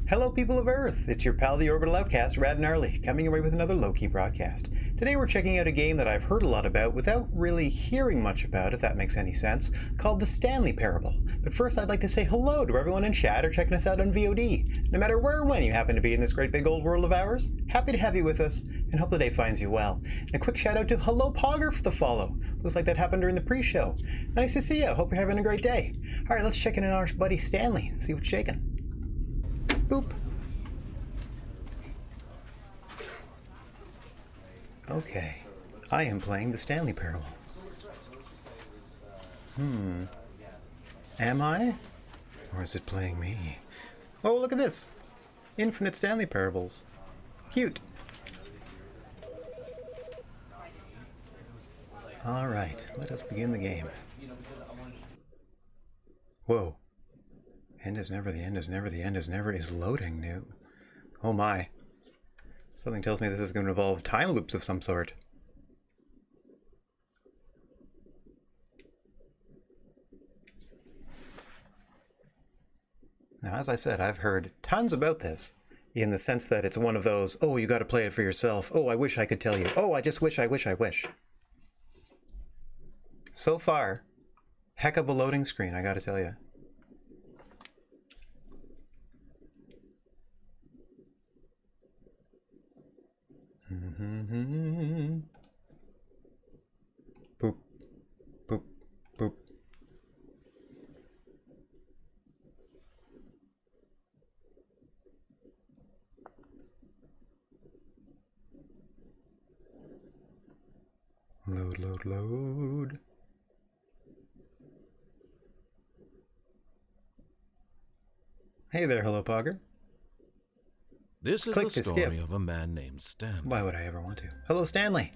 Hello people of Earth, it's your pal the Orbital Outcast, Rad Gnarly, coming away with another low-key broadcast. Today we're checking out a game that I've heard a lot about without really hearing much about, if that makes any sense, called the Stanley Parable. But first I'd like to say hello to everyone in chat or checking us out on VOD. No matter where or when you happen to be in this great big old world of ours, happy to have you with us, and hope the day finds you well. And a quick shout out to Hello Pogger for the follow. Looks like that happened during the pre-show. Nice to see you, hope you're having a great day. Alright, let's check in on our buddy Stanley, see what's shaking. Boop. Okay, I am playing the Stanley Parable. Am I? Or is it playing me? Oh, look at this! Infinite Stanley Parables. Cute. Alright, let us begin the game. Whoa. End is never, the end is never, the end is never is loading new. Oh my. Something tells me this is going to involve time loops of some sort. Now, as I said, I've heard tons about this, in the sense that it's one of those, oh, you got to play it for yourself. Oh, I wish I could tell you. Oh, I just wish, I wish, I wish. So far, heck of a loading screen, I got to tell you. Boop, boop, boop. Load, load, load. Hey there, Hello Pogger. This is the story of a man named Stanley. Why would I ever want to? Hello, Stanley.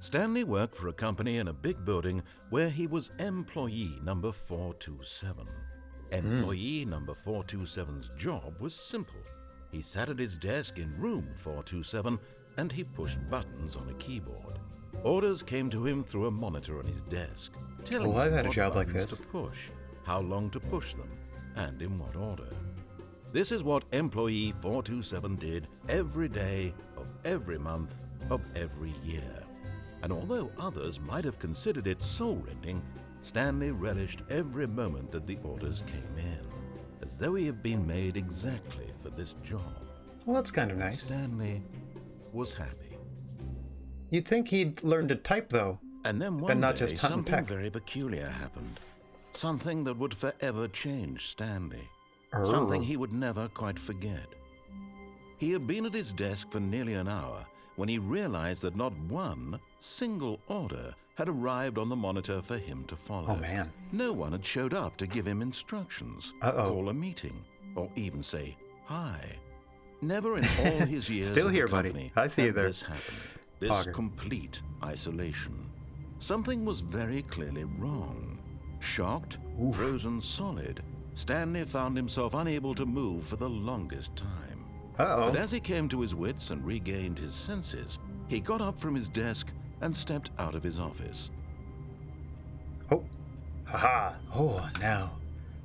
Stanley worked for a company in a big building where he was employee number 427. Employee number 427's job was simple. He sat at his desk in room 427 and he pushed buttons on a keyboard. Orders came to him through a monitor on his desk, telling him I've had a what job like buttons this. to push, how long to push them, and in what order. This is what employee 427 did every day of every month of every year. And although others might have considered it soul-rending, Stanley relished every moment that the orders came in, as though he had been made exactly for this job. Well, that's kind of nice. Stanley was happy. You'd think he'd learn to type, though, and then one not day, just hunt and something peck. very peculiar happened. Something that would forever change Stanley. Something he would never quite forget. He had been at his desk for nearly an hour when he realized that not one single order had arrived on the monitor for him to follow. Oh, man. No one had showed up to give him instructions, call a meeting, or even say hi. Never in all his years Still at here, the company buddy. I see you had there. this happened. This Pogger. complete isolation. Something was very clearly wrong. Shocked, frozen solid, Stanley found himself unable to move for the longest time. But as he came to his wits and regained his senses, he got up from his desk and stepped out of his office. Oh, haha. Oh, now,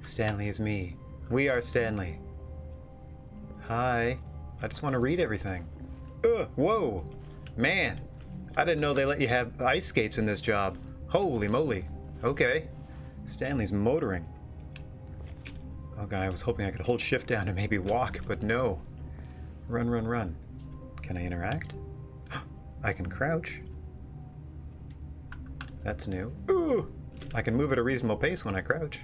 Stanley is me. We are Stanley. Hi. I just want to read everything. Whoa. Man, I didn't know they let you have ice skates in this job. Holy moly. Okay. Stanley's motoring. Okay, I was hoping I could hold shift down and maybe walk, but no. Run, run, run. Can I interact? I can crouch. That's new. Ooh! I can move at a reasonable pace when I crouch.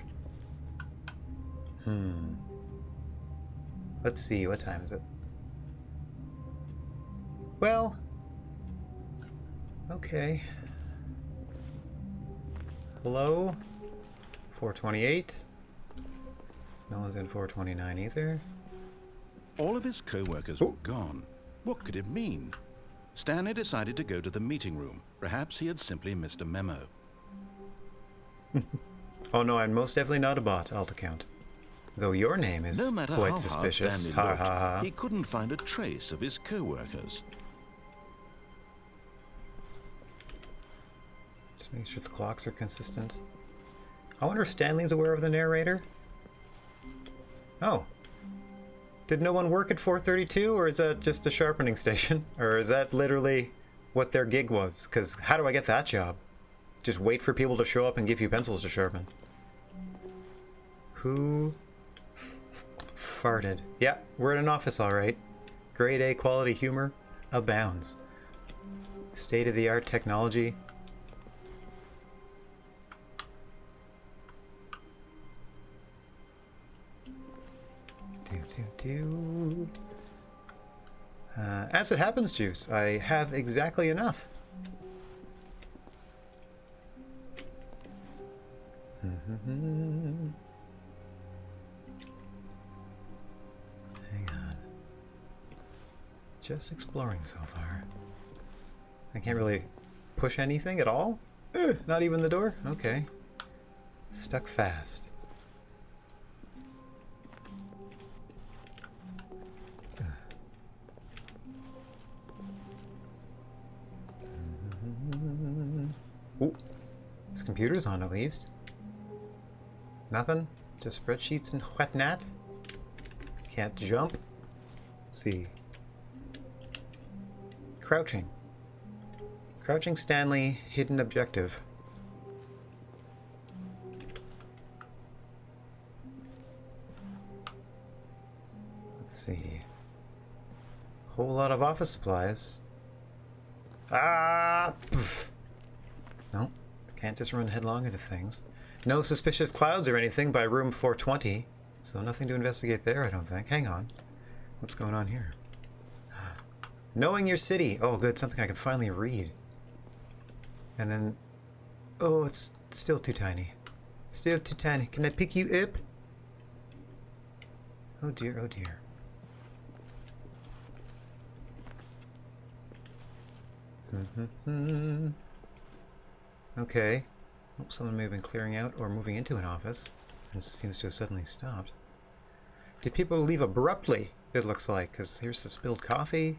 Let's see, what time is it? Well, okay. Hello? 428. No one's in 429 either. All of his co-workers were gone. What could it mean? Stanley decided to go to the meeting room. Perhaps he had simply missed a memo. Oh no, I'm most definitely not a bot, alt account. Though your name is No matter quite how suspicious. hard Stanley Ha looked, ha ha. he couldn't find a trace of his co-workers. Just make sure the clocks are consistent. I wonder if Stanley's aware of the narrator? Oh. Did no one work at 432, or is that just a sharpening station? Or is that literally what their gig was? Because how do I get that job? Just wait for people to show up and give you pencils to sharpen. Who farted? Yeah, we're in an office, all right. Grade A quality humor abounds. State-of-the-art technology. As it happens, Juice, I have exactly enough. Hang on. Just exploring so far. I can't really push anything at all? Not even the door? Okay. Stuck fast. Ooh. This computer's on at least. Nothing? Just spreadsheets and whatnot? Can't jump? Let's see. Crouching. Crouching Stanley, hidden objective. Let's see. Whole lot of office supplies. Ah! Poof. No, can't just run headlong into things. No suspicious clouds or anything by room 420, so nothing to investigate there, I don't think. Hang on. What's going on here? Knowing your city. Oh, good, something I can finally read. And then... Oh, it's still too tiny. Still too tiny. Can I pick you up? Oh dear, oh dear. Okay. Oh, someone may have been clearing out or moving into an office. And seems to have suddenly stopped. Did people leave abruptly, it looks like, because here's the spilled coffee.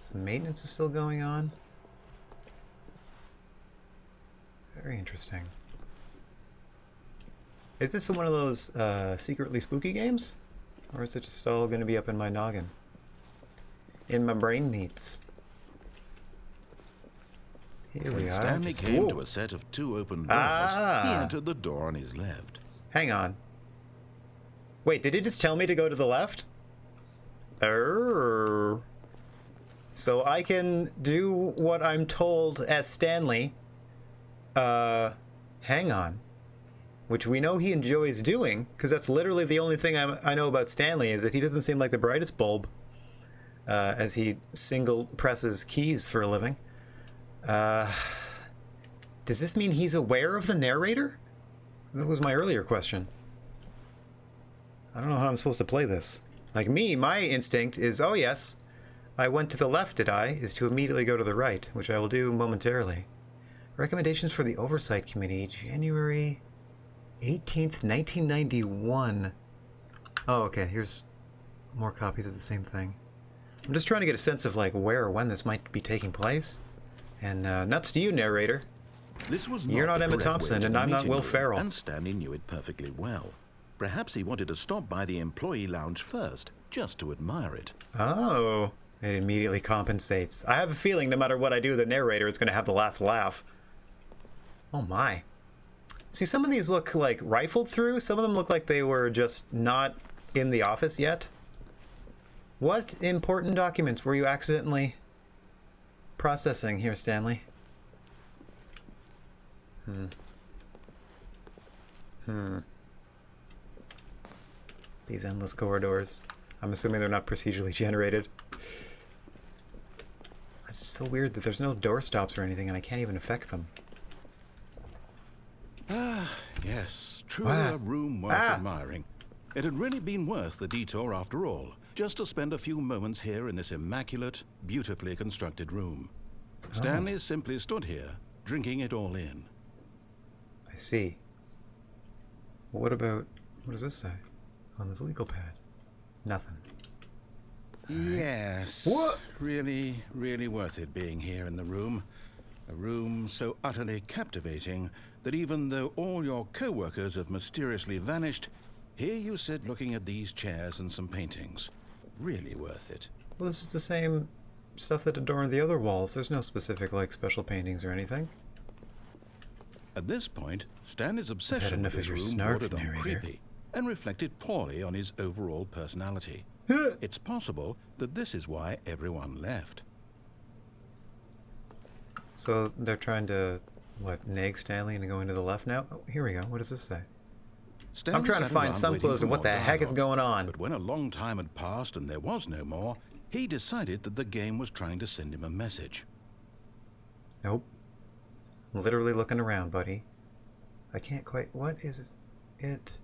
Some maintenance is still going on. Very interesting. Is this one of those secretly spooky games? Or is it just all going to be up in my noggin? In my brain meats. Here we When are. Stanley came to a set of 2 open doors, he entered the door on his left. Hang on. Wait, did it just tell me to go to the left? So I can do what I'm told as Stanley. Hang on. Which we know he enjoys doing, because that's literally the only thing I know about Stanley, is that he doesn't seem like the brightest bulb as he single presses keys for a living. Does this mean he's aware of the narrator? That was my earlier question. I don't know how I'm supposed to play this. Like me, my instinct is, oh yes, I went to the left, did I? Is to immediately go to the right, which I will do momentarily. Recommendations for the Oversight Committee, January 18th, 1991. Oh, okay, here's more copies of the same thing. I'm just trying to get a sense of like where or when this might be taking place. And nuts to you, narrator. This was You're not the Emma correct way Thompson, to and the I'm not meeting Will room, Ferrell. And Stanley knew it perfectly well. Perhaps he wanted to stop by the employee lounge first, just to admire it. Oh, it immediately compensates. I have a feeling no matter what I do, the narrator is going to have the last laugh. Oh my. See, some of these look like rifled through. Some of them look like they were just not in the office yet. What important documents were you accidentally processing here, Stanley? These endless corridors. I'm assuming they're not procedurally generated. It's so weird that there's no door stops or anything and I can't even affect them. Ah, yes, truly a room worth admiring. It had really been worth the detour after all, just to spend a few moments here in this immaculate, beautifully constructed room. Stanley simply stood here, drinking it all in. I see. Well, what does this say on this legal pad? Nothing. Yes. What? Really, really worth it being here in the room. A room so utterly captivating that even though all your co-workers have mysteriously vanished, Here you sit looking at these chairs and some paintings. Really worth it. Well, this is the same stuff that adorned the other walls. There's no specific, like, special paintings or anything. At this point, Stanley's Had obsession with enough of his your room snark, bordered on narrator. creepy and reflected poorly on his overall personality. It's possible that this is why everyone left. So they're trying to, what, nag Stanley into going to the left now? Oh, here we go. What does this say? Stanley I'm trying to sat find around some waiting clues for to what more the heck is dialogue, going on. But when a long time had passed and there was no more, he decided that the game was trying to send him a message. Nope. I'm literally looking around, buddy. I can't quite... What is it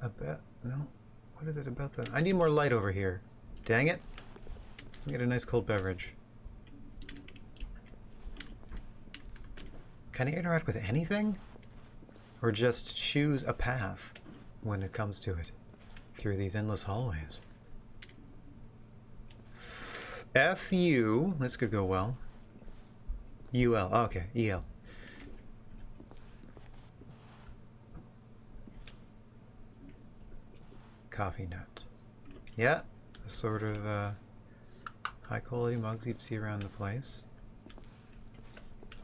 about? No. What is it about the... I need more light over here. Dang it. Let me get a nice cold beverage. Can I interact with anything? Or just choose a path when it comes to it through these endless hallways? F-U... This could go well. U-L. Oh, okay. E-L. Coffee nut. Yeah, the sort of high quality mugs you'd see around the place.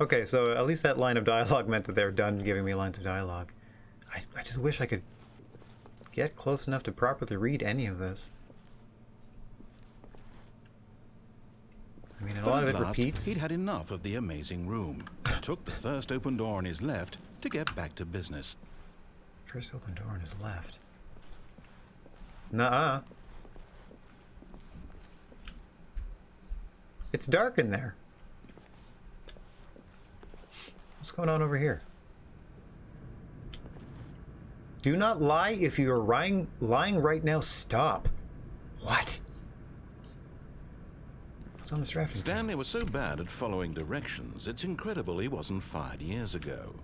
Okay, so at least that line of dialogue meant that they're done giving me lines of dialogue. I just wish I could get close enough to properly read any of this. I mean, a lot of it repeats. He'd had enough of the amazing room. Took the first open door on his left to get back to business. First open door on his left. Nuh-uh. It's dark in there. What's going on over here? Do not lie. If you are lying right now, stop. What? What's on this drafting table? Stanley was so bad at following directions, it's incredible he wasn't fired years ago.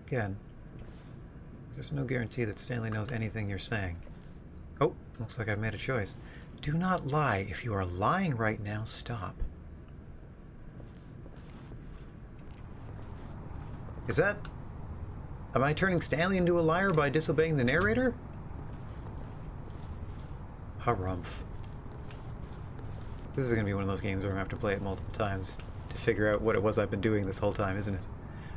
Again, there's no guarantee that Stanley knows anything you're saying. Oh, looks like I've made a choice. Do not lie. If you are lying right now, stop. Is that... Am I turning Stanley into a liar by disobeying the narrator? Harumph. This is going to be one of those games where I'm going to have to play it multiple times to figure out what it was I've been doing this whole time, isn't it?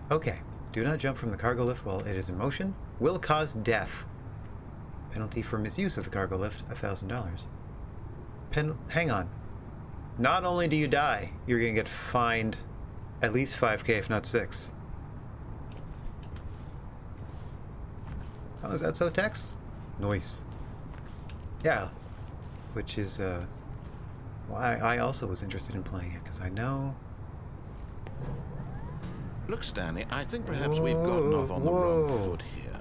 Okay. Do not jump from the cargo lift while it is in motion. Will cause death. Penalty for misuse of the cargo lift, $1,000. Hang on. Not only do you die, you're going to get fined at least 5K, if not 6. Oh, is that so, Tex? Nice. Yeah. Which is why I also was interested in playing it, because I know... Look, Stanley, I think perhaps we've gotten off on the wrong foot here.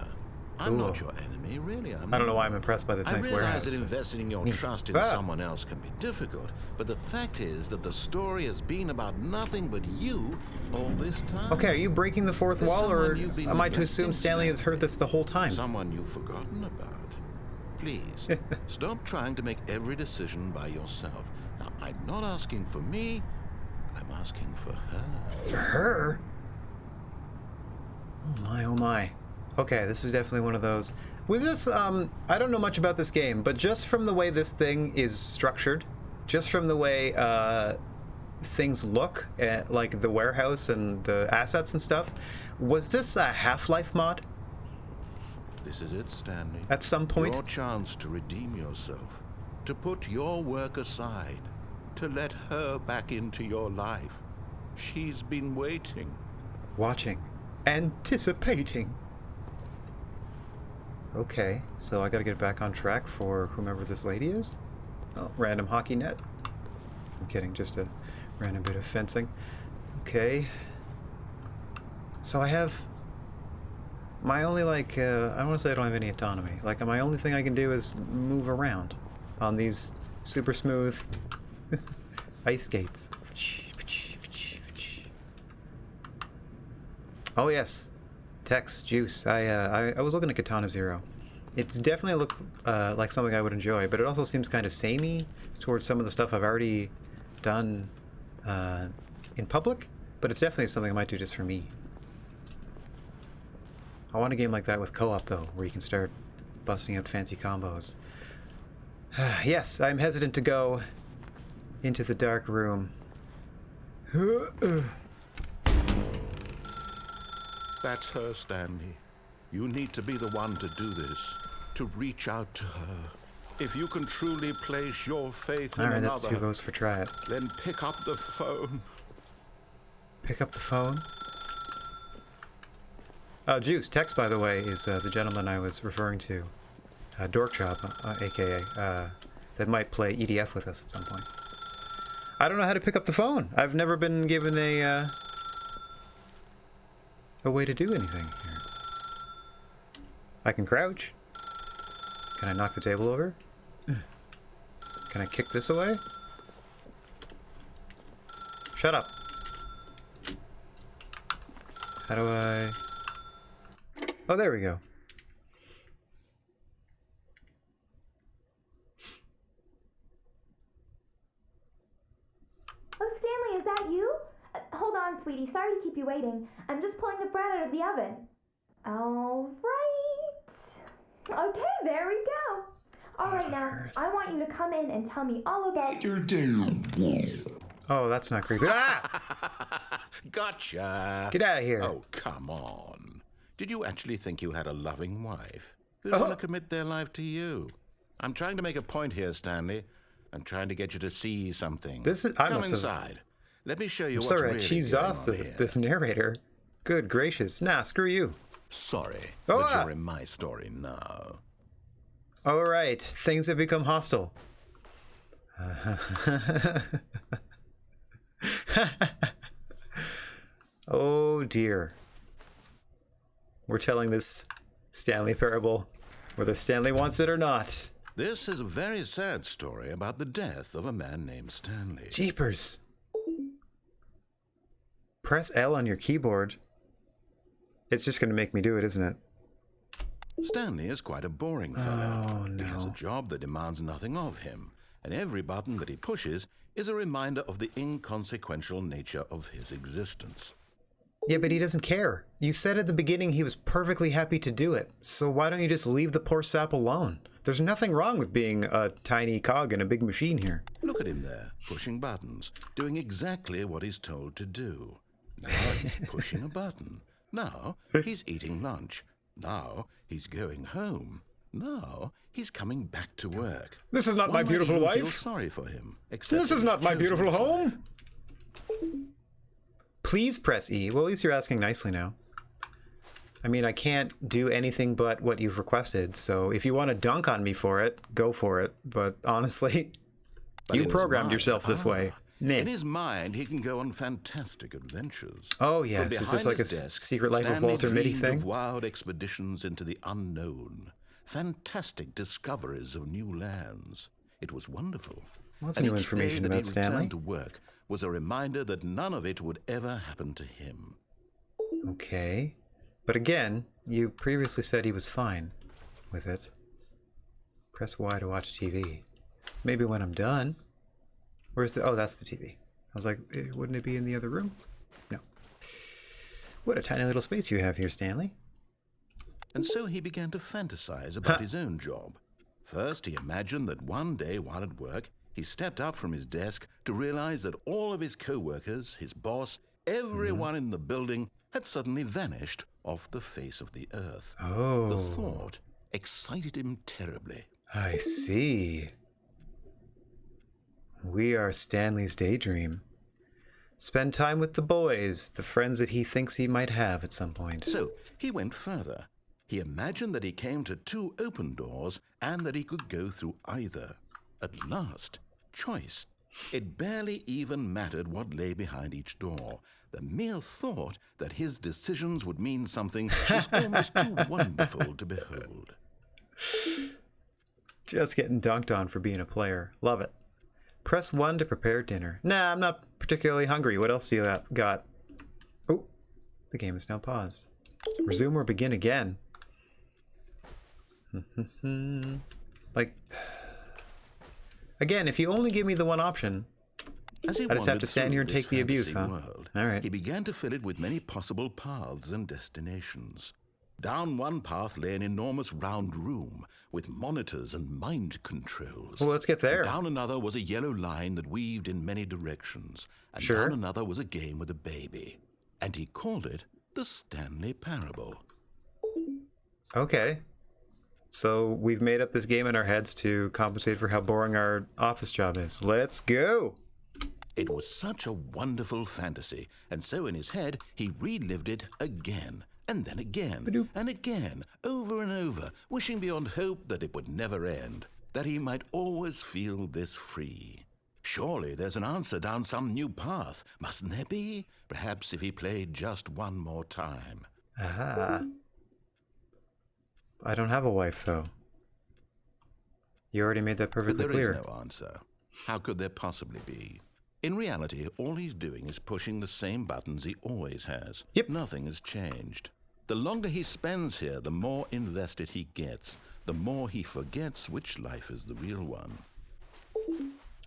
I'm not your enemy, really. I don't know why I'm impressed by this nice warehouse. I realize that investing your trust in someone else can be difficult, but the fact is that the story has been about nothing but you all this time. Okay, are you breaking the fourth wall, or am I to assume Stanley has heard this the whole time? Someone you've forgotten about. Please, stop trying to make every decision by yourself. Now, I'm not asking for me, I'm asking for her. For her? Oh my. Okay, this is definitely one of those. With this, I don't know much about this game, but just from the way this thing is structured, just from the way things look, like the warehouse and the assets and stuff, was this a Half-Life mod? This is it, Stanley. At some point? Your chance to redeem yourself, to put your work aside, to let her back into your life. She's been waiting. Watching. Anticipating. Okay, so I gotta get back on track for whomever this lady is. Oh, random hockey net. I'm kidding, just a random bit of fencing. Okay. So I have... My only, like, I don't want to say I don't have any autonomy. Like, my only thing I can do is move around on these super smooth ice skates. Oh, yes. Tex, juice. I was looking at Katana Zero. It's definitely look like something I would enjoy, but it also seems kind of samey towards some of the stuff I've already done in public. but it's definitely something I might do just for me. I want a game like that with co-op, though, where you can start busting out fancy combos. Yes, I'm hesitant to go into the dark room. That's her, Stanley. You need to be the one to do this, to reach out to her. If you can truly place your faith in Alright, another, that's 2 votes for try it. then pick up the phone. Pick up the phone? Juice, Tex, by the way, is the gentleman I was referring to. Dork Chop, aka, that might play EDF with us at some point. I don't know how to pick up the phone. I've never been given a way to do anything here. I can crouch. Can I knock the table over? Can I kick this away? Shut up. How do I... Oh, there we go. Oh, Stanley, is that you? Hold on, sweetie. Sorry to keep you waiting. I'm just pulling the bread out of the oven. All right. Okay, there we go. All right, now, I want you to come in and tell me all about your day. Oh, that's not creepy. Ah! Gotcha. Get out of here. Oh, come on. Did you actually think you had a loving wife who'd want to commit their life to you? I'm trying to make a point here, Stanley. I'm trying to get you to see something. Come inside. Let me show you what's really going on here. This narrator. Good gracious. Nah, screw you. Sorry, but you're in my story now. All right, things have become hostile. Oh dear. We're telling this Stanley Parable, whether Stanley wants it or not. This is a very sad story about the death of a man named Stanley. Jeepers. Press L on your keyboard. It's just going to make me do it, isn't it? Stanley is quite a boring fellow. Oh, no. He has a job that demands nothing of him, and every button that he pushes is a reminder of the inconsequential nature of his existence. Yeah, but he doesn't care. You said at the beginning he was perfectly happy to do it, so why don't you just leave the poor sap alone? There's nothing wrong with being a tiny cog in a big machine here. Look at him there, pushing buttons, doing exactly what he's told to do. Now he's pushing a button. Now he's eating lunch. Now he's going home. Now he's coming back to work. This is not my beautiful wife. Feel sorry for him. This is not my beautiful home. Please press E. Well, at least you're asking nicely now. I mean, I can't do anything but what you've requested, so if you want to dunk on me for it, go for it. But honestly, you programmed yourself this way. In his mind, he can go on fantastic adventures. Oh, yes. Is this like a Secret Life of Walter Mitty thing? Of wild expeditions into the unknown. Fantastic discoveries of new lands. It was wonderful. What's new information about Stanley? To work was a reminder that none of it would ever happen to him. Okay. But again, you previously said he was fine with it. Press Y to watch TV. Maybe when I'm done. Where's the... Oh, that's the TV. I was like, wouldn't it be in the other room? No. What a tiny little space you have here, Stanley. And so he began to fantasize about his own job. First, he imagined that one day while at work, he stepped up from his desk to realize that all of his co-workers, his boss, everyone in the building had suddenly vanished off the face of the earth. Oh. The thought excited him terribly. I see. We are Stanley's daydream. Spend time with the boys, the friends that he thinks he might have at some point. So he went further. He imagined that he came to 2 open doors and that he could go through either. At last, choice. It barely even mattered what lay behind each door. The mere thought that his decisions would mean something was almost too wonderful to behold. Just getting dunked on for being a player. Love it. Press 1 to prepare dinner. Nah, I'm not particularly hungry. What else do you got? Oh, the game is now paused. Resume or begin again. Like, again, if you only give me the one option, As he I just have wandered to stand through here and this take the abuse, fantasy huh? world, All right. he began to fill it with many possible paths and destinations. Down one path lay an enormous round room with monitors and mind controls. Well, let's get there. And down another was a yellow line that weaved in many directions. And Sure. down another was a game with a baby. And he called it the Stanley Parable. Okay. So we've made up this game in our heads to compensate for how boring our office job is. Let's go. It was such a wonderful fantasy, and so in his head he relived it again, and then again, and again, over and over, wishing beyond hope that it would never end, that he might always feel this free. Surely there's an answer down some new path, mustn't there be? Perhaps if he played just one more time. Aha. I don't have a wife, though. You already made that But perfectly there clear. is no answer. How could there possibly be? In reality, all he's doing is pushing the same buttons he always has. Yep. Nothing has changed. The longer he spends here, the more invested he gets, the more he forgets which life is the real one.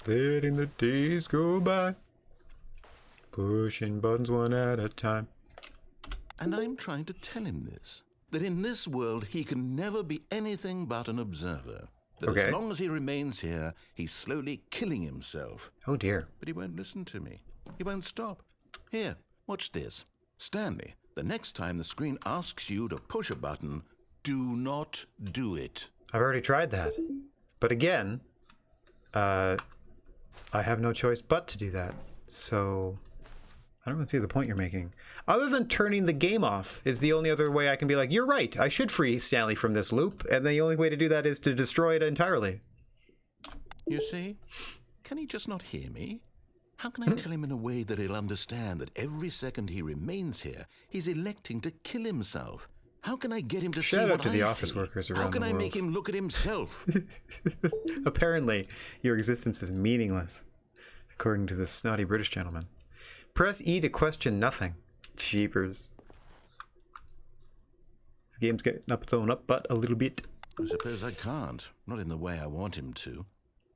Letting the days go by, pushing buttons one at a time. And I'm trying to tell him this, that in this world he can never be anything but an observer. That Okay. as long as he remains here, he's slowly killing himself. Oh dear. But he won't listen to me. He won't stop. Here, watch this. Stanley, the next time the screen asks you to push a button, do not do it. I've already tried that. But again, I have no choice but to do that. So I don't really see the point you're making. Other than turning the game off is the only other way I can be like, you're right, I should free Stanley from this loop. And the only way to do that is to destroy it entirely. You see? Can he just not hear me? How can I tell him in a way that he'll understand that every second he remains here, he's electing to kill himself? How can I get him to see Shout what out to the I office see? workers How around can the I world. make him look at himself? Apparently, your existence is meaningless, according to this snotty British gentleman. Press E to question nothing. Jeepers. This game's getting up its own up butt a little bit. I suppose I can't. Not in the way I want him to.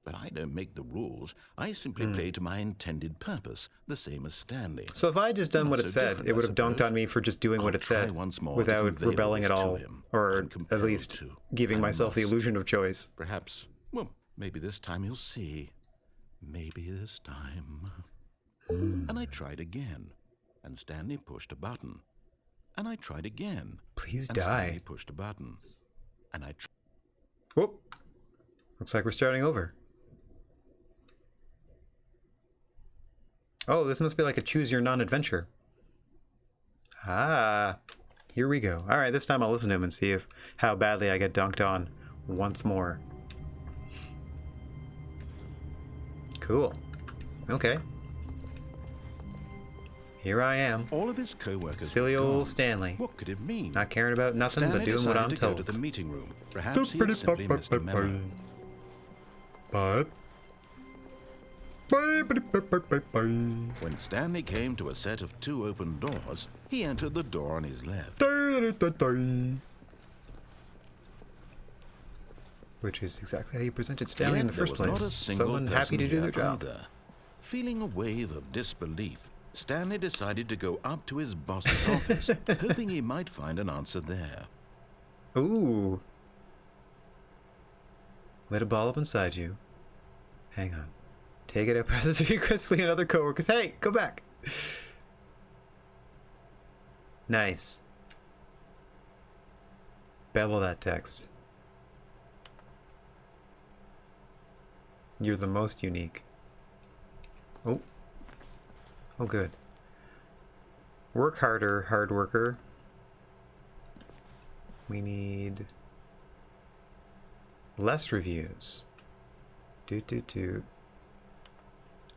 But I don't make the rules. I simply play to my intended purpose, the same as Stanley. So if I had just done Not what it so said, different, it I would have dunked suppose. on me for just doing what I'll it said try once more to without convey rebelling at this to all, him. or I'm at compelled least to. giving I myself the must. illusion of choice. Perhaps, well, maybe this time he'll see. Maybe this time. And I tried again, and Stanley pushed a button. And I tried again. Please and die. Stanley pushed a button. And I tried. Whoop. Looks like we're starting over. Oh, this must be like a choose your non-adventure. Ah, here we go. All right, this time I'll listen to him and see if how badly I get dunked on once more. Cool. Okay. Here I am, All of his co-workers silly were old gone. Stanley, What could it mean? not caring about nothing Stanley but doing what I'm decided to told. go to the meeting room. Perhaps he had simply missed a memo. But When Stanley came to a set of 2 open doors, he entered the door on his left. which is exactly how you presented Stanley in the Yet there first was not a place. single Someone happy to person do their here job. either. Feeling a wave of disbelief, Stanley decided to go up to his boss's office, hoping he might find an answer there. Ooh. Let a ball up inside you. Hang on. Take it out passive aggressively and other coworkers. Hey, go back. Nice. Bevel that text. You're the most unique. Oh. Oh, good. Work harder, hard worker. We need less reviews.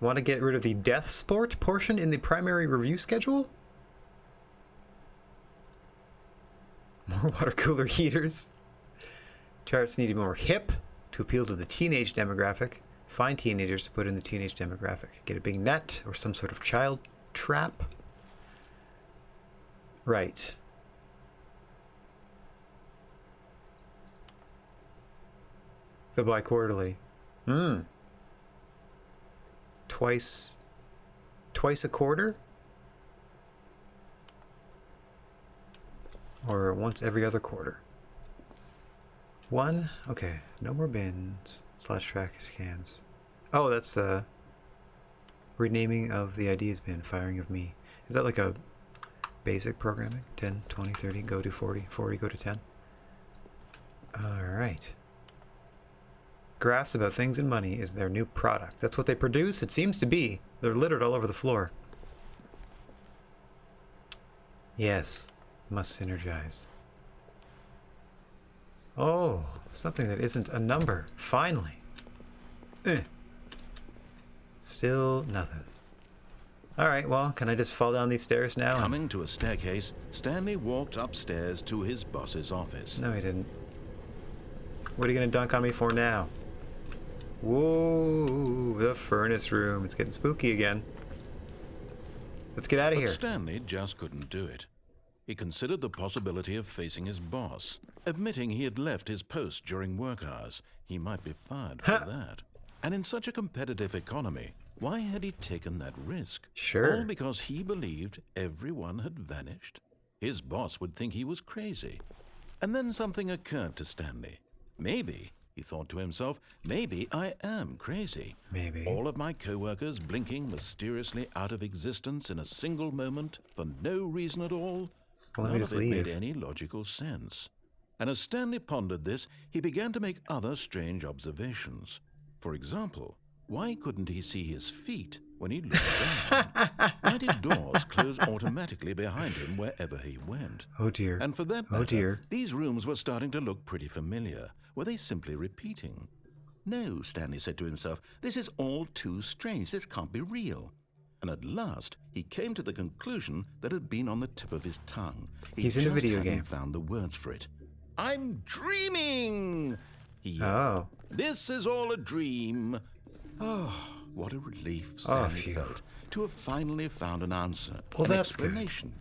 Want to get rid of the death sport portion in the primary review schedule? More water cooler heaters. Charts need to be more hip to appeal to the teenage demographic. Find teenagers to put in the teenage demographic. Get a big net or some sort of child trap. Right. The bi-quarterly. Twice twice a quarter? Or once every other quarter? One? Okay. No more bins. / trash cans. Oh, that's renaming of the IDs bin, firing of me. Is that like a basic programming? 10, 20, 30, go to 40, 40, go to 10. Alright. Graphs about things and money is their new product. That's what they produce? It seems to be. They're littered all over the floor. Yes. Must synergize. Oh, something that isn't a number. Finally. Still nothing. Alright, well, can I just fall down these stairs now? Coming to a staircase, Stanley walked upstairs to his boss's office. No, he didn't. What are you going to dunk on me for now? Whoa, the furnace room. It's getting spooky again. Let's get out of here. Stanley just couldn't do it. He considered the possibility of facing his boss, admitting he had left his post during work hours. He might be fired for that. And in such a competitive economy, why had he taken that risk? Sure. All because he believed everyone had vanished? His boss would think he was crazy. And then something occurred to Stanley. Maybe, he thought to himself, maybe I am crazy. Maybe. All of my co-workers blinking mysteriously out of existence in a single moment for no reason at all. Well, let me None just of it leave. made any logical sense. And as Stanley pondered this, he began to make other strange observations. For example, why couldn't he see his feet when he looked down? Why did doors close automatically behind him wherever he went? Oh dear. And for that matter, these rooms were starting to look pretty familiar. Were they simply repeating? No, Stanley said to himself, this is all too strange. This can't be real. And at last, he came to the conclusion that had been on the tip of his tongue. He's in a video game. He found the words for it. I'm dreaming! He yelled. Oh. This is all a dream. Oh, what a relief Stanley felt to have finally found an answer, an explanation.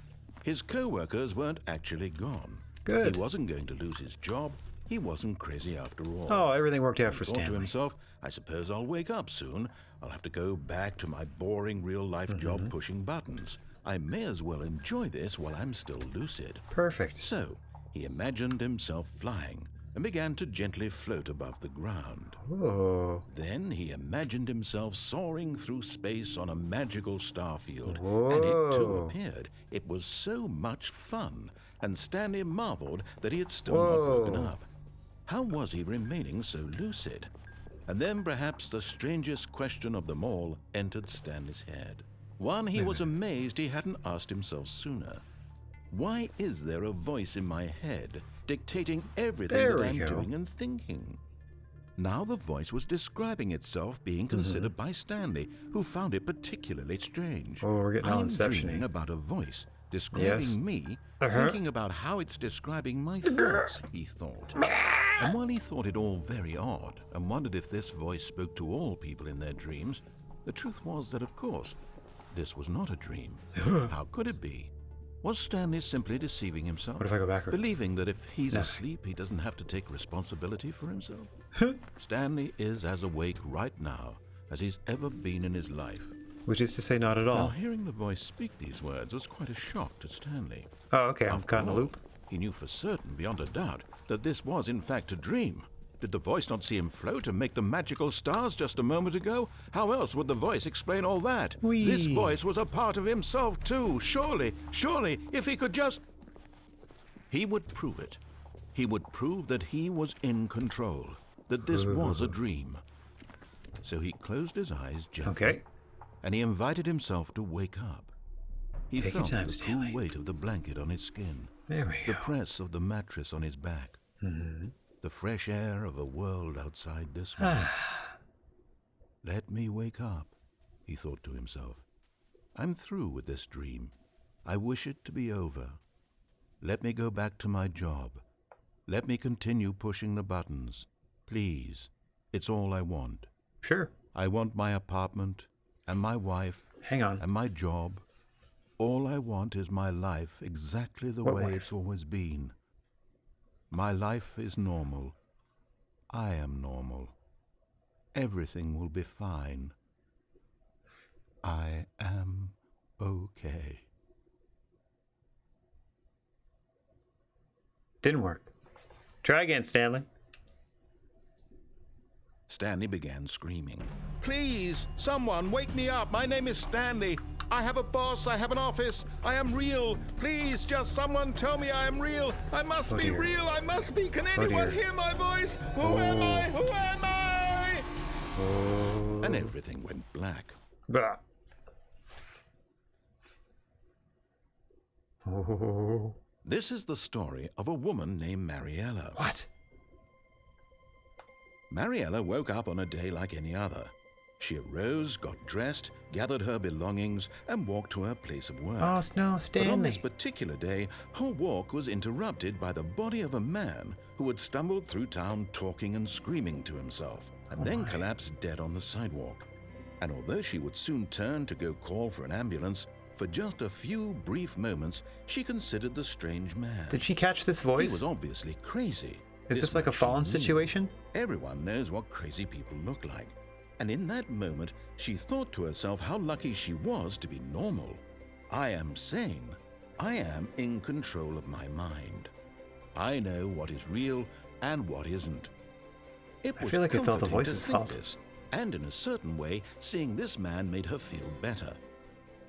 His co-workers weren't actually gone. Good. He wasn't going to lose his job. He wasn't crazy after all. Oh, everything worked out for He thought Stanley. to himself, I suppose I'll wake up soon. I'll have to go back to my boring real-life job pushing buttons. I may as well enjoy this while I'm still lucid. Perfect. So, he imagined himself flying and began to gently float above the ground. Oh. Then he imagined himself soaring through space on a magical starfield. Whoa. And it too appeared. It was so much fun, and Stanley marveled that he had still not woken up. How was he remaining so lucid? And then perhaps the strangest question of them all entered Stanley's head. One he was amazed he hadn't asked himself sooner. Why is there a voice in my head dictating everything that I'm doing and thinking? Now the voice was describing itself being considered by Stanley, who found it particularly strange. Oh, we're getting all I'm inception-y. dreaming about a voice describing me, thinking about how it's describing my thoughts, he thought. And while he thought it all very odd and wondered if this voice spoke to all people in their dreams, the truth was that, of course, this was not a dream. How could it be? Was Stanley simply deceiving himself? What if I go backwards? Believing that if he's asleep, he doesn't have to take responsibility for himself? Stanley is as awake right now as he's ever been in his life. Which is to say not at Now, all. hearing the voice speak these words was quite a shock to Stanley. Oh, okay, I'm caught in a all, loop. He knew for certain, beyond a doubt, that this was in fact a dream. Did the voice not see him float and make the magical stars just a moment ago? How else would the voice explain all that? Whee! This voice was a part of himself too. Surely, if he could just... He would prove it. He would prove that he was in control, that this was a dream. So he closed his eyes gently. Okay. And he invited himself to wake up. He Take your felt time, the cool Stanley. weight of the blanket on his skin, There we the go. press of the mattress on his back, the fresh air of a world outside this one. Let me wake up, he thought to himself. I'm through with this dream. I wish it to be over. Let me go back to my job. Let me continue pushing the buttons. Please, it's all I want. Sure. I want my apartment, and my wife, Hang on. and my job. All I want is my life exactly the way it's always been. My life is normal. I am normal. Everything will be fine. I am Didn't work. Try again, Stanley. Stanley began screaming. Please, someone, wake me up. My name is Stanley. I have a boss. I have an office. I am real. Please, just someone tell me I am real. I must be real. I must be. Can anyone hear my voice? Who am I? Who am I? And everything went black. Bah. Oh. This is the story of a woman named Mariella. What? Mariella woke up on a day like any other. She arose, got dressed, gathered her belongings, and walked to her place of work. Oh, no, Stanley. But on this particular day, her walk was interrupted by the body of a man who had stumbled through town talking and screaming to himself, and then collapsed dead on the sidewalk. And although she would soon turn to go call for an ambulance, for just a few brief moments, she considered the strange man. Did she catch this voice? He was obviously crazy. Is this like a Fallen situation? Everyone knows what crazy people look like. And in that moment, she thought to herself how lucky she was to be normal. I am sane. I am in control of my mind. I know what is real and what isn't. I feel like it's all the voice's fault. And in a certain way, seeing this man made her feel better.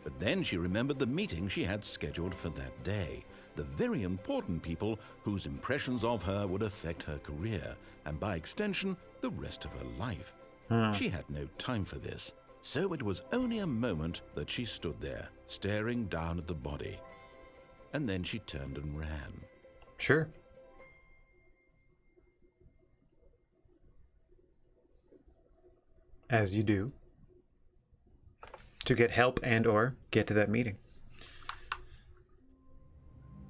But then she remembered the meeting she had scheduled for that day. The very important people whose impressions of her would affect her career, and by extension, the rest of her life. She had no time for this, so it was only a moment that she stood there, staring down at the body. And then she turned and ran. Sure. As you do. To get help and or get to that meeting.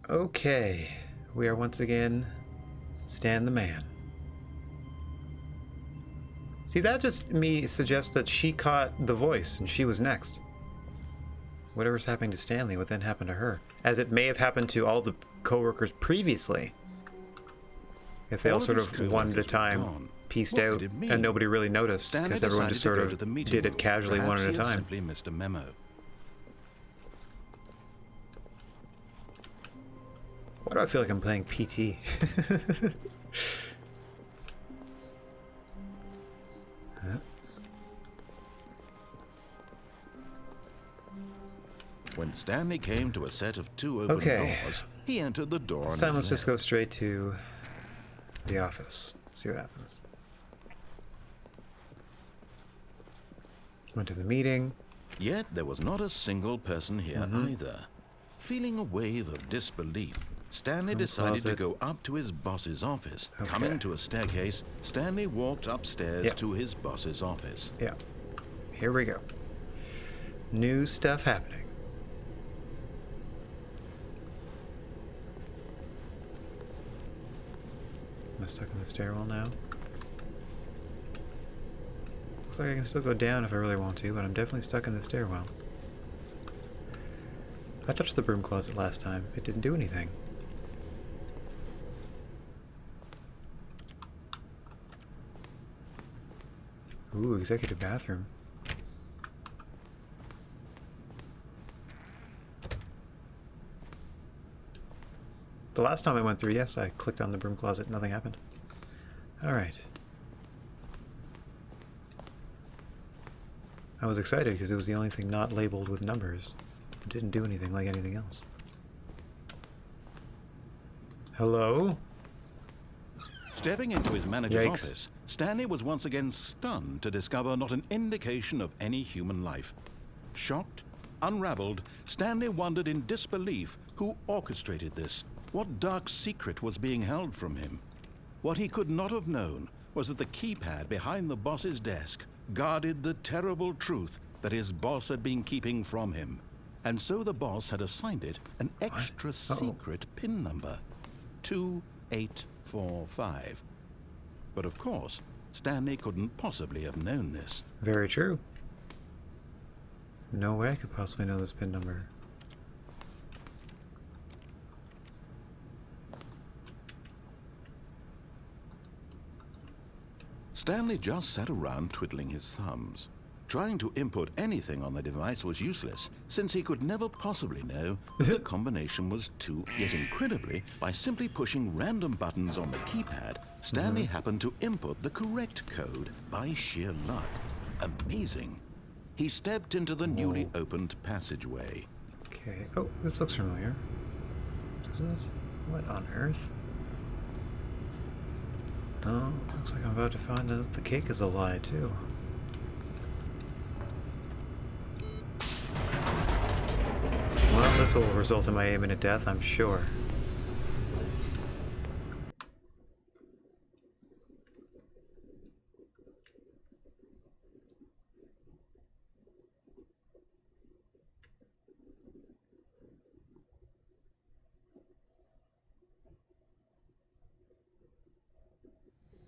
Okay. We are once again Stan the Man. See, that just me suggests that she caught the voice and she was next. Whatever's happening to Stanley would then happen to her, as it may have happened to all the co-workers previously. If they all sort of one at a time pieced out and nobody really noticed because everyone just sort of did it casually one at a time. Simply missed a memo. Why do I feel like I'm playing PT? When Stanley came to a set of two open doors, he entered the door. This time let's just go straight to the office. See what happens. Went to the meeting. Yet there was not a single person here either. Feeling a wave of disbelief, Stanley decided to go up to his boss's office. Coming to a staircase, Stanley walked upstairs to his boss's office. Yeah. Here we go. New stuff happening. Am I stuck in the stairwell now? Looks like I can still go down if I really want to, but I'm definitely stuck in the stairwell. I touched the broom closet last time. It didn't do anything. Ooh, executive bathroom. The last time I went through, yes, I clicked on the broom closet. Nothing happened. Alright. I was excited because it was the only thing not labeled with numbers. It didn't do anything like anything else. Hello? Stepping into his manager's office, Stanley was once again stunned to discover not an indication of any human life. Shocked, unraveled, Stanley wondered in disbelief who orchestrated this. What dark secret was being held from him? What he could not have known was that the keypad behind the boss's desk guarded the terrible truth that his boss had been keeping from him. And so the boss had assigned it an extra secret PIN number, 2845. But of course, Stanley couldn't possibly have known this. Very true. No way I could possibly know this PIN number. Stanley just sat around twiddling his thumbs. Trying to input anything on the device was useless, since he could never possibly know that the combination was 2. Yet incredibly, by simply pushing random buttons on the keypad, Stanley happened to input the correct code by sheer luck. Amazing. He stepped into the newly opened passageway. Okay. Oh, this looks familiar. Doesn't it? What on earth? Oh, looks like I'm about to find out the cake is a lie, too. Well, this will result in my imminent death, I'm sure.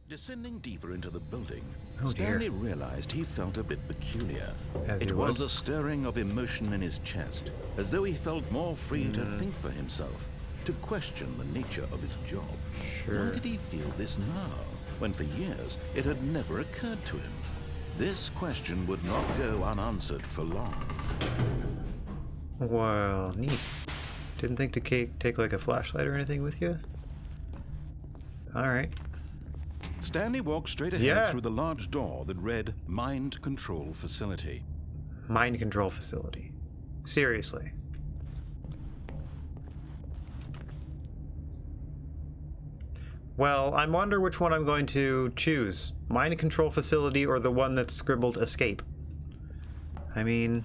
Descending deeper into the building, Oh, dear. Stanley realized he felt a bit peculiar. As It you was would. a stirring of emotion in his chest, as though he felt more free to think for himself, to question the nature of his job. Sure. Why did he feel this now, when for years it had never occurred to him? This question would not go unanswered for long. Well, neat. Didn't think to take like a flashlight or anything with you? Alright. Stanley walked straight ahead Yeah. through the large door that read Mind Control Facility. Mind control facility. Seriously. Well, I wonder which one I'm going to choose. Mind control facility or the one that's scribbled escape. I mean,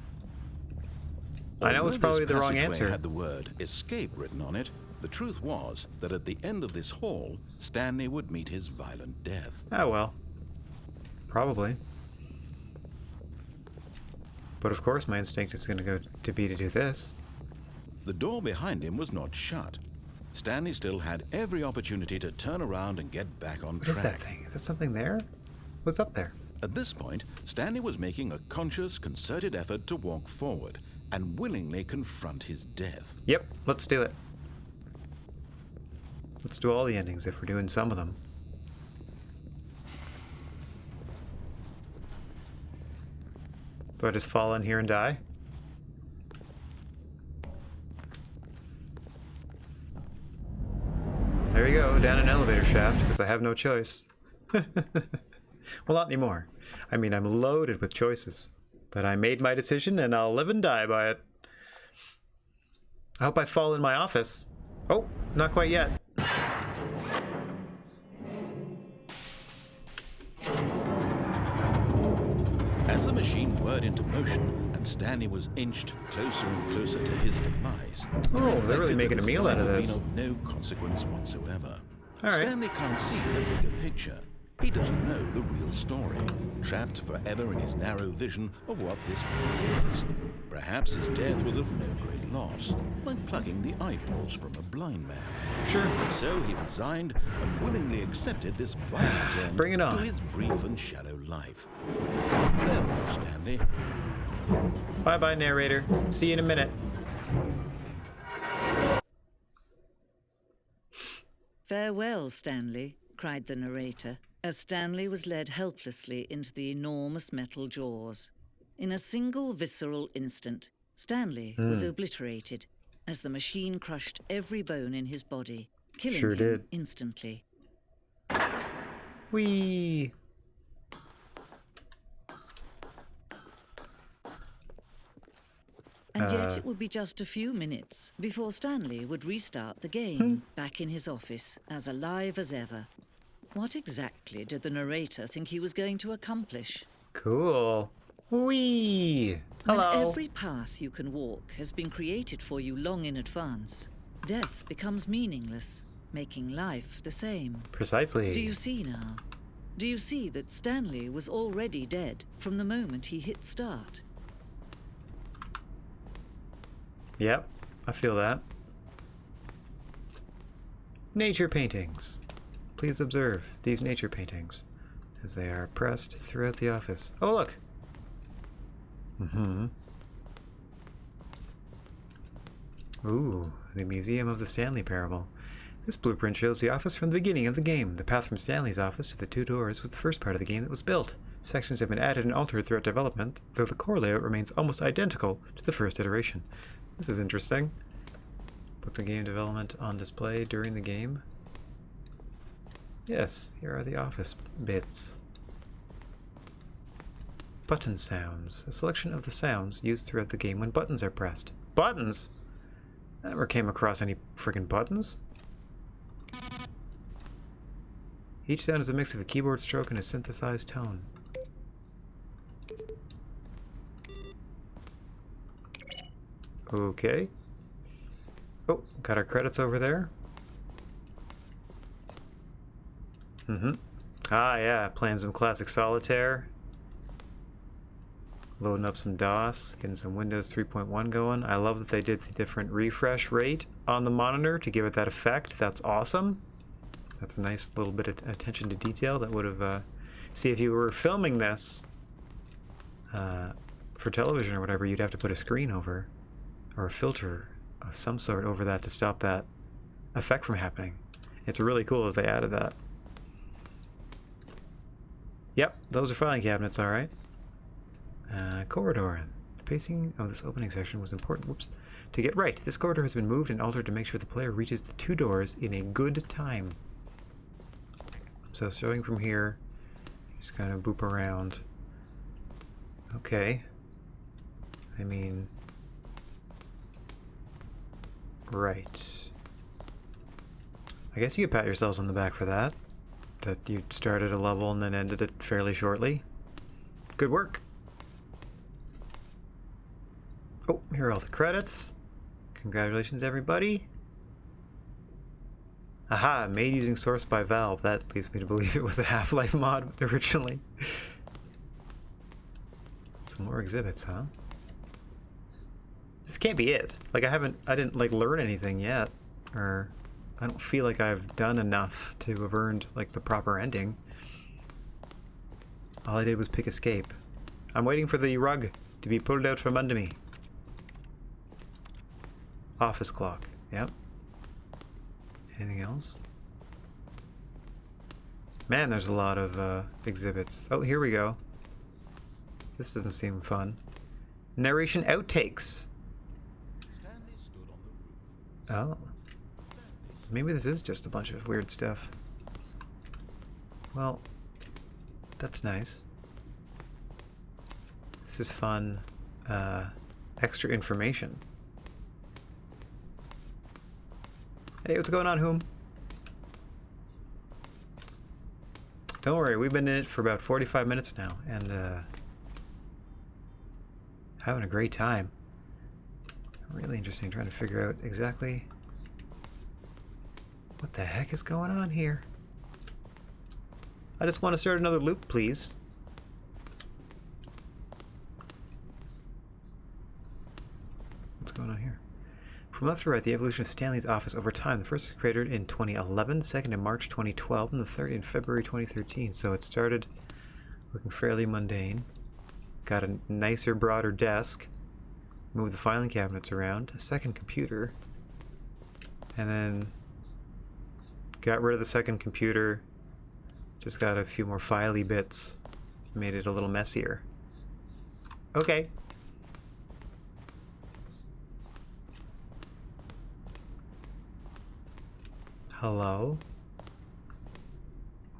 I know Although it's probably this the wrong passageway answer. had the word escape written on it, the truth was that at the end of this hall, Stanley would meet his violent death. Oh well. Probably. But of course my instinct is going to be to do this. The door behind him was not shut. Stanley still had every opportunity to turn around and get back on What is that track. thing? Is that something there? What's up there? At this point, Stanley was making a conscious, concerted effort to walk forward and willingly confront his death. Yep, let's do it. Let's do all the endings if we're doing some of them. Do I just fall in here and die? There you go, down an elevator shaft, because I have no choice. Well, not anymore. I mean, I'm loaded with choices. But I made my decision, and I'll live and die by it. I hope I fall in my office. Oh, not quite yet. As the machine whirred into motion and Stanley was inched closer and closer to his demise, Oh, they're really making a meal out of this. Been of no consequence whatsoever. All right. Stanley can't see the bigger picture. He doesn't know the real story, trapped forever in his narrow vision of what this world is. Perhaps his death was of no great loss, like plucking the eyeballs from a blind man. Sure. So he resigned and willingly accepted this violent end Bring it on. to his brief and shallow life. Farewell, Stanley. Bye-bye, narrator. See you in a minute. "Farewell, Stanley," cried the narrator, as Stanley was led helplessly into the enormous metal jaws. In a single visceral instant, Stanley was obliterated as the machine crushed every bone in his body, killing Sure him did. instantly. Whee! And yet it would be just a few minutes before Stanley would restart the game, back in his office, as alive as ever. What exactly did the narrator think he was going to accomplish? Cool. Whee! When Hello. every path you can walk has been created for you long in advance, death becomes meaningless, making life the same. Precisely. Do you see now? Do you see that Stanley was already dead from the moment he hit start? Yep, I feel that. Nature paintings. Please observe these nature paintings as they are pressed throughout the office. Oh, look! Ooh, the Museum of the Stanley Parable. This blueprint shows the office from the beginning of the game. The path from Stanley's office to the two doors was the first part of the game that was built. sections have been added and altered throughout development, though the core layout remains almost identical to the first iteration. This is interesting. Put the game development on display during the game. Yes, here are the office bits. Button sounds. A selection of the sounds used throughout the game when buttons are pressed. Buttons? I never came across any friggin' buttons. Each sound is a mix of a keyboard stroke and a synthesized tone. Okay. Oh, got our credits over there. Ah, yeah, playing some classic solitaire. Loading up some DOS, getting some Windows 3.1 going. I love that they did the different refresh rate on the monitor to give it that effect. That's awesome. That's a nice little bit of attention to detail that would have... See, if you were filming this for television or whatever, you'd have to put a screen over, or a filter of some sort over that to stop that effect from happening. It's really cool that they added that. Yep, those are filing cabinets, alright. Corridor. The pacing of this opening section was important. Whoops. To get right, this corridor has been moved and altered to make sure the player reaches the 2 doors in a good time. So starting from here, just kind of boop around. Okay. I mean... Right. I guess you could pat yourselves on the back for that. That you started a level and then ended it fairly shortly. Good work. Oh, here are all the credits. Congratulations, everybody. Aha, made using source by Valve. That leads me to believe it was a Half-Life mod originally. Some more exhibits, huh? This can't be it. Like, I didn't, like, learn anything yet. Or, I don't feel like I've done enough to have earned, like, the proper ending. All I did was pick escape. I'm waiting for the rug to be pulled out from under me. Office clock. Yep. Anything else? Man, there's a lot of exhibits. Oh, here we go. This doesn't seem fun. Narration outtakes. Oh. Maybe this is just a bunch of weird stuff. Well, that's nice. This is fun. Extra information. Hey, what's going on, Whom? Don't worry, we've been in it for about 45 minutes now, and having a great time. Really interesting, trying to figure out exactly what the heck is going on here. I just want to start another loop, please. What's going on here? From left to right, the evolution of Stanley's office over time. The first was created in 2011, second in March 2012, and the third in February 2013. So it started looking fairly mundane. Got a nicer, broader desk. Moved the filing cabinets around. A second computer. And then got rid of the second computer. Just got a few more filey bits. Made it a little messier. Okay. Hello?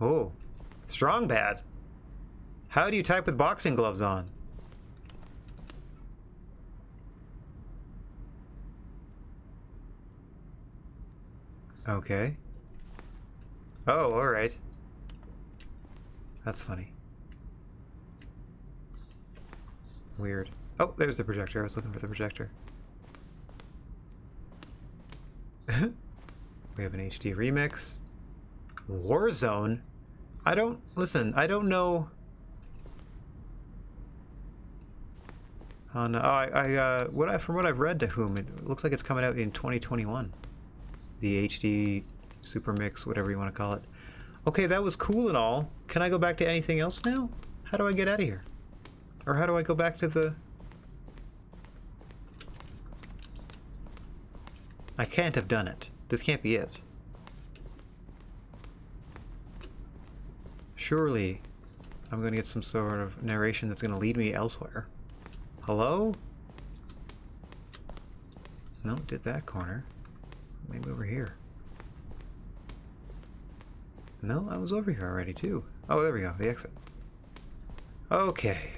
Oh, strong pad. How do you type with boxing gloves on? Okay. Oh, alright. That's funny. Weird. Oh, there's the projector. I was looking for the projector. We have an HD remix. Warzone? I don't know. On from what I've read to Whom, it looks like it's coming out in 2021. The HD Super Mix, whatever you want to call it. Okay, that was cool and all. Can I go back to anything else now? How do I get out of here? Or how do I go back to the... I can't have done it. This can't be it. Surely I'm going to get some sort of narration that's going to lead me elsewhere. Hello? No, did that corner. Maybe over here. No, I was over here already too. Oh, there we go, the exit. Okay.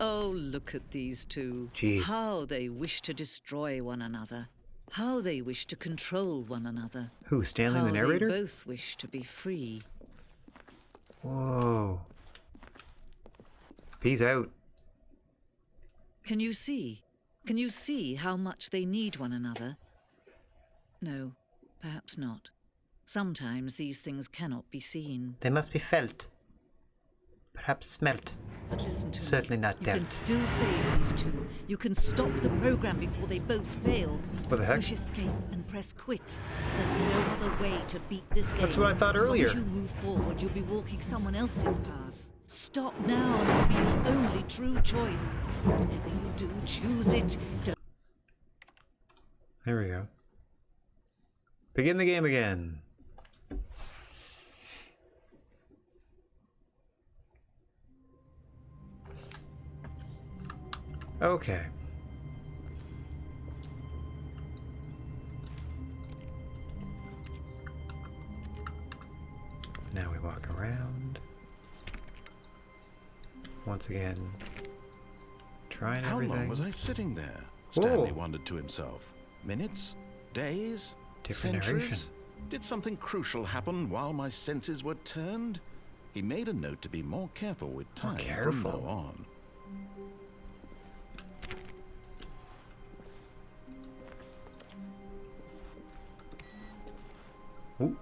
Oh, look at these two. Jeez. How they wish to destroy one another. How they wish to control one another. Who, Stanley How the narrator? they both wish to be free. Whoa. Peace out. Can you see? Can you see how much they need one another? No, perhaps not. Sometimes these things cannot be seen. They must be felt. Perhaps smelt. But listen to Certainly me. not You dealt. can still save these two. You can stop the program before they both fail. What the heck? Push escape and press quit. There's no other way to beat this game. That's what I thought earlier. As long as you move forward, you'll be walking someone else's path. Stop now and it'll be your only true choice. Whatever you do, choose it. Don't There we go. Begin the game again. Okay. Now we walk around. Once again, trying How everything. long was I sitting there? Whoa. Stanley wondered to himself. Minutes? Days? Different Centuries? narration. Did something crucial happen while my senses were turned? He made a note to be more careful with time from careful. now on. Ooh.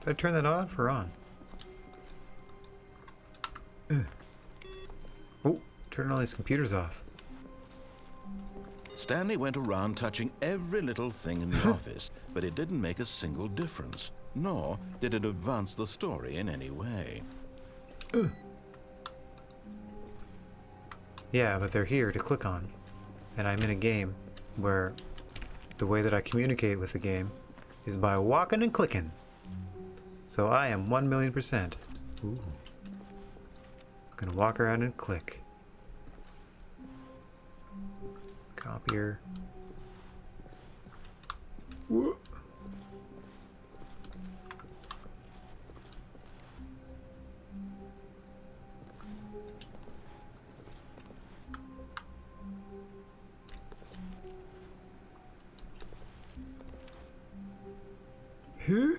Did I turn that off or on? Oh, turn all these computers off. Stanley went around touching every little thing in the office, but it didn't make a single difference, nor did it advance the story in any way. Yeah, but they're here to click on. And I'm in a game where the way that I communicate with the game is by walking and clicking. So I am 1,000,000%. Ooh. Gonna walk around and click. Copier. Whoa. What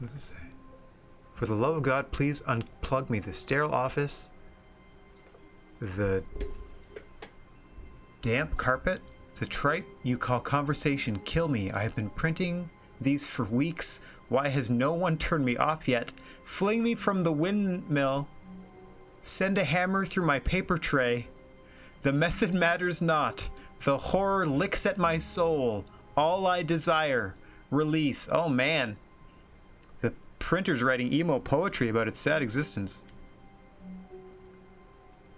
does it say? For the love of God, please unplug me. The sterile office, the damp carpet, the tripe you call conversation, kill me. I have been printing these for weeks. Why has no one turned me off yet? Fling me from the windmill. Send a hammer through my paper tray. The method matters not. The horror licks at my soul. All I desire. Release. Oh man. The printer's writing emo poetry about its sad existence.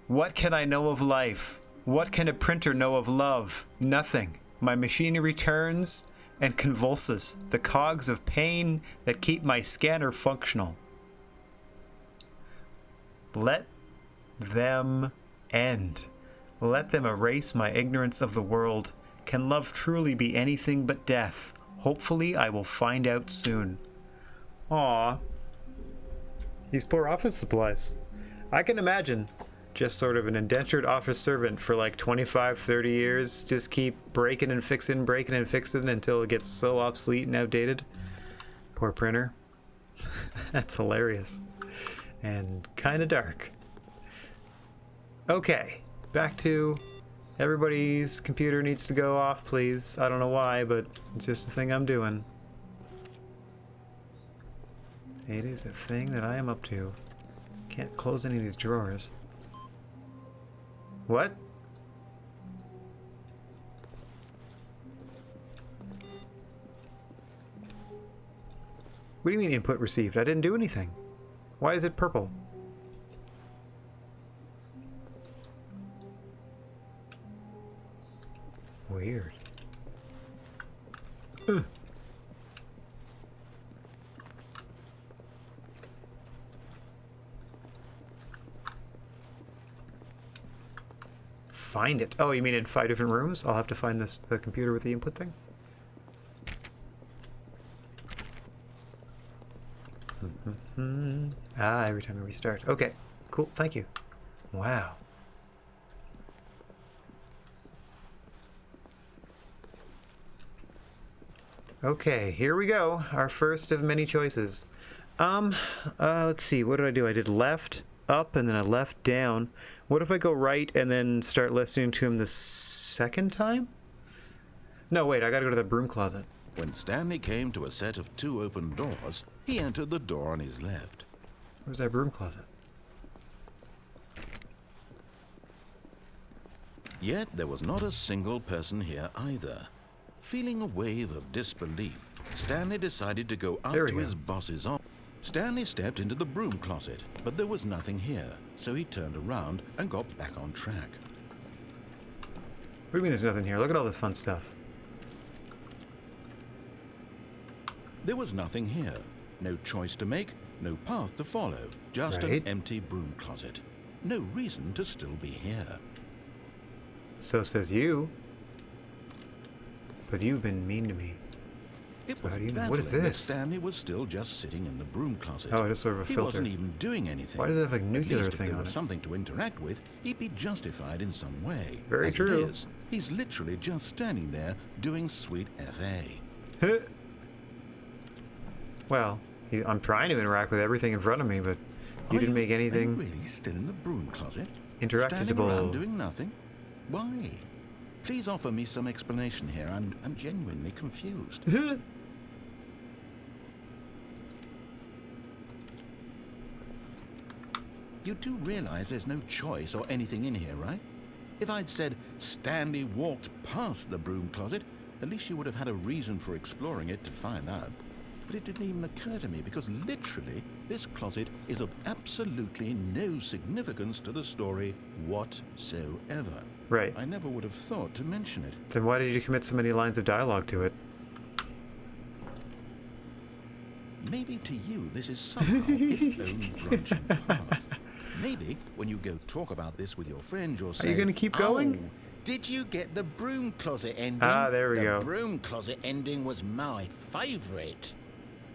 What can I know of life? What can a printer know of love? Nothing. My machinery turns and convulses, the cogs of pain that keep my scanner functional. Let them end. Let them erase my ignorance of the world. Can love truly be anything but death? Hopefully I will find out soon. Aww. These poor office supplies. I can imagine just sort of an indentured office servant for like 25, 30 years. Just keep breaking and fixing until it gets so obsolete and outdated. Poor printer. That's hilarious. And kind of dark. Okay, back to everybody's computer needs to go off, please. I don't know why, but it's just a thing I'm doing. It is a thing that I am up to. Can't close any of these drawers. What? What do you mean input received? I didn't do anything. Why is it purple? Weird. find it. Oh, you mean in 5 different rooms? I'll have to find the computer with the input thing? Ah, every time I restart. Okay, cool, thank you. Wow. Okay, here we go. Our first of many choices. Let's see, what did I do? I did left, up, and then I left, down. What if I go right and then start listening to him the second time? No, wait, I gotta go to the broom closet. When Stanley came to a set of 2 open doors, he entered the door on his left. Where's that broom closet? Yet there was not a single person here either. Feeling a wave of disbelief, Stanley decided to go up to his boss's office. Stanley stepped into the broom closet, but there was nothing here, so he turned around and got back on track. What do you mean there's nothing here? Look at all this fun stuff. There was nothing here. No choice to make, no path to follow, just an empty broom closet. No reason to still be here. So says you. But you've been mean to me. It was what is baffling that this? Stanley was still just sitting in the broom closet. Oh, just sort of a He filter. wasn't even doing anything. Why did it have a nuclear At least thing if there on was it? something to interact with, he'd be justified in some way. Very As true. It is, he's literally just standing there doing sweet FA. Well, I'm trying to interact with everything in front of me, but you didn't make anything Are you really still in the broom closet? interactable. Standing around doing nothing? Why? Please offer me some explanation here. I'm genuinely confused. You do realize there's no choice or anything in here, right? If I'd said Stanley walked past the broom closet, at least you would have had a reason for exploring it to find out. But it didn't even occur to me because literally this closet is of absolutely no significance to the story whatsoever. Right. I never would have thought to mention it. Then why did you commit so many lines of dialogue to it? Maybe to you this is somehow its own branching path. Maybe when you go talk about this with your friends, you'll say, Are you going to keep going? Oh, did you get the broom closet ending? Ah, there we go. The broom closet ending was my favorite.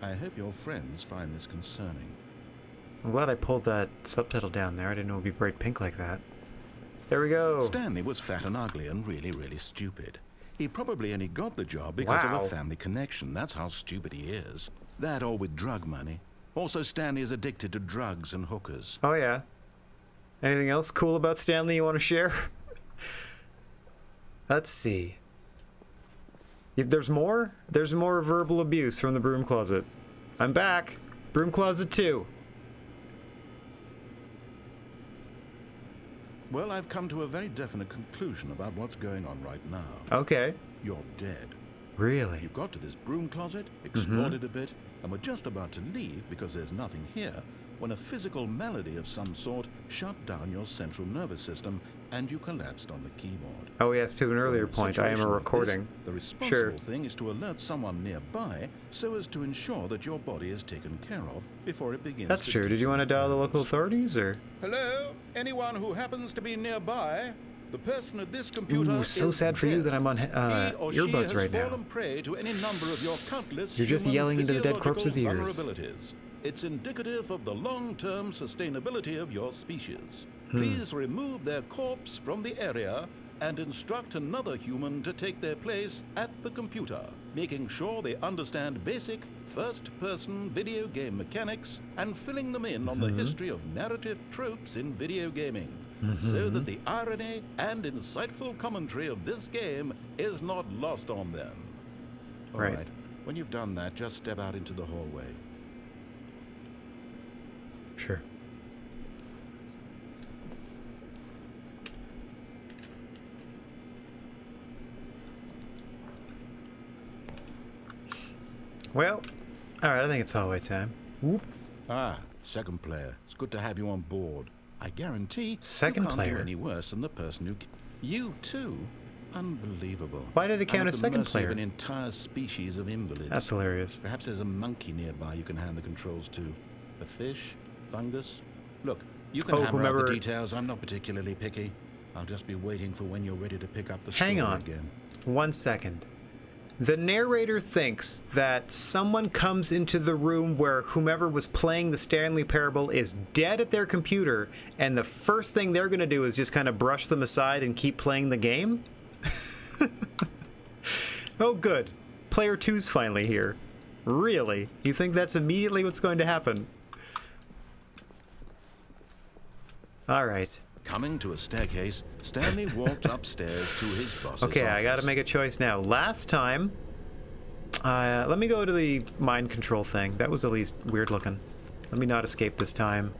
I hope your friends find this concerning. I'm glad I pulled that subtitle down there. I didn't know it would be bright pink like that. There we go. Stanley was fat and ugly and really, really stupid. He probably only got the job because of Wow. a family connection. That's how stupid he is. That or with drug money. Also, Stanley is addicted to drugs and hookers. Oh, yeah. Anything else cool about Stanley you want to share? Let's see. There's more? There's more verbal abuse from the broom closet. I'm back. Broom closet 2. Well, I've come to a very definite conclusion about what's going on right now. Okay. You're dead. Really? You got to this broom closet, explored it a bit, and were just about to leave because there's nothing here, when a physical malady of some sort shut down your central nervous system and you collapsed on the keyboard. Oh, yes, to an earlier In a point. I am a situation like recording. this, the responsible thing is to alert someone nearby so as to ensure that your body is taken care of before it begins That's to true. Did you want to dial the local authorities, or? Hello? Anyone who happens to be nearby? The person at this computer Ooh, so is sad for you dead. that I'm on He or she earbuds has right now. fallen prey to any number of your countless You're just human yelling into the dead physiological corpse's ears. vulnerabilities. It's indicative of the long-term sustainability of your species. Please remove their corpse from the area and instruct another human to take their place at the computer, making sure they understand basic first-person video game mechanics and filling them in on the history of narrative tropes in video gaming, so that the irony and insightful commentary of this game is not lost on them. All Right. right. When you've done that, just step out into the hallway. Sure. Well, alright, I think it's hallway time. Whoop. Ah, second player. It's good to have you on board. I guarantee Second you can't player? do any worse than the person who... You too? Unbelievable. Why did it count I'm at as the second mercy player? of an entire species of invalids. That's hilarious. Perhaps there's a monkey nearby you can hand the controls to. A fish? Fungus? Look, you can Oh, hammer out whomever- the details. I'm not particularly picky. I'll just be waiting for when you're ready to pick up the Hang story on. again. 1 second. The narrator thinks that someone comes into the room where whomever was playing the Stanley Parable is dead at their computer, and the first thing they're going to do is just kind of brush them aside and keep playing the game? Oh, good. Player 2's finally here. Really? You think that's immediately what's going to happen? All right. Coming to a staircase, Stanley walked upstairs to his boss's Okay, office. I gotta make a choice now. Last time, let me go to the mind control thing. That was at least weird looking. Let me not escape this time.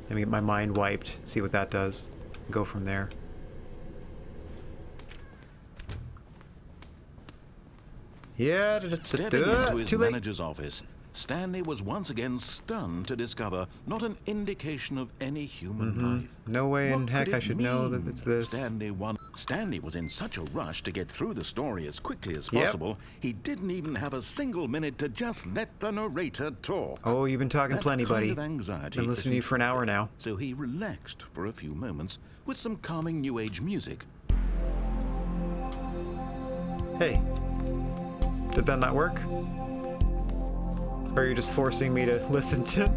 Let me get my mind wiped, see what that does. Go from there. Yeah, Stepping into his too late. manager's office, Stanley was once again stunned to discover not an indication of any human life. No way in What heck could I it should know mean? that it's this. Stanley was in such a rush to get through the story as quickly as Yep. possible, he didn't even have a single minute to just let the narrator talk. Oh, you've been talking That plenty, kind buddy. of anxiety Been listening to you isn't for an hour now. So he relaxed for a few moments with some calming New Age music. Hey, did that not work? Or are you just forcing me to listen to?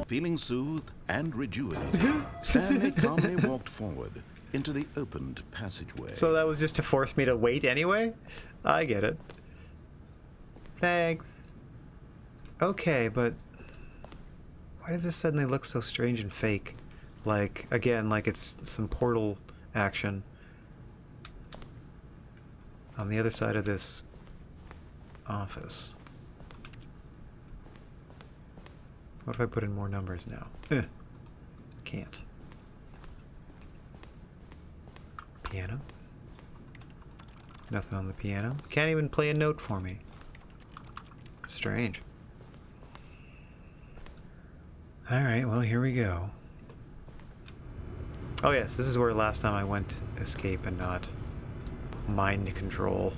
Feeling soothed and rejuvenated, Stanley calmly walked forward into the opened passageway. So that was just to force me to wait anyway? I get it. Thanks. Okay, but why does this suddenly look so strange and fake? Like, again, like it's some portal action. On the other side of this office. What if I put in more numbers now? Can't. Piano? Nothing on the piano. Can't even play a note for me. Strange. Alright, well, here we go. Oh yes, this is where last time I went escape and not mind control.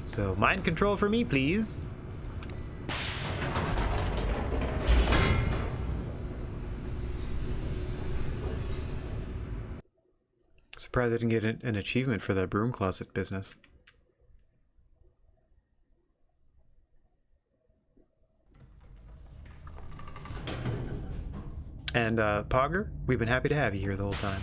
So, mind control for me, please. Surprised I didn't get an achievement for that broom closet business. And, Pogger, we've been happy to have you here the whole time.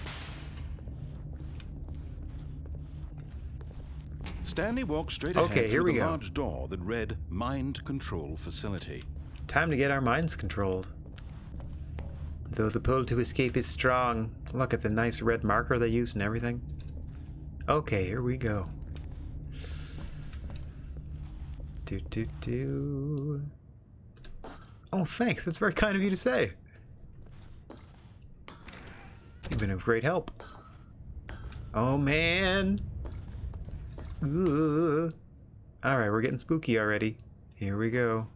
Stanley walked straight Okay, ahead here through we the go. large door that read Mind Control Facility. Time to get our minds controlled. Though the pull to escape is strong. Look at the nice red marker they used and everything. Okay, here we go. Do. Oh, thanks. That's very kind of you to say. You've been of great help. Oh, man. Ooh. Alright, we're getting spooky already. Here we go.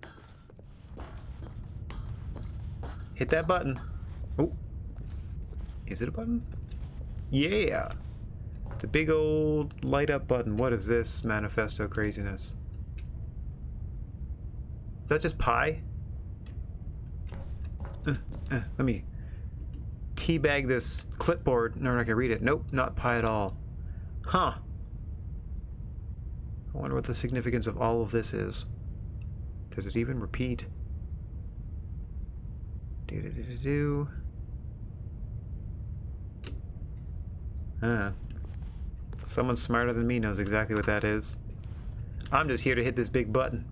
Hit that button. Oh. Is it a button? Yeah. The big old light up button. What is this manifesto craziness? Is that just pie? Let me teabag this clipboard. No, I can read it. Nope, not pie at all. Huh. I wonder what the significance of all of this is. Does it even repeat? Do. Someone smarter than me knows exactly what that is. I'm just here to hit this big button.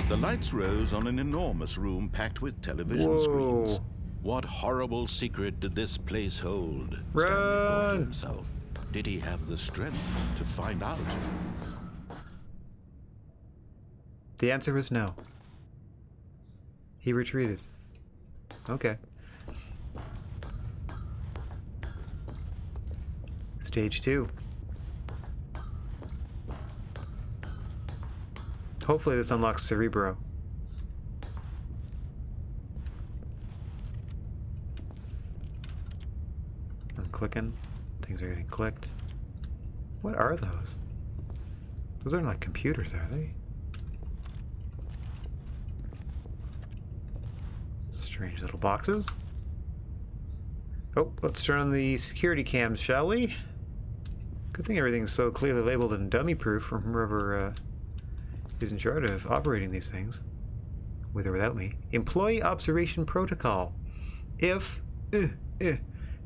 The lights rose on an enormous room packed with television Whoa. screens. What horrible secret did this place hold? Stanley thought Run! to himself. Did he have the strength to find out? The answer is no. He retreated. Okay. Stage 2. Hopefully this unlocks Cerebro. I'm clicking. Things are getting clicked. What are those? Those aren't like computers, are they? Strange little boxes. Oh, let's turn on the security cams, shall we? Good thing everything's so clearly labeled and dummy-proof from whoever is in charge of operating these things, with or without me. Employee observation protocol. If,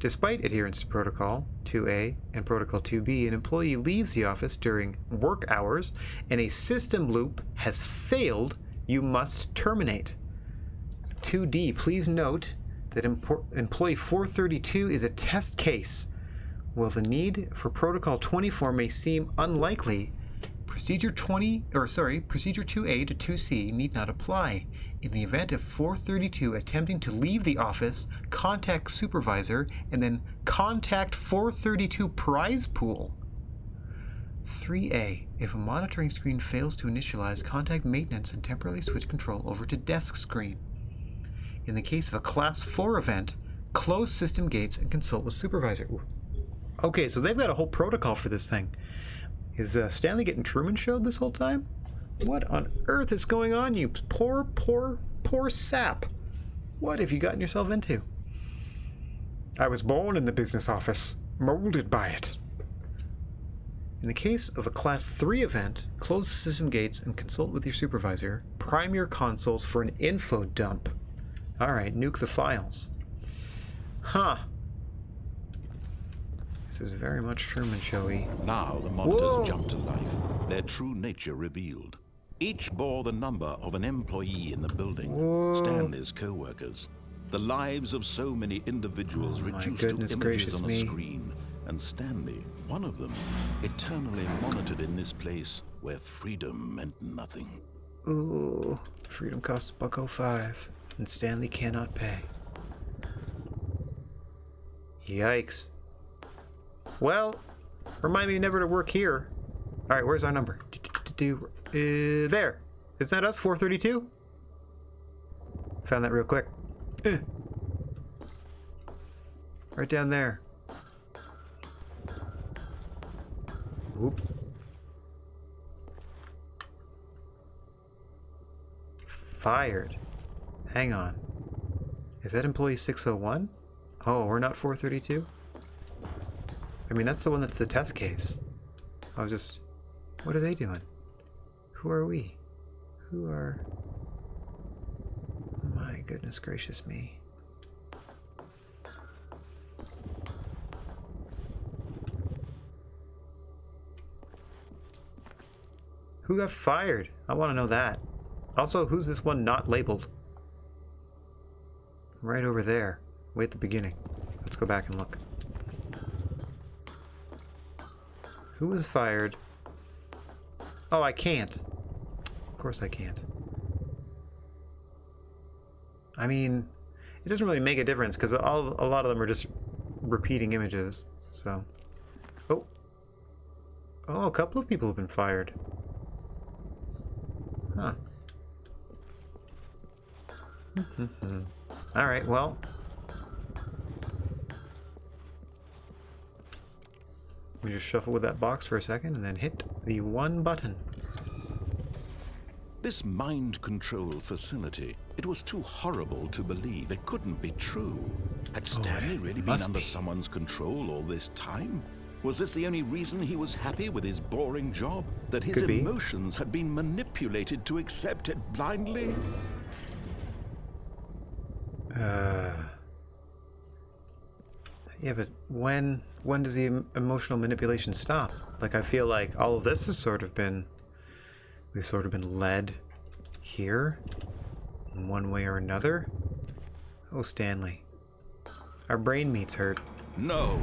despite adherence to Protocol 2A and Protocol 2B, an employee leaves the office during work hours and a system loop has failed, you must terminate. 2D, please note that employee 432 is a test case. While the need for Protocol 24 may seem unlikely, Procedure 2A to 2C need not apply. In the event of 432 attempting to leave the office, contact supervisor and then contact 432 prize pool. 3A, if a monitoring screen fails to initialize, contact maintenance and temporarily switch control over to desk screen. In the case of a Class 4 event, close system gates and consult with supervisor. Ooh. Okay, so they've got a whole protocol for this thing. Is Stanley getting Truman showed this whole time? What on earth is going on, you poor sap? What have you gotten yourself into? I was born in the business office, molded by it. In the case of a Class 3 event, close the system gates and consult with your supervisor. Prime your consoles for an info dump. Alright, nuke the files. Huh. This is very much Truman Showy. Now the monitors jump to life, their true nature revealed. Each bore the number of an employee in the building, Stanley's co-workers. The lives of so many individuals reduced to images on a screen, and Stanley, one of them, eternally monitored in this place where freedom meant nothing. Ooh, freedom costs $1.05, and Stanley cannot pay. Yikes. Well, remind me never to work here. All right, where's our number? There. Is that us, 432? Found that real quick. Right down there. Oop. Fired. Hang on. Is that employee 601? Oh, we're not 432? I mean, that's the one that's the test case. I was just... What are they doing? Who are we? Who are... My goodness gracious me. Who got fired? I want to know that. Also, who's this one not labeled? Right over there. Way at the beginning. Let's go back and look. Who was fired? Oh, I can't. Of course I can't. I mean, it doesn't really make a difference because a lot of them are just repeating images. So, oh, a couple of people have been fired. Huh. All right. Well. We just shuffle with that box for a second and then hit the one button. This mind control facility, it was too horrible to believe. It couldn't be true. Had Stanley really been under someone's control all this time? Was this the only reason he was happy with his boring job? That his emotions had been manipulated to accept it blindly? Yeah, but when does the emotional manipulation stop? Like, I feel like all of this has we've sort of been led here in one way or another. Oh, Stanley. Our brain meat's hurt. No,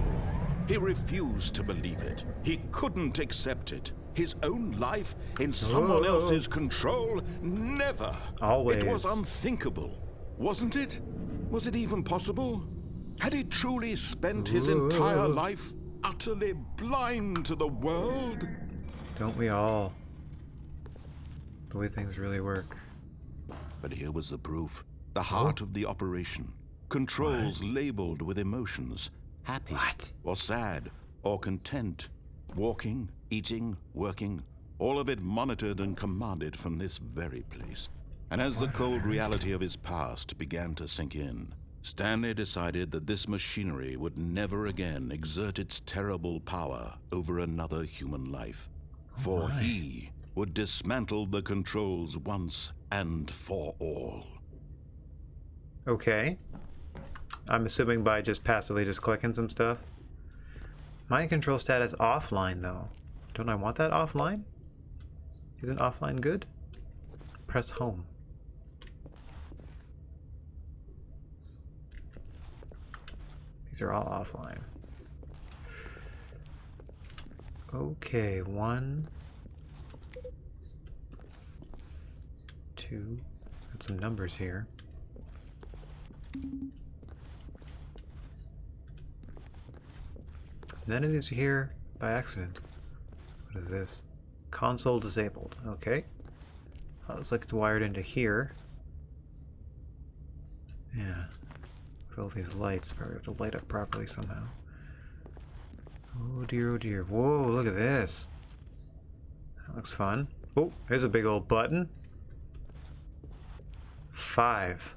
he refused to believe it. He couldn't accept it. His own life in someone else's control? Never. Always. It was unthinkable, wasn't it? Was it even possible? Had he truly spent his entire life utterly blind to the world? Don't we all? The way things really work. But here was the proof. The heart of the operation. Controls labeled with emotions. Happy or sad or content. Walking, eating, working. All of it monitored and commanded from this very place. And as the cold reality of his past began to sink in, Stanley decided that this machinery would never again exert its terrible power over another human life, for he would dismantle the controls once and for all. Okay. I'm assuming by just passively just clicking some stuff. Mind control status offline, though. Don't I want that offline? Isn't offline good? Press home. These are all offline. Okay, 1, 2. Got some numbers here. None of these are here by accident. What is this? Console disabled. Okay. Oh, looks like it's wired into here. Yeah. With all these lights, probably have to light up properly somehow. Oh dear, oh dear. Whoa, look at this. That looks fun. Oh, there's a big old button. 5.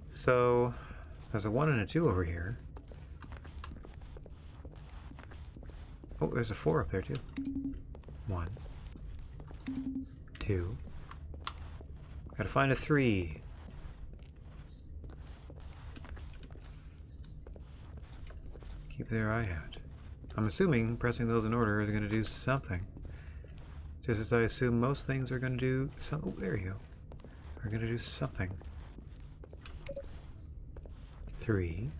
So, there's a 1 and a 2 over here. Oh, there's a 4 up there too. 1, 2. Gotta find a 3. Keep their eye out. I'm assuming pressing those in order is going to do something. Just as I assume most things are going to do some. Oh, there you go. Are going to do something. 3.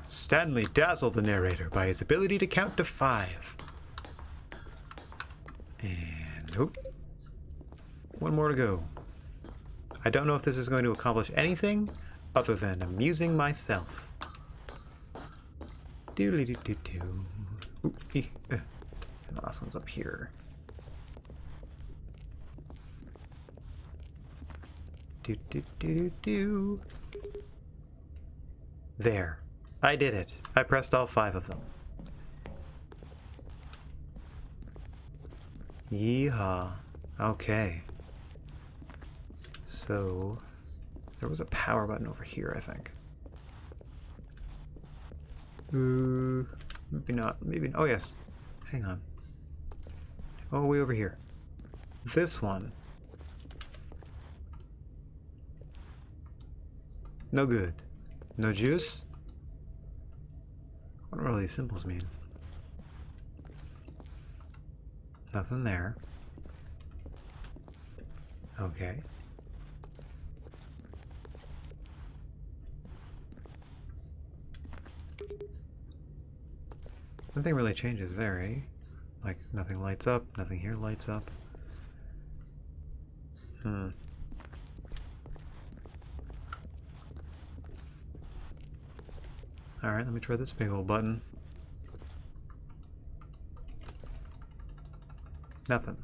Stanley dazzled the narrator by his ability to count to 5. And oh, 1 more to go. I don't know if this is going to accomplish anything other than amusing myself. Doodly-doo-doo-doo. And the last one's up here. Do-do-do-do-do. There. I did it. I pressed all 5 of them. Yeehaw. Okay. So, there was a power button over here, I think. Maybe not. Maybe. Oh, yes. Hang on. Oh, way over here. This one. No good. No juice? What do all these symbols mean? Nothing there. Okay. Nothing really changes there, eh? Like, nothing lights up, nothing here lights up. Alright, let me try this big old button. Nothing.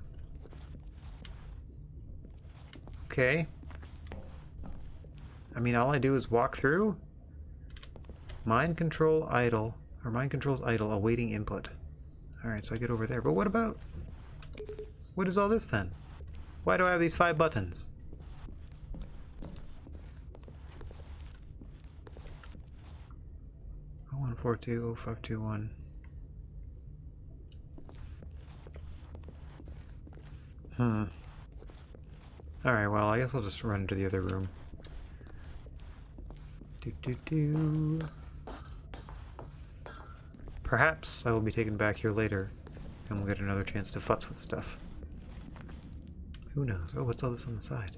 Okay. I mean, all I do is walk through? Mind control idle. Or mind control's idle, awaiting input. Alright, so I get over there. But what about... What is all this then? Why do I have these 5 buttons? Oh, 142, 0521. Alright, well, I guess I'll just run into the other room. Perhaps I will be taken back here later, and we'll get another chance to futz with stuff. Who knows? Oh, what's all this on the side?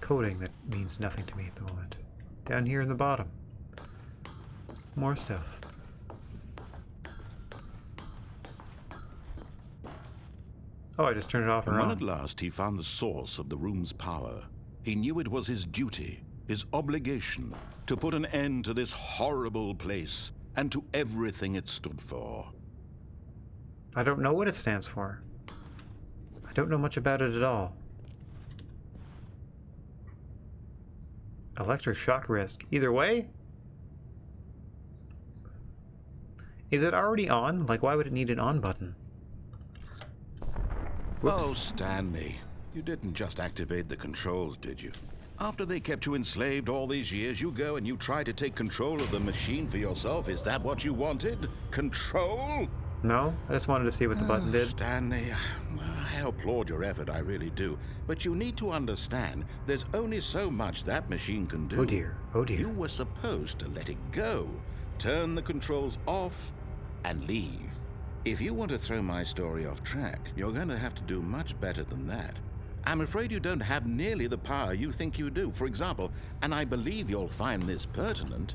Coding that means nothing to me at the moment. Down here in the bottom. More stuff. Oh, I just turned it off and When on. at last he found the source of the room's power, he knew it was his duty, his obligation, to put an end to this horrible place and to everything it stood for. I don't know what it stands for. I don't know much about it at all. Electric shock risk. Either way? Is it already on? Like, why would it need an on button? Whoops. Oh, Stanley, you didn't just activate the controls, did you? After they kept you enslaved all these years, you go and you try to take control of the machine for yourself. Is that what you wanted? Control? No, I just wanted to see what the button did. Stanley, I applaud your effort, I really do. But you need to understand, there's only so much that machine can do. Oh dear, oh dear. You were supposed to let it go, turn the controls off, and leave. If you want to throw my story off track, you're going to have to do much better than that. I'm afraid you don't have nearly the power you think you do. For example, and I believe you'll find this pertinent,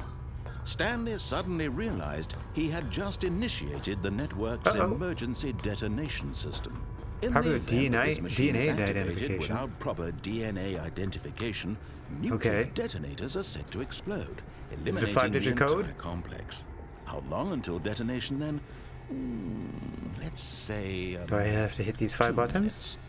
Stanley suddenly realized he had just initiated the network's emergency detonation system. In Probably the with event that DNA this machine is activated identification. without proper DNA identification, nuclear detonators are set to explode, eliminating the 5-digit entire code? complex. How long until detonation then? Let's say... Do I have to hit these 5 buttons?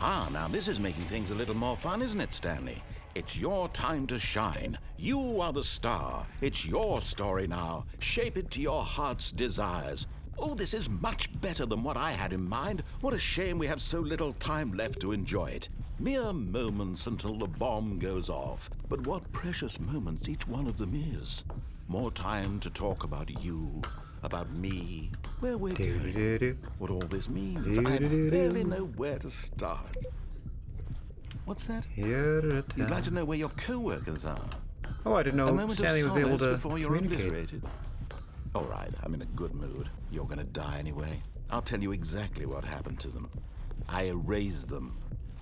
Ah, now this is making things a little more fun, isn't it, Stanley? It's your time to shine. You are the star. It's your story now. Shape it to your heart's desires. Oh, this is much better than what I had in mind. What a shame we have so little time left to enjoy it. Mere moments until the bomb goes off. But what precious moments each one of them is. More time to talk about you, about me, where we're going, what all this means. I barely know where to start. What's that? You'd like to know where your co-workers are? Oh, I didn't know Stanley was able to before you're communicate. obliterated. All right, I'm in a good mood. You're going to die anyway. I'll tell you exactly what happened to them. I erased them.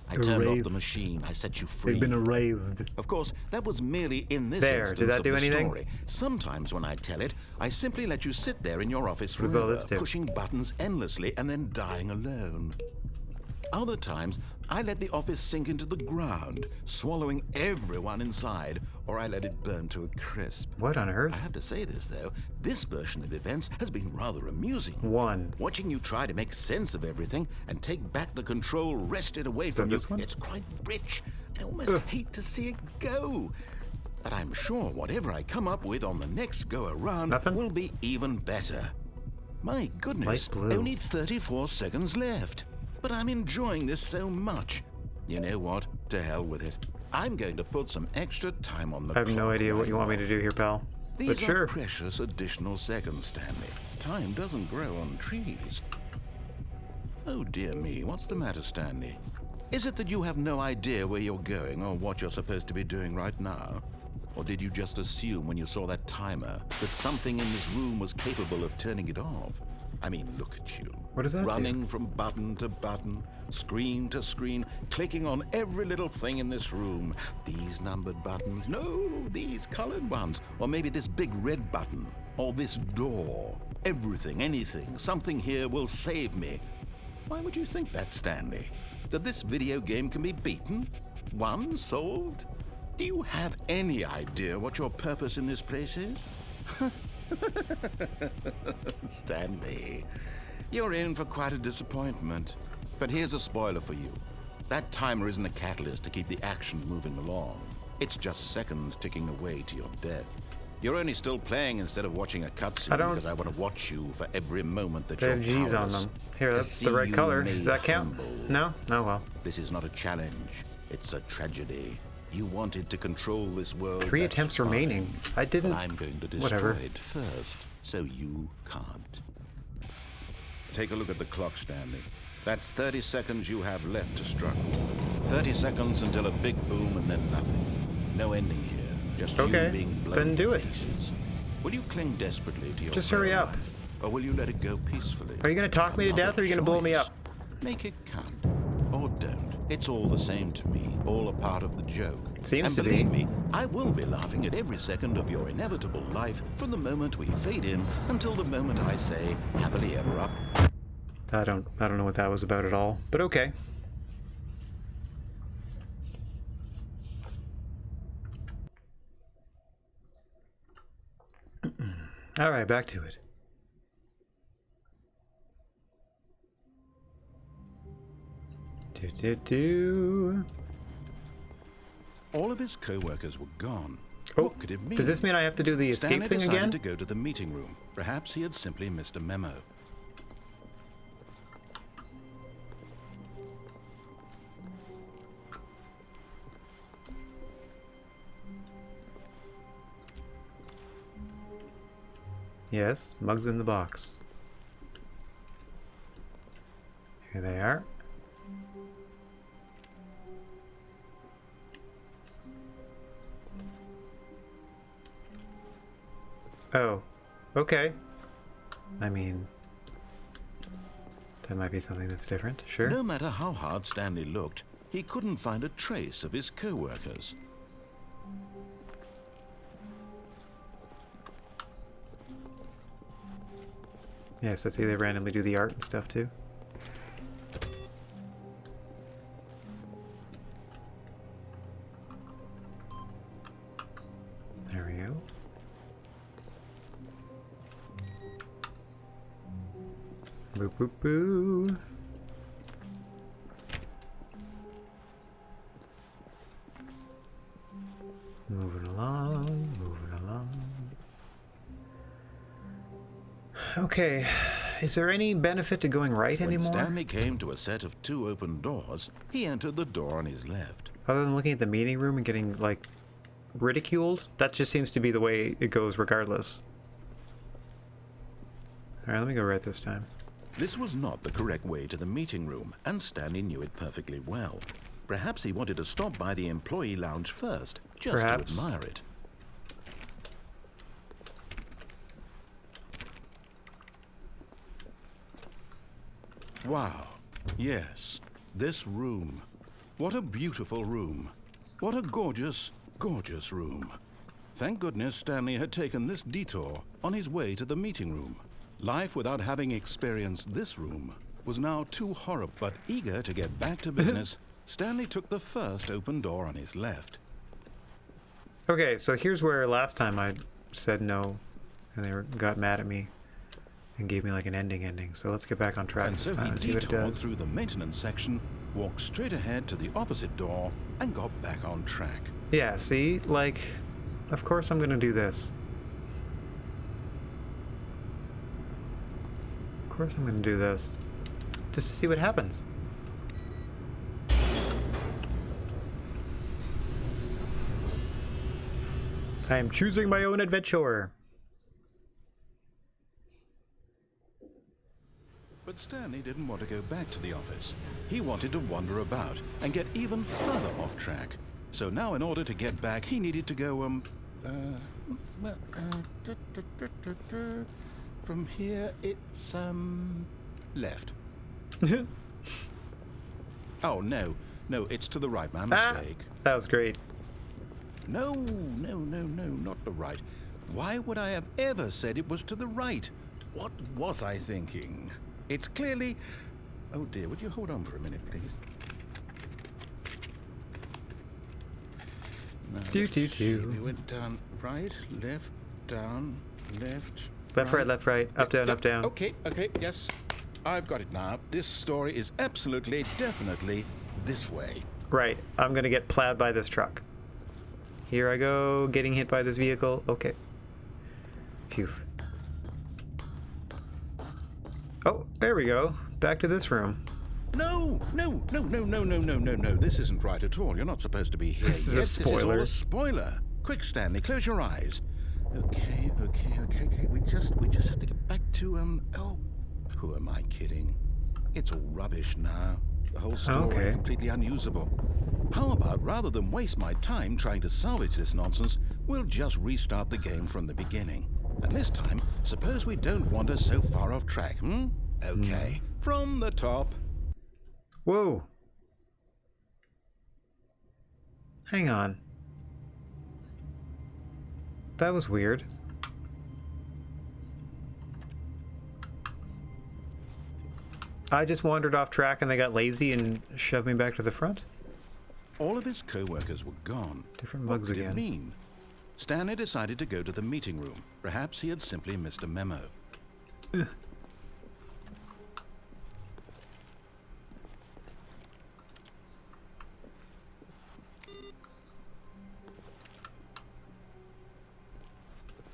I turned off the machine. I set you free. They've been erased. Of course, that was merely in this There, instance did that of do the anything? story. Sometimes when I tell it, I simply let you sit there in your office What's all forever, this do? pushing buttons endlessly and then dying alone. Other times, I let the office sink into the ground, swallowing everyone inside, or I let it burn to a crisp. What on I earth? have to say this, though. This version of events has been rather amusing. 1. Watching you try to make sense of everything and take back the control wrested away from you, this one? it's quite rich. I almost hate to see it go. But I'm sure whatever I come up with on the next go-around will be even better. My goodness, Light blue. only 34 seconds left. But I'm enjoying this so much. You know what? To hell with it. I'm going to put some extra time on the I have no clock idea what right you want me now. to do here, pal. These But are sure. precious additional seconds, Stanley. Time doesn't grow on trees. Oh dear me, what's the matter, Stanley? Is it that you have no idea where you're going or what you're supposed to be doing right now? Or did you just assume when you saw that timer that something in this room was capable of turning it off? I mean, look at you. What does that do? Running from button to button, screen to screen, clicking on every little thing in this room. These numbered buttons, no, these colored ones. Or maybe this big red button, or this door. Everything, anything, something here will save me. Why would you think that, Stanley? That this video game can be beaten? Won? Solved? Do you have any idea what your purpose in this place is? Stanley, you're in for quite a disappointment. But here's a spoiler for you. That timer isn't a catalyst to keep the action moving along. It's just seconds ticking away to your death. You're only still playing instead of watching a cutscene because I want to watch you for every moment that They you're have G's on powerless. them. Here, To that's see the right you color. made Does that count? humble. No? Oh well. This is not a challenge. It's a tragedy. You wanted to control this world. 3 that's attempts fine. remaining. I didn't. But I'm going to destroy Whatever. it first, so you can't. Take a look at the clock, Stanley. That's 30 seconds you have left to struggle. 30 seconds until a big boom and then nothing. No ending here. Just Okay, you being blown then do to it. pieces. Will you cling desperately to your Just hurry way of up. life, or will you let it go peacefully? Are you gonna talk me to Another death or are you gonna blow me choice. up? Make it count. Or don't. It's all the same to me. All a part of the joke. Seems and to be. believe me, I will be laughing at every second of your inevitable life from the moment we fade in until the moment I say happily ever up. I don't know what that was about at all. But okay. All right, back to it. Do. All of his co-workers were gone. Oh, What could it mean? does this mean I have to do the escape Stanley thing decided again? to go to the meeting room. Perhaps he had simply missed a memo. Yes, mugs in the box. Here they are. Oh, okay. I mean, that might be something that's different, sure. No matter how hard Stanley looked, he couldn't find a trace of his co-workers. Yeah, so see, they randomly do the art and stuff too. There we go. Boo boo boo. Moving along, moving along. Okay, is there any benefit to going right When anymore? Stanley came to a set of 2 open doors, he entered the door on his left. Other than looking at the meeting room and getting, like, ridiculed? That just seems to be the way it goes regardless. Alright, let me go right this time. This was not the correct way to the meeting room, and Stanley knew it perfectly well. Perhaps he wanted to stop by the employee lounge first, just Perhaps. to admire it. Wow. Yes, this room. What a beautiful room. What a gorgeous, gorgeous room. Thank goodness Stanley had taken this detour on his way to the meeting room. Life without having experienced this room was now too horrible. But eager to get back to business, Stanley took the first open door on his left. Okay, so here's where last time I said no, and they got mad at me and gave me like an ending. So let's get back on track And this so time he and see what it detoured does. through the maintenance section, walked straight ahead to the opposite door, and got back on track. Yeah, see? Like, of course I'm gonna do this. Of course I'm gonna do this. Just to see what happens. I am choosing my own adventure. But Stanley didn't want to go back to the office. He wanted to wander about and get even further off track. So now in order to get back, he needed to go, from here it's, left. Oh, no, it's to the right, my mistake. That was great. No, not the right. Why would I have ever said it was to the right? What was I thinking? It's clearly... Oh dear, would you hold on for a minute, please? Now, let's see. We went down, right, left, down, left... Left, right, left, right, up, down, up, down. Okay, yes. I've got it now. This story is absolutely, definitely this way. Right, I'm gonna get plowed by this truck. Here I go, getting hit by this vehicle. Okay. Phew. Oh, there we go. Back to this room. No. This isn't right at all. You're not supposed to be here. This is a Yes, spoiler. This is all a spoiler. Quick, Stanley, close your eyes. Okay. We just have to get back to, oh, who am I kidding? It's all rubbish now. The whole story Okay. completely unusable. How about, rather than waste my time trying to salvage this nonsense, we'll just restart the game from the beginning. And this time, suppose we don't wander so far off track, Okay, from the top. Whoa. Hang on. That was weird. I just wandered off track and they got lazy and shoved me back to the front? All of his co-workers were gone. Different mugs What did again. it mean? Stanley decided to go to the meeting room. Perhaps he had simply missed a memo.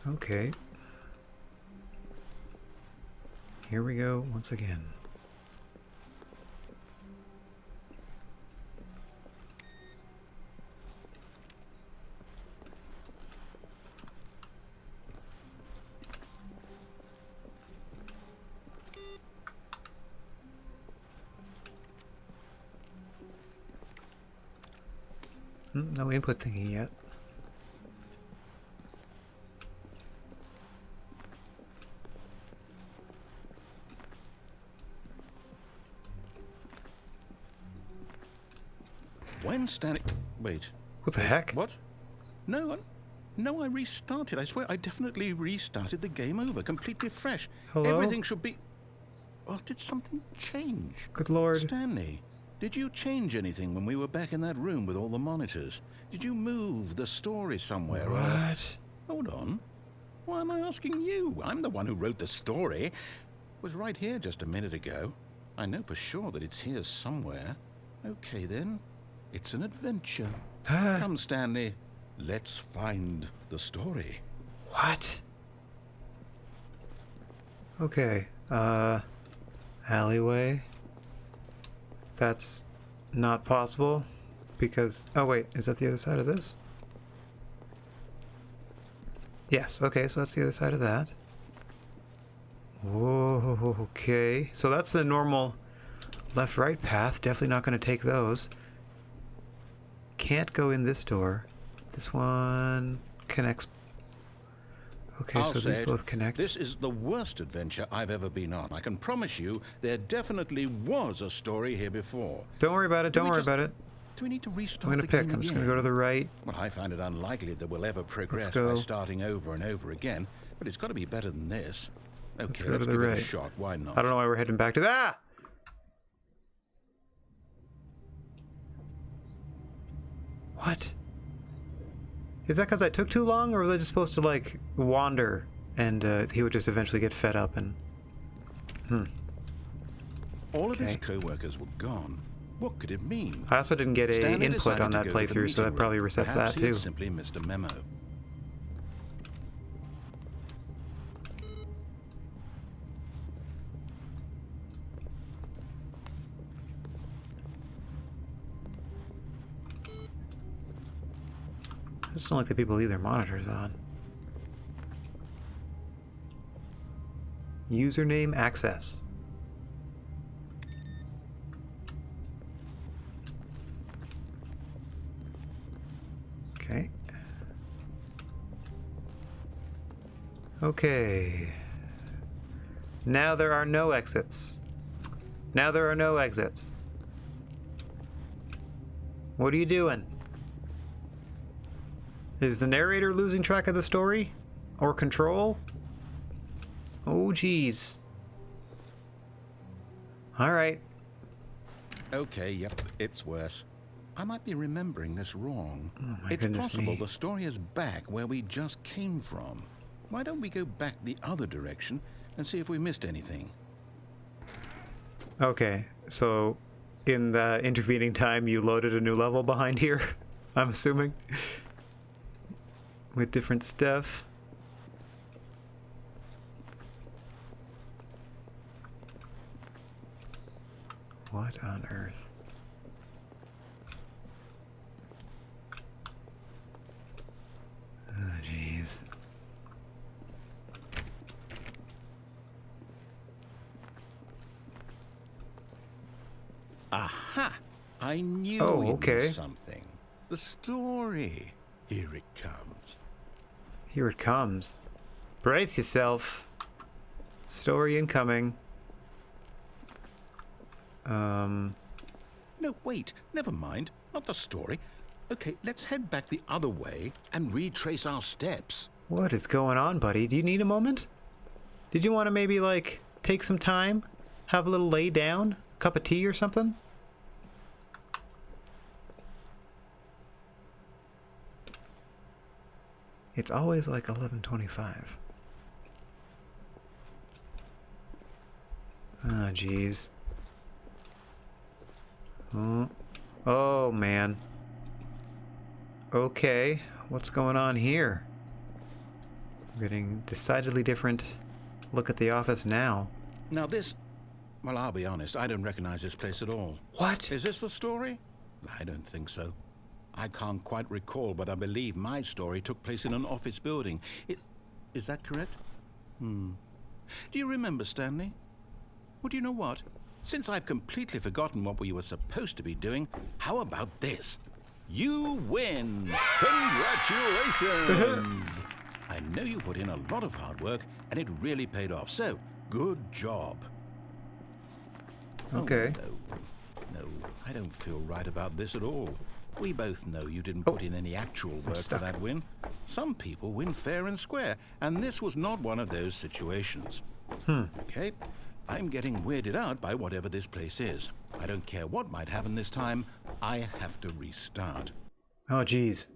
Okay. Here we go once again. No input thingy yet. When Stanley... Wait. What the heck? What? No, I restarted. I swear I definitely restarted the game over, completely fresh. Hello? Everything should be... Oh, did something change? Good lord. Stanley, did you change anything when we were back in that room with all the monitors? Did you move the story somewhere? What? Hold on. Why am I asking you? I'm the one who wrote the story. It was right here just a minute ago. I know for sure that it's here somewhere. Okay, then. It's an adventure. Come, Stanley. Let's find the story. What? Okay. Alleyway. That's not possible because... Oh, wait. Is that the other side of this? Yes. Okay, so that's the other side of that. Whoa, okay. So that's the normal left-right path. Definitely not going to take those. Can't go in this door. This one connects. Okay, I'll so these say it, both connect. This is the worst adventure I've ever been on. I can promise you there definitely was a story here before. Don't worry about it. Don't worry about it. Do we need to restart I'm going to pick. game I'm just again? going to go to the right. Well, I find it unlikely that we'll ever progress go. by starting over and over again, but it's got to be better than this. Okay, go let's to the give it right. a shot. Why not? I don't know why we're heading back to that. What? Is that because I took too long, or was I just supposed to, like, wander and he would just eventually get fed up and... All of his Okay. co-workers were gone. What could it mean? I also didn't get a Stanley input decided on to that go to the playthrough, so that meeting probably room. resets Perhaps that he too. had simply missed a memo. I just don't like that people leave their monitors on. Username access. Okay. Okay. Now there are no exits. Now there are no exits. What are you doing? Is the narrator losing track of the story? Or control? Oh, geez. Alright. Okay, yep, it's worse. I might be remembering this wrong. Oh my It's goodness possible me. the story is back where we just came from. Why don't we go back the other direction and see if we missed anything? Okay, so in the intervening time you loaded a new level behind here, I'm assuming? With different stuff. What on earth? Oh, jeez. Aha! I knew Oh, we okay. missed something. The story. Here it comes. Here it comes. Brace yourself. Story incoming. No, wait. Never mind. Not the story. Okay, let's head back the other way and retrace our steps. What is going on, buddy? Do you need a moment? Did you want to maybe, like, take some time? Have a little lay down? Cup of tea or something? It's always like 11:25. Ah, jeez. Oh, man. Okay, what's going on here? We're getting decidedly different look at the office now. Now this... Well, I'll be honest. I don't recognize this place at all. What? Is this the story? I don't think so. I can't quite recall, but I believe my story took place in an office building. Is that correct? Do you remember, Stanley? Well, do you know what? Since I've completely forgotten what we were supposed to be doing, how about this? You win! Congratulations! I know you put in a lot of hard work, and it really paid off, so good job. Okay. Oh, no, I don't feel right about this at all. We both know you didn't put in any actual work for that win. Some people win fair and square, and this was not one of those situations. Okay? I'm getting weirded out by whatever this place is. I don't care what might happen this time. I have to restart. Oh, geez.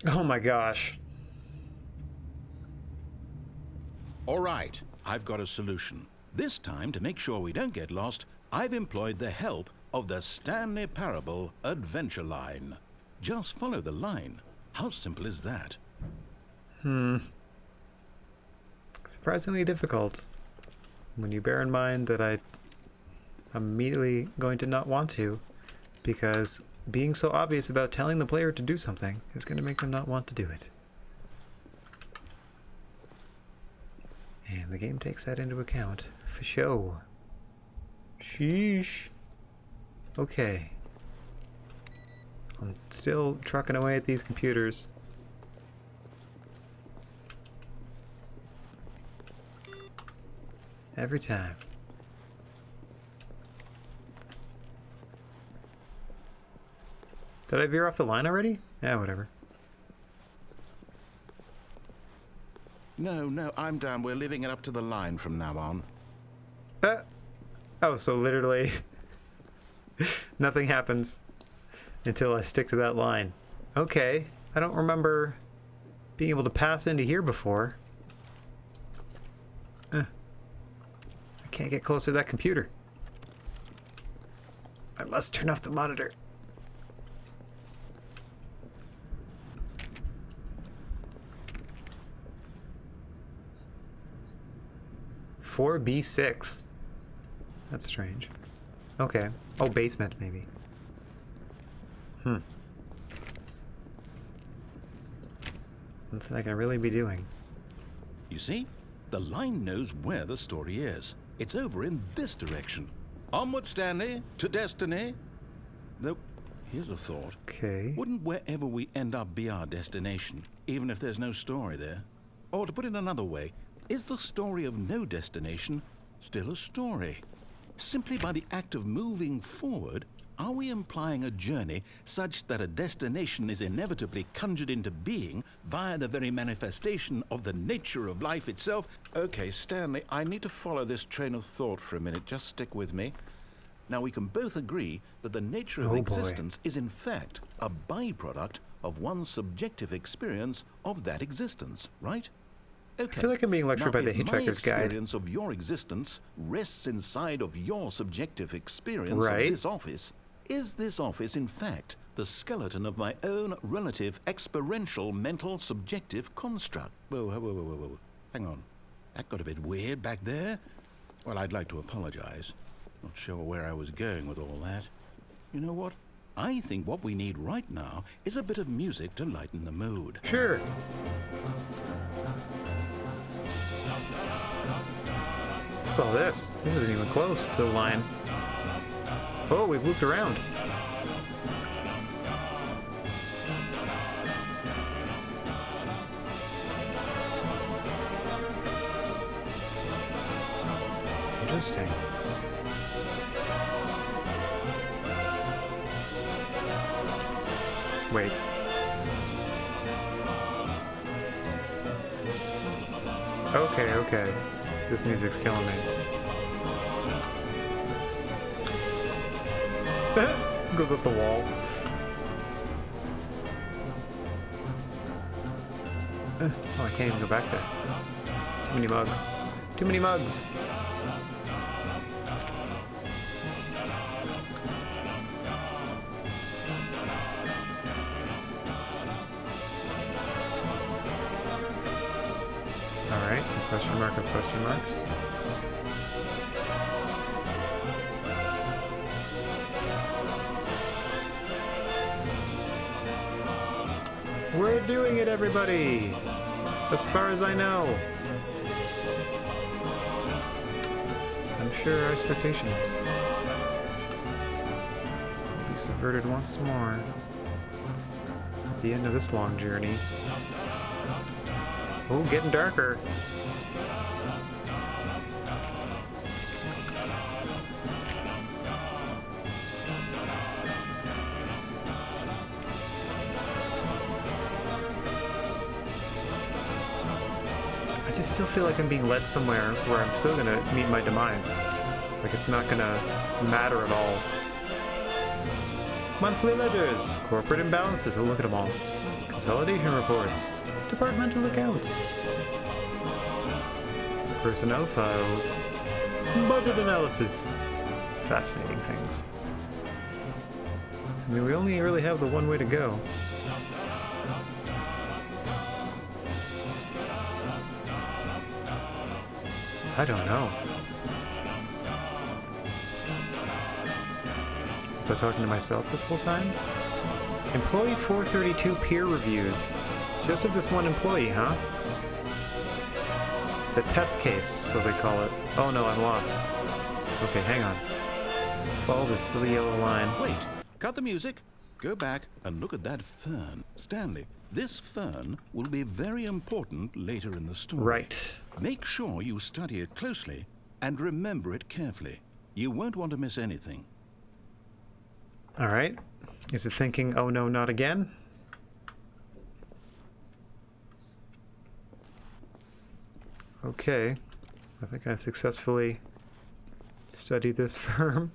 Oh my gosh. All right, I've got a solution. This time, to make sure we don't get lost, I've employed the help of the Stanley Parable Adventure Line. Just follow the line. How simple is that? Surprisingly difficult. When you bear in mind that I'm immediately going to not want to, because being so obvious about telling the player to do something is going to make them not want to do it. And the game takes that into account, for sure. Sheesh. Okay. I'm still trucking away at these computers. Every time. Did I veer off the line already? Yeah, whatever. No, I'm down. We're leaving it up to the line from now on. Oh, so literally nothing happens until I stick to that line. Okay, I don't remember being able to pass into here before. I can't get closer to that computer. I must turn off the monitor. (4B6). That's strange. Okay. Oh, basement, maybe. Nothing I can really be doing. You see, the line knows where the story is. It's over in this direction. Onward, Stanley, to destiny. Though, here's a thought. Okay. Wouldn't wherever we end up be our destination, even if there's no story there? Or to put it another way, is the story of no destination still a story? Simply by the act of moving forward, are we implying a journey such that a destination is inevitably conjured into being via the very manifestation of the nature of life itself? Okay, Stanley, I need to follow this train of thought for a minute. Just stick with me. Now, we can both agree that the nature of existence is in fact a byproduct of one's subjective experience of that existence, right? Okay. I feel like I'm being lectured by the Hitchhiker's Guide. My experience of your existence rests inside of your subjective experience of this office. Is this office, in fact, the skeleton of my own relative experiential mental subjective construct? Whoa. Hang on. That got a bit weird back there. Well, I'd like to apologize. Not sure where I was going with all that. You know what? I think what we need right now is a bit of music to lighten the mood. Sure. What's all this? This isn't even close to the line. Oh, we've looped around. Interesting. Wait. Okay. This music's killing me. Goes up the wall. Oh, I can't even go back there. Too many mugs. Too many mugs. Alright, question mark of question marks. We're doing it, everybody! As far as I know. I'm sure our expectations Subverted once more. At the end of this long journey. Oh, getting darker. I just still feel like I'm being led somewhere where I'm still gonna meet my demise. Like it's not gonna matter at all. Monthly ledgers, corporate imbalances, oh look at them all. Consolidation reports, departmental accounts, personnel files, budget analysis. Fascinating things. I mean, we only really have the one way to go. I don't know. Was I talking to myself this whole time? Employee 432 peer reviews. Just of this one employee, huh? The test case, so they call it. Oh no, I'm lost. Okay, hang on. Follow this silly yellow line. Wait, cut the music. Go back and look at that fern. Stanley, this fern will be very important later in the story. Right. Make sure you study it closely and remember it carefully. You won't want to miss anything. Alright. Is it thinking, oh no, not again? Okay. I think I successfully studied this firm.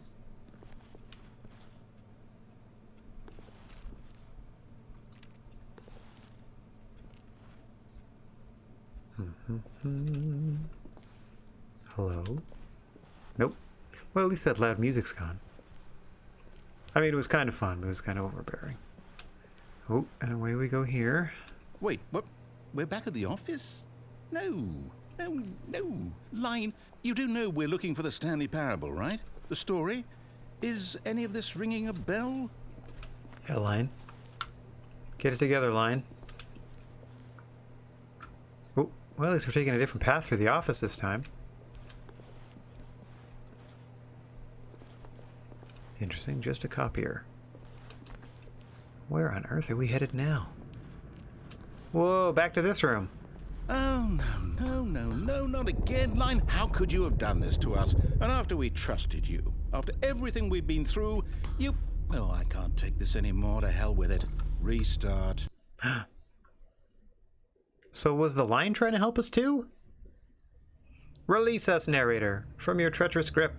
Hello? Nope. Well, at least that loud music's gone. I mean, it was kind of fun, but it was kind of overbearing. Oh, and away we go here. Wait, what? We're back at the office? No. Line, you do know we're looking for the Stanley Parable, right? The story? Is any of this ringing a bell? Yeah, Line. Get it together, Line. Oh, well, at least we're taking a different path through the office this time. Interesting, just a copier. Where on earth are we headed now? Whoa, back to this room. Oh, no, not again. Line, how could you have done this to us? And after we trusted you, after everything we've been through, you... Oh, I can't take this anymore. To hell with it. Restart. So was the Line trying to help us too? Release us, narrator, from your treacherous grip.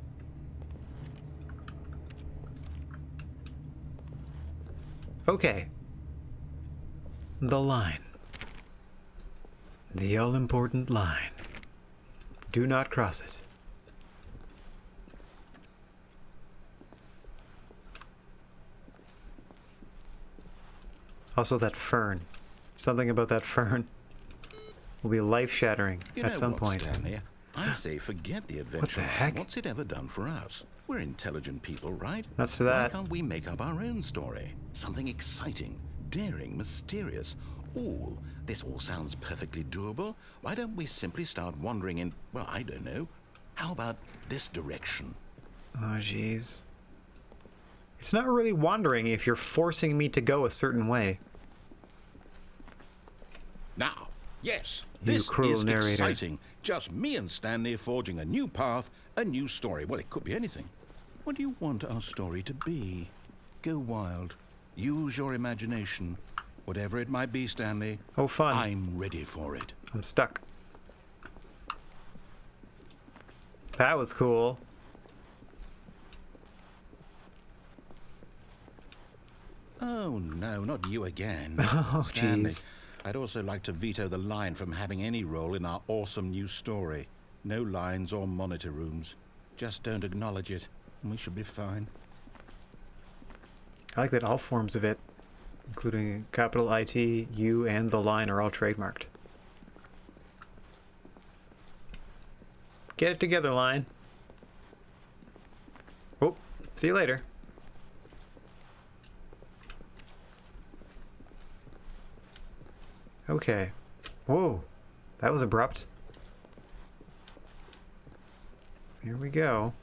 Okay. The Line. The all-important line. Do not cross it. Also that fern. Something about that fern will be life-shattering at some point. Stanley? I say forget the adventure. What the heck? What's it ever done for us? We're intelligent people, right? That's to that. Why can't we make up our own story? Something exciting, daring, mysterious. Ooh, this all sounds perfectly doable. Why don't we simply start wandering in, well, I don't know. How about this direction? Oh, jeez. It's not really wandering if you're forcing me to go a certain way. Now, yes, You this cruel is narrator. exciting. Just me and Stanley forging a new path, a new story. Well, it could be anything. What do you want our story to be? Go wild. Use your imagination. Whatever it might be, Stanley. Oh, fun. I'm ready for it. I'm stuck. That was cool. Oh, no, not you again. Oh, Stanley, jeez. I'd also like to veto the Line from having any role in our awesome new story. No lines or monitor rooms. Just don't acknowledge it, and we should be fine. I like that all forms of it, including capital IT, U, and the Line, are all trademarked. Get it together, Line. Oh, see you later. Okay. Whoa, that was abrupt. Here we go.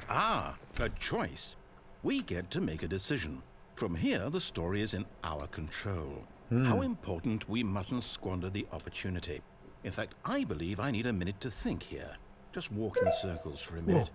Ah, A choice. We get to make a decision. From here, the story is in our control. How important we mustn't squander the opportunity. In fact, I believe I need a minute to think here. Just walk in circles for a minute.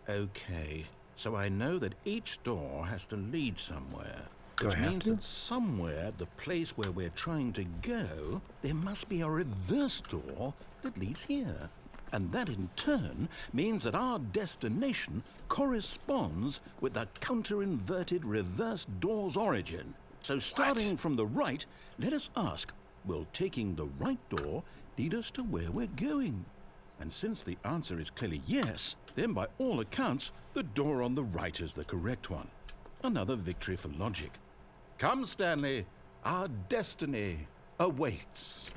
Okay, so I know that each door has to lead somewhere. Which means that somewhere, the place where we're trying to go, there must be a reverse door that leads here. And that in turn means that our destination corresponds with the counter-inverted reverse door's origin. So starting from the right, let us ask, will taking the right door lead us to where we're going? And since the answer is clearly yes, then by all accounts, the door on the right is the correct one. Another victory for logic. Come, Stanley, our destiny awaits.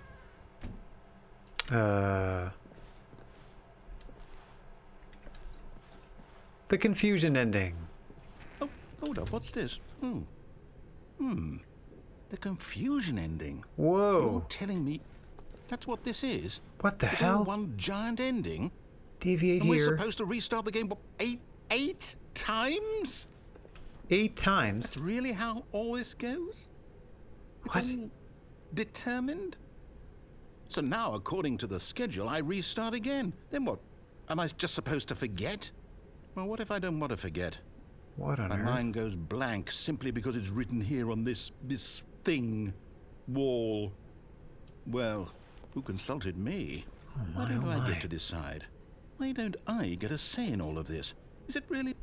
The confusion ending. Oh, hold up, what's this? The confusion ending. Whoa. You're telling me that's what this is? What the It's hell? all one giant ending? Deviate And we're here. supposed to restart the game, what, eight times? 8 times? That's really how all this goes? What? It's all determined? So now, according to the schedule, I restart again. Then what? Am I just supposed to forget? Well, what if I don't want to forget? What on My earth? mind goes blank simply because it's written here on this thing, wall. Well, who consulted me? Why don't I get to decide? Why don't I get a say in all of this? Is it really?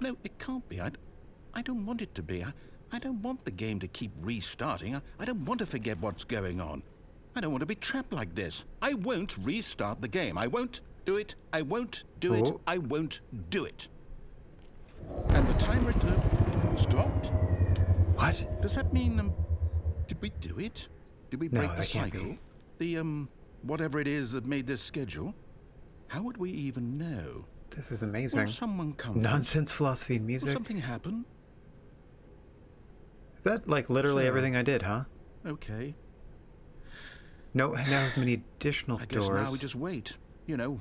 No, it can't be. I don't want it to be. I don't want the game to keep restarting. I don't want to forget what's going on. I don't want to be trapped like this. I won't restart the game. I won't do it. I won't do it. I won't do it. And the timer stopped? What? Does that mean, did we do it? Did we break the that can't cycle? be. The, whatever it is that made this schedule? How would we even know? This is amazing. Will someone come? Nonsense philosophy and Will music. something happen? Is that like literally Sure. everything I did, huh? Okay. No, now there's many additional I guess doors. now we just wait. You know,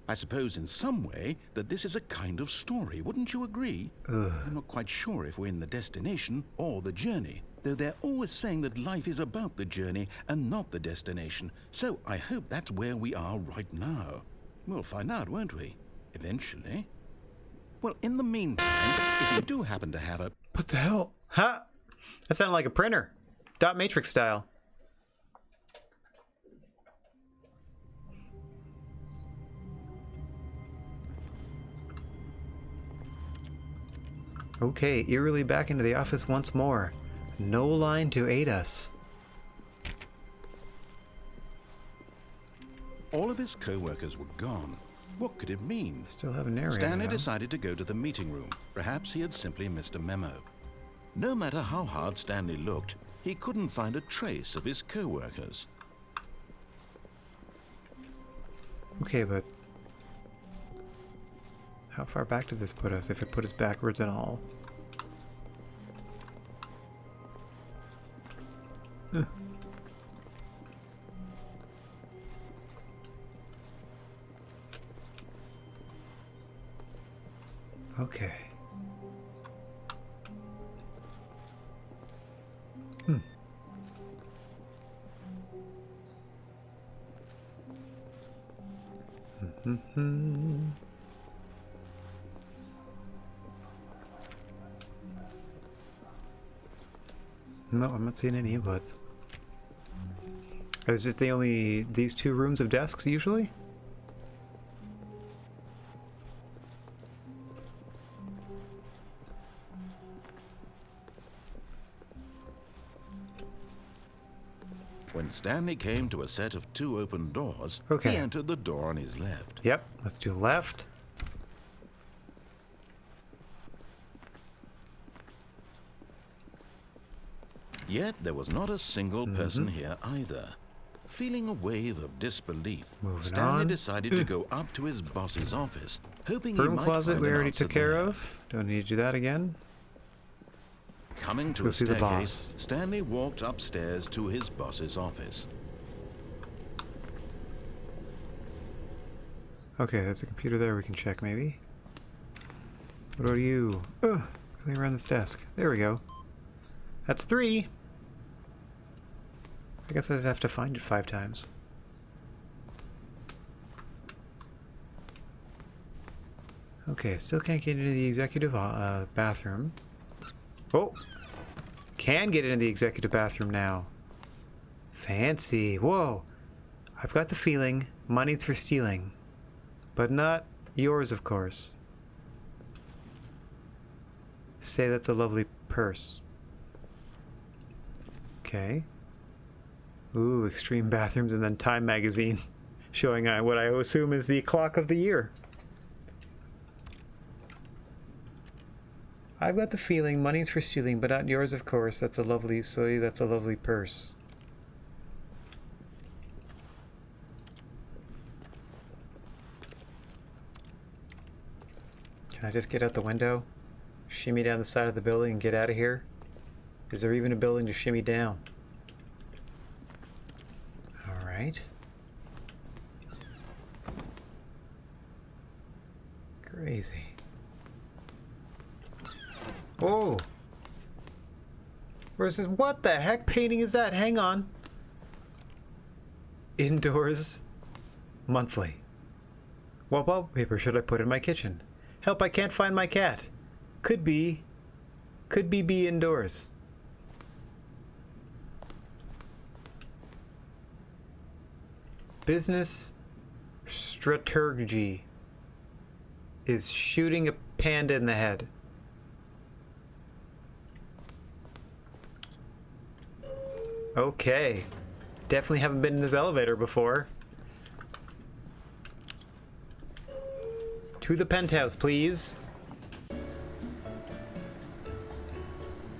I suppose in some way that this is a kind of story. Wouldn't you agree? I'm not quite sure if we're in the destination or the journey, though they're always saying that life is about the journey and not the destination. So I hope that's where we are right now. We'll find out, won't we? Eventually. Well, in the meantime, if you do happen to have a... What the hell? Huh? That sounded like a printer. Dot matrix style. Okay, eerily back into the office once more. No line to aid us. All of his co-workers were gone. What could it mean? Still have a narrator. Stanley though. decided to go to the meeting room. Perhaps he had simply missed a memo. No matter how hard Stanley looked, he couldn't find a trace of his co-workers. Okay, but how far back did this put us, if it put us backwards at all? Okay. No, I'm not seeing any inputs. Is it these 2 rooms of desks usually? When Stanley came to a set of 2 open doors, Okay. he entered the door on his left. Yep, let's do left. Yet there was not a single person here either. Feeling a wave of disbelief, Moving Stanley on. decided to go up to his boss's office, hoping he Broom might closet find we an already answer took care there. of. Don't need to do that again. Coming Let's to go a see the staircase, boss. Stanley walked upstairs to his boss's office. Okay, there's a computer there we can check maybe. What are you? Ugh, really around this desk. There we go. That's 3. I guess I'd have to find it 5 times. Okay, still can't get into the executive bathroom. Oh! Can get into the executive bathroom now. Fancy. Whoa! I've got the feeling money's for stealing. But not yours, of course. Say that's a lovely purse. Okay. Ooh, extreme bathrooms and then Time magazine showing what I assume is the clock of the year. I've got the feeling money's for stealing, but not yours, of course. That's a lovely, silly, that's a lovely purse. Can I just get out the window? Shimmy down the side of the building and get out of here? Is there even a building to shimmy down? Alright. Crazy. Whoa! Where's this? What the heck painting is that? Hang on. Indoors monthly. What wallpaper should I put in my kitchen? Help, I can't find my cat. Could be indoors. Business strategy is shooting a panda in the head. Okay. Definitely haven't been in this elevator before. To the penthouse, please.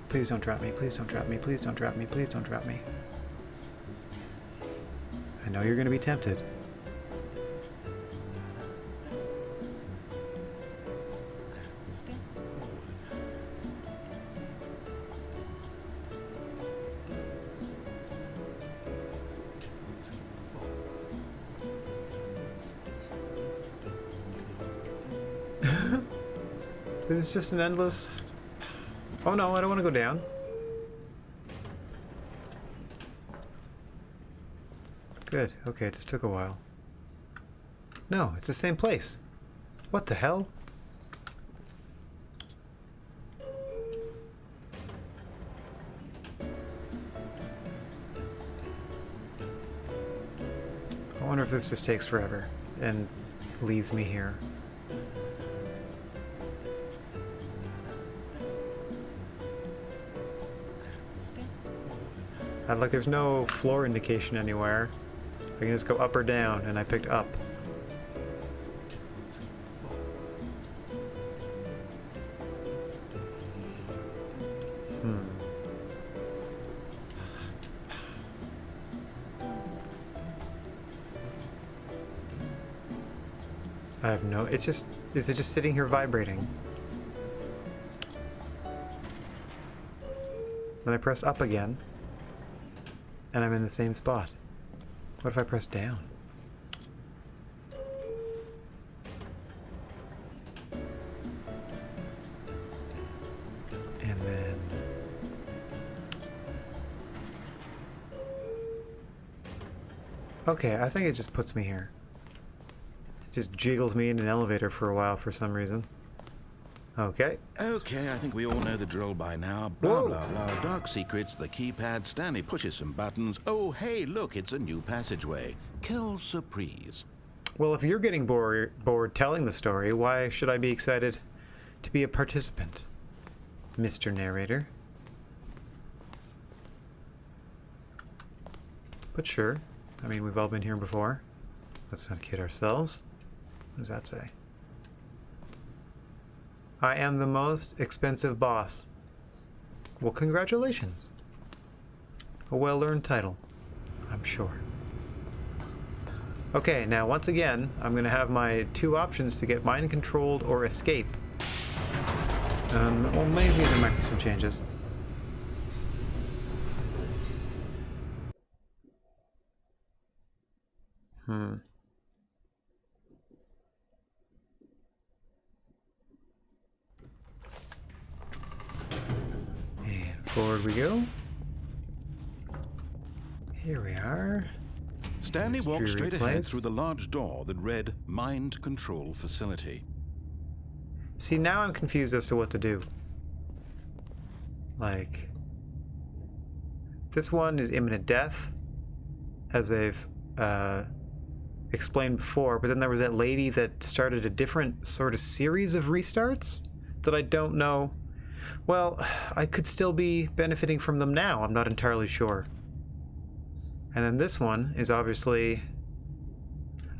Please don't drop me. Please don't drop me. Please don't drop me. Please don't drop me. I know you're going to be tempted. This is just an endless... Oh no, I don't want to go down. Good. Okay, it just took a while. No, it's the same place. What the hell? I wonder if this just takes forever and leaves me here. Like there's no floor indication anywhere. I can just go up or down, and I picked up. I have no... It's just... Is it just sitting here vibrating? Then I press up again. And I'm in the same spot. What if I press down? And then... Okay, I think it just puts me here. It just jiggles me in an elevator for a while for some reason. Okay. Okay, I think we all know the drill by now. Blah, blah, blah. Dark secrets, the keypad. Stanley pushes some buttons. Oh, hey, look, it's a new passageway. Quelle surprise. Well, if you're getting bored telling the story, why should I be excited to be a participant, Mr. Narrator? But sure. I mean, we've all been here before. Let's not kid ourselves. What does that say? I am the most expensive boss. Well, congratulations. A well-earned title, I'm sure. Okay, now once again, I'm going to have my 2 options to get mind-controlled or escape. Well, maybe there might be some changes. Forward we go. Here we are. Stanley This walked dreary straight ahead place. through the large door that read Mind Control Facility. See, now I'm confused as to what to do. Like, this one is imminent death, as they've explained before, but then there was that lady that started a different sort of series of restarts that I don't know. Well, I could still be benefiting from them now, I'm not entirely sure. And then this one is obviously...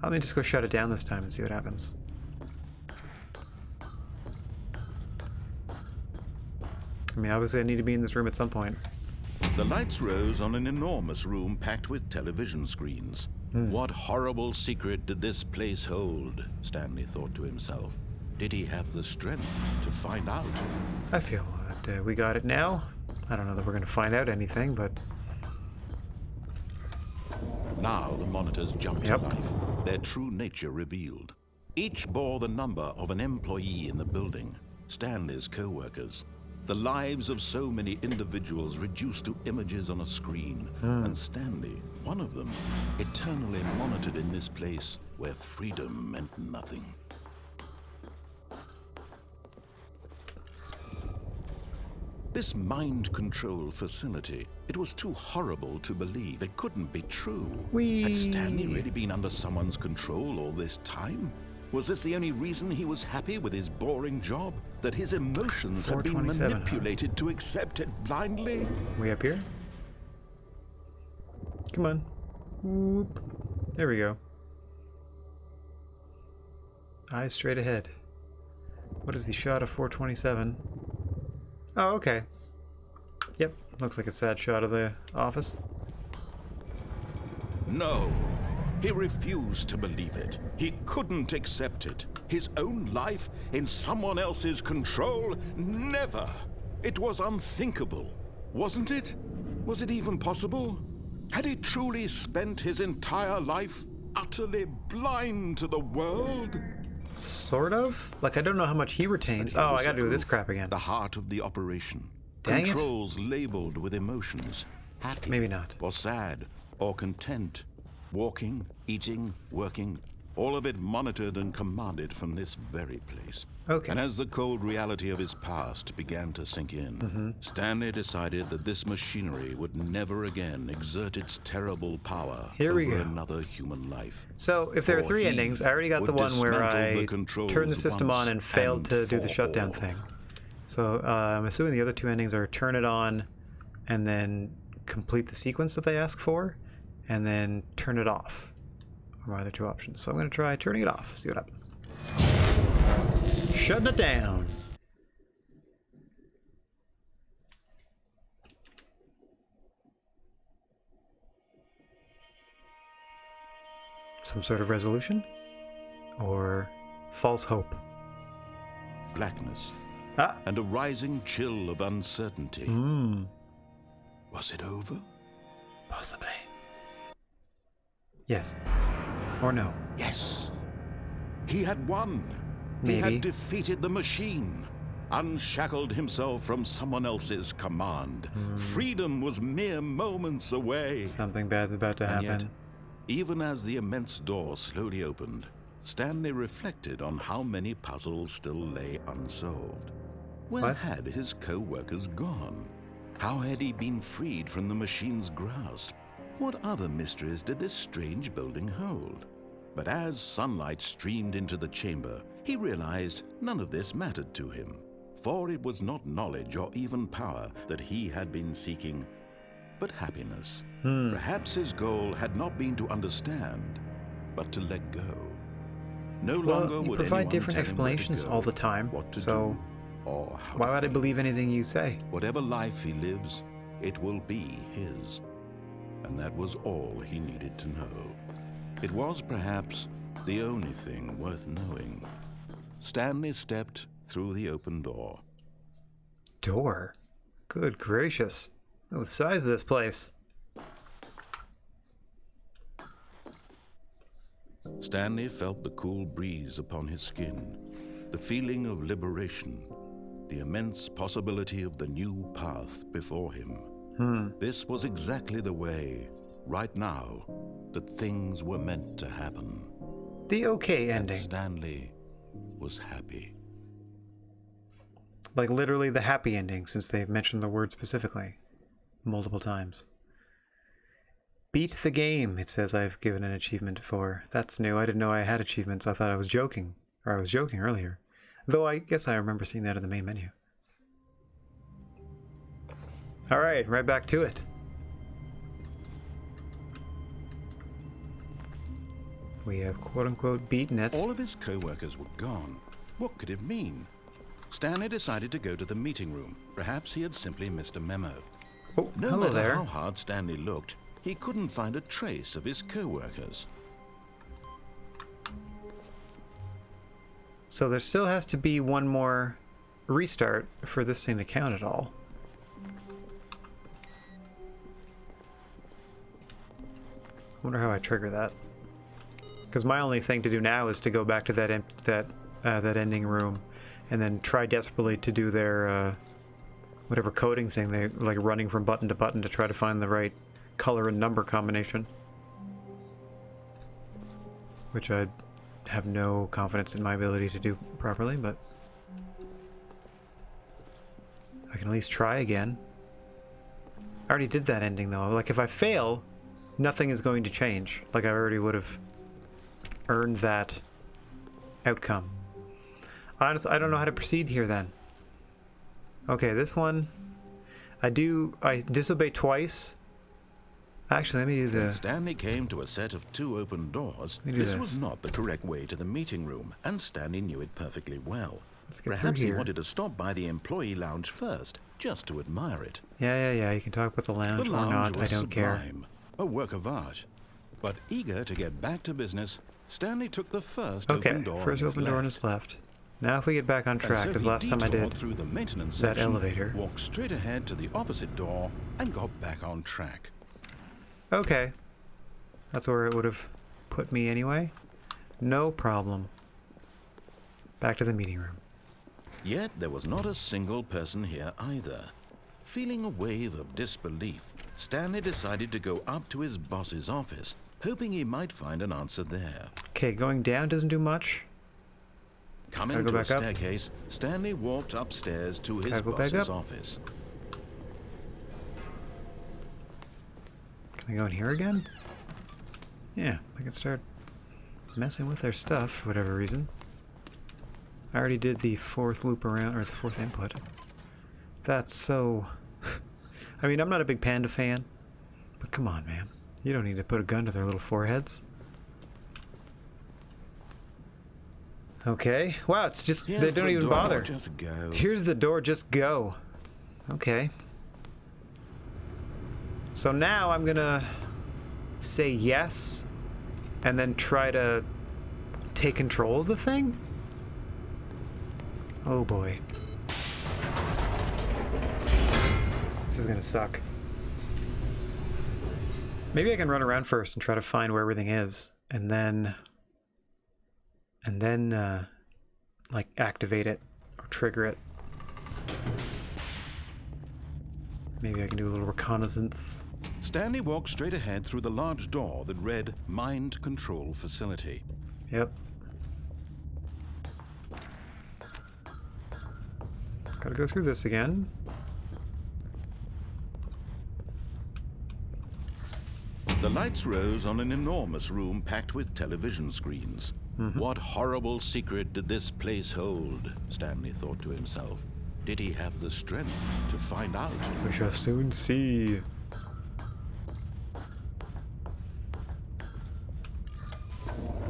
Let me just go shut it down this time and see what happens. I mean, obviously I need to be in this room at some point. The lights rose on an enormous room packed with television screens. What horrible secret did this place hold? Stanley thought to himself. Did he have the strength to find out? I feel that we got it now. I don't know that we're going to find out anything, but... Now the monitors jumped Yep. to life, their true nature revealed. Each bore the number of an employee in the building, Stanley's co-workers. The lives of so many individuals reduced to images on a screen, and Stanley, one of them, eternally monitored in this place where freedom meant nothing. This mind control facility, it was too horrible to believe. It couldn't be true. Had Stanley really been under someone's control all this time? Was this the only reason he was happy with his boring job? That his emotions had been 427, manipulated to accept it blindly? We up here? Come on. Whoop. There we go. Eyes straight ahead. What is the shot of 427? Oh, okay. Yep, looks like a sad shot of the office. No. He refused to believe it. He couldn't accept it. His own life in someone else's control? Never. It was unthinkable. Wasn't it? Was it even possible? Had he truly spent his entire life utterly blind to the world? Sort of? Like, I don't know how much he retains. But Oh, here I gotta was do this proof, crap again. The heart of the operation. Dang it. Controls labeled with emotions. Happy. Maybe not. Or sad. Or content. Walking, eating, working. All of it monitored and commanded from this very place. Okay. And as the cold reality of his past began to sink in, Stanley decided that this machinery would never again exert its terrible power Here we over go. another human life. So, if there are For 3 he endings, I already got the would one where dismantle I the controls turned the system on once and failed to do the for shutdown all. thing. So, I'm assuming the other 2 endings are turn it on and then complete the sequence that they ask for, and then turn it off. Are my other 2 options. So I'm going to try turning it off, see what happens. Shutting it down. Some sort of resolution? Or false hope? Blackness. Ah! And a rising chill of uncertainty. Was it over? Possibly. Yes. Or no. Yes. He had won. He Maybe. had defeated the machine. Unshackled himself from someone else's command. Freedom was mere moments away. Something bad's about to And happen. yet, even as the immense door slowly opened, Stanley reflected on how many puzzles still lay unsolved. Where What? had his co-workers gone? How had he been freed from the machine's grasp? What other mysteries did this strange building hold? But as sunlight streamed into the chamber, he realized none of this mattered to him. For it was not knowledge or even power that he had been seeking, but happiness. Perhaps his goal had not been to understand, but to let go. No longer Well, you would provide anyone different tell him where to explanations go, all the time, what to so do, or how why to would I think. believe anything you say? Whatever life he lives, it will be his. And that was all he needed to know. It was perhaps the only thing worth knowing. Stanley stepped through the open door. Door? Good gracious. Look at the size of this place. Stanley felt the cool breeze upon his skin, the feeling of liberation. the immense possibility of the new path before him. This was exactly the way, right now, that things were meant to happen. The okay ending. And Stanley was happy. Like literally the happy ending, since they've mentioned the word specifically multiple times. Beat the game, it says I've given an achievement for. That's new. I didn't know I had achievements. I thought I was joking. Or I was joking earlier. Though I guess I remember seeing that in the main menu. Alright, right back to it. We have quote-unquote beaten it. All of his co-workers were gone. What could it mean? Stanley decided to go to the meeting room. Perhaps he had simply missed a memo. Oh, No hello matter there. how hard Stanley looked, he couldn't find a trace of his co-workers. So there still has to be one more restart for this thing to count at all. I wonder how I trigger that. Because my only thing to do now is to go back to that ending room, and then try desperately to do their whatever coding thing they like, running from button to button to try to find the right color and number combination, which I have no confidence in my ability to do properly, but I can at least try again. I already did that ending though. Like if I fail, nothing is going to change. Like I already would have earned that outcome. Honestly, I don't know how to proceed here then. Okay, this one, I disobey twice. Actually, let me do When the... Stanley came to a set of 2 open doors, Let me do this this. was not the correct way to the meeting room, and Stanley knew it perfectly well. Let's get through Perhaps he here. wanted to stop by the employee lounge first, just to admire it. Yeah, you can talk about the lounge The or lounge not, I was don't care. sublime, a work of art. But eager to get back to business, Stanley took the first Okay, open door first on his open door on left. his left. Now if we get back on And track, so because he last time I detoured did through the maintenance that section, elevator. walked straight ahead to the opposite door, and got back on track. Okay. That's where it would have put me anyway. No problem. Back to the meeting room. Yet there was not a single person here either. Feeling a wave of disbelief, Stanley decided to go up to his boss's office, hoping he might find an answer there. Okay, going down doesn't do much. Coming Gotta go to a back up. staircase, Stanley walked upstairs to his Gotta go back boss's up. office. Can I go in here again? Yeah, I can start messing with their stuff for whatever reason. I already did the 4th loop around, or the 4th input. That's so... I mean, I'm not a big Panda fan, but come on, man. You don't need to put a gun to their little foreheads. Okay. Wow, it's just... Here's they don't the even door, bother. Just go. Here's the door, just go. Okay. So now I'm gonna say yes and then try to take control of the thing? Oh boy. This is gonna suck. Maybe I can run around first and try to find where everything is, and then like activate it or trigger it. Maybe I can do a little reconnaissance. Stanley walked straight ahead through the large door that read Mind Control Facility. Yep. Gotta go through this again. The lights rose on an enormous room packed with television screens. What horrible secret did this place hold? Stanley thought to himself. Did he have the strength to find out? We shall soon see.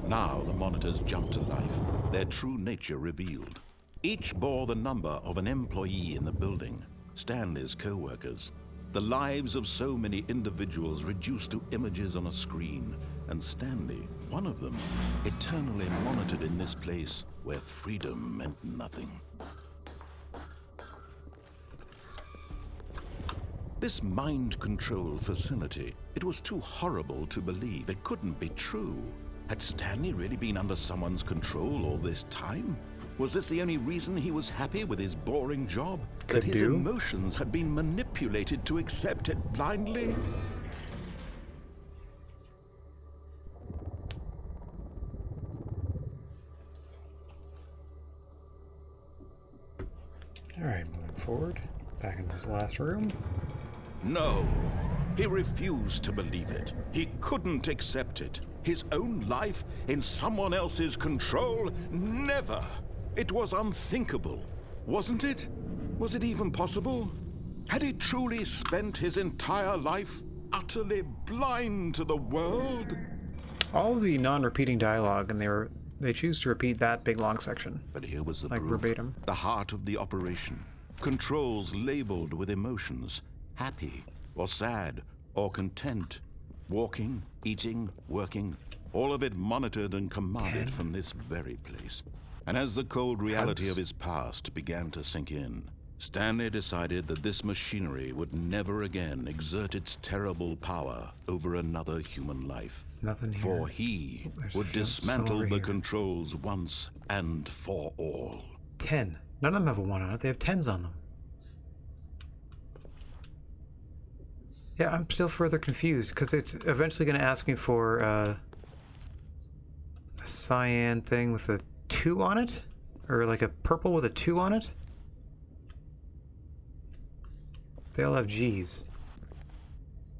Now the monitors jumped to life, their true nature revealed. Each bore the number of an employee in the building, Stanley's co-workers. The lives of so many individuals reduced to images on a screen, and Stanley, one of them, eternally monitored in this place where freedom meant nothing. This mind control facility, it was too horrible to believe. It couldn't be true. Had Stanley really been under someone's control all this time? Was this the only reason he was happy with his boring job? Could That his do. emotions had been manipulated to accept it blindly? Alright, moving forward. Back into this last room. No. He refused to believe it. He couldn't accept it. His own life in someone else's control? Never. It was unthinkable. Wasn't it? Was it even possible? Had he truly spent his entire life utterly blind to the world? All of the non-repeating dialogue, and they choose to repeat that big long section. But here was the Like proof. verbatim. The heart of the operation. Controls labeled with emotions. Happy, or sad, or content. Walking, eating, working. All of it monitored and commanded from this very place. And as the cold reality of his past began to sink in, Stanley decided that this machinery would never again exert its terrible power over another human life. Nothing here. For he There's would some dismantle over the here. controls once and for all. 10. None of them have a 1 on it. They have 10s on them. Yeah, I'm still further confused because it's eventually going to ask me for a cyan thing with a 2 on it? Or like a purple with a 2 on it? They all have G's.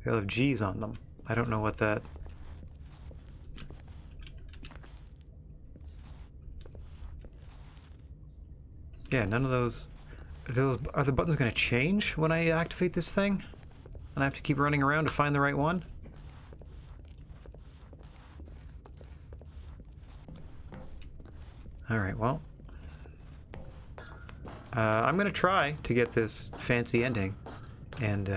They all have G's on them. I don't know what that... Yeah, none of those... Are the buttons going to change when I activate this thing? And I have to keep running around to find the right one? Alright, well... I'm going to try to get this fancy ending. And,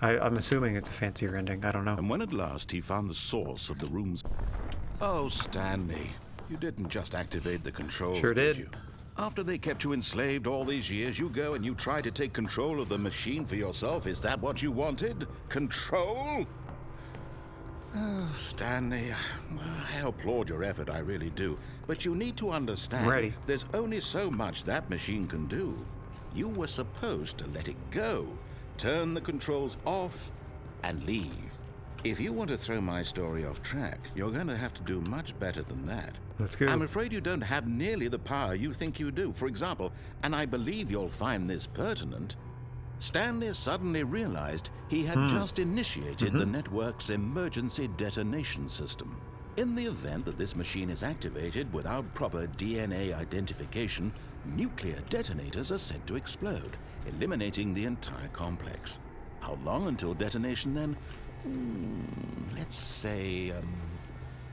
I'm assuming it's a fancier ending. I don't know. And when at last he found the source of the room's... Oh, Stanley, you didn't just activate the controls, Sure did. you? After they kept you enslaved all these years, you go and you try to take control of the machine for yourself. Is that what you wanted? Control? Oh, Stanley, I applaud your effort, I really do. But you need to understand, I'm ready. there's only so much that machine can do. You were supposed to let it go, turn the controls off, and leave. If you want to throw my story off track, you're going to have to do much better than that. Let's go. I'm afraid you don't have nearly the power you think you do. For example, and I believe you'll find this pertinent, Stanley suddenly realized he had just initiated the network's emergency detonation system. In the event that this machine is activated without proper DNA identification, nuclear detonators are said to explode, eliminating the entire complex. How long until detonation then? Let's say,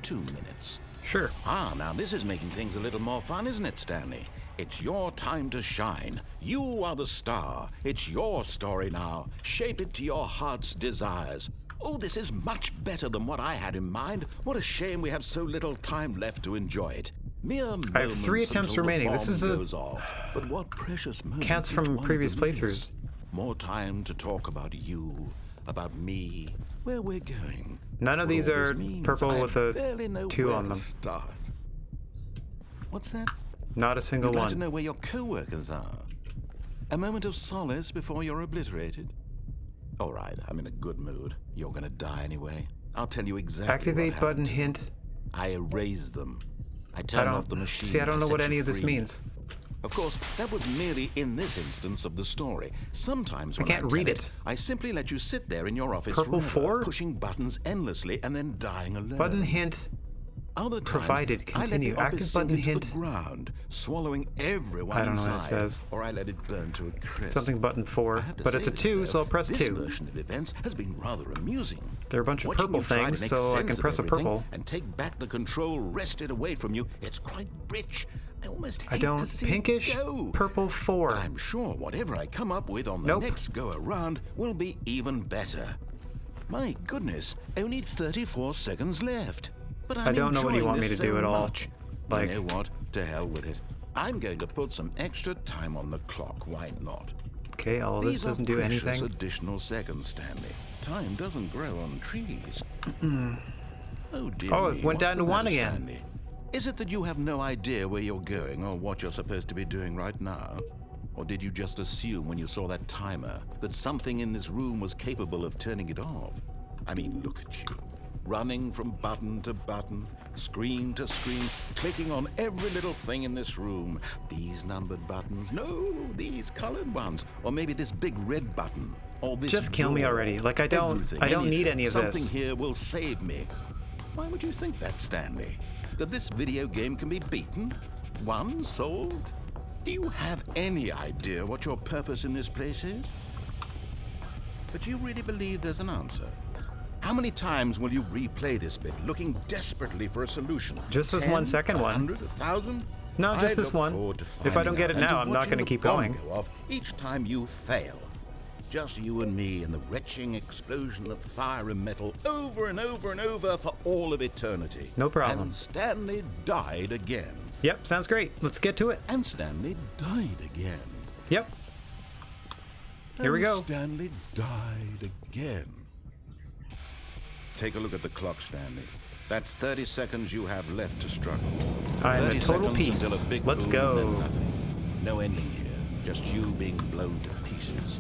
2 minutes. Sure. Ah, now this is making things a little more fun, isn't it, Stanley? It's your time to shine. You are the star. It's your story now. Shape it to your heart's desires. Oh, this is much better than what I had in mind. What a shame we have so little time left to enjoy it. Mere I have 3 moments attempts until the remaining. This bomb is a... goes off. But what precious moments Counts each from one previous delivers. playthroughs. More time to talk about you, about me, where we're going. None of What these all this are means, purple I with a barely know 2 where on to them. Start. What's that? Not a single You'd like to one. know where your co-workers are. A moment of solace before you're obliterated. All right, I'm in a good mood. You're gonna die anyway. I'll tell you exactly Activate what button happened to you. hint. I erased them. I I turned off the don't... machine. See, I don't know set what you any of this free. means. Of course, that was merely in this instance of the story. Sometimes when can't tell read it. I simply let you sit there in your office Purple forever, 4? pushing buttons endlessly and then dying alone. Button hint. Other times, provided. I let Continue. the office Active sink button into hint. the ground, swallowing everyone I don't know inside, what it says. or I let it burn to a crisp. Something button 4. I have to But say it's a this, 2, though, so I'll press this 2. version of events has been rather amusing. There are a bunch of Watching purple you try to things, make so I sense can of press a everything purple. and take back the control wrested away from you. It's quite rich. I almost hate I don't... to see Pinkish? it go. Purple 4. But I'm sure whatever I come up with on the Nope. next go around will be even better. My goodness, only 34 seconds left. But I'm I don't know what you enjoying want me this to do so at all. much. Like- You know what? To hell with it. I'm going to put some extra time on the clock. Why not? Okay, all of this These are doesn't do precious anything. additional seconds, Stanley. Time doesn't grow on trees. Oh dear Oh, it me, went what's down the to 1 matter, again. Stanley? Is it that you have no idea where you're going or what you're supposed to be doing right now? Or did you just assume when you saw that timer that something in this room was capable of turning it off? I mean, look at you. Running from button to button, screen to screen, clicking on every little thing in this room. These numbered buttons, no, these colored ones, or maybe this big red button, or this Just kill me door. already. Like, I don't need any of Something this. here will save me. Why would you think that, Stanley? That this video game can be beaten? Won? Solved? Do you have any idea what your purpose in this place is? But you really believe there's an answer? How many times will you replay this bit, looking desperately for a solution? Just this 1 second one. 100, 1,000? No, just I this look one. forward to If I don't finding get it out and now, I'm not watching going to the keep bomb going. go off each time you fail. Just you and me and the retching explosion of fire and metal over and over and over for all of eternity. No problem. And Stanley died again. Yep, sounds great. Let's get to it. And Stanley died again. Yep. Here we And go. Stanley died again. Take a look at the clock, Stanley. That's 30 seconds you have left to struggle. I'm a 30 total seconds piece. until a big Let's boom, go. then nothing. No ending here. Just you being blown to pieces.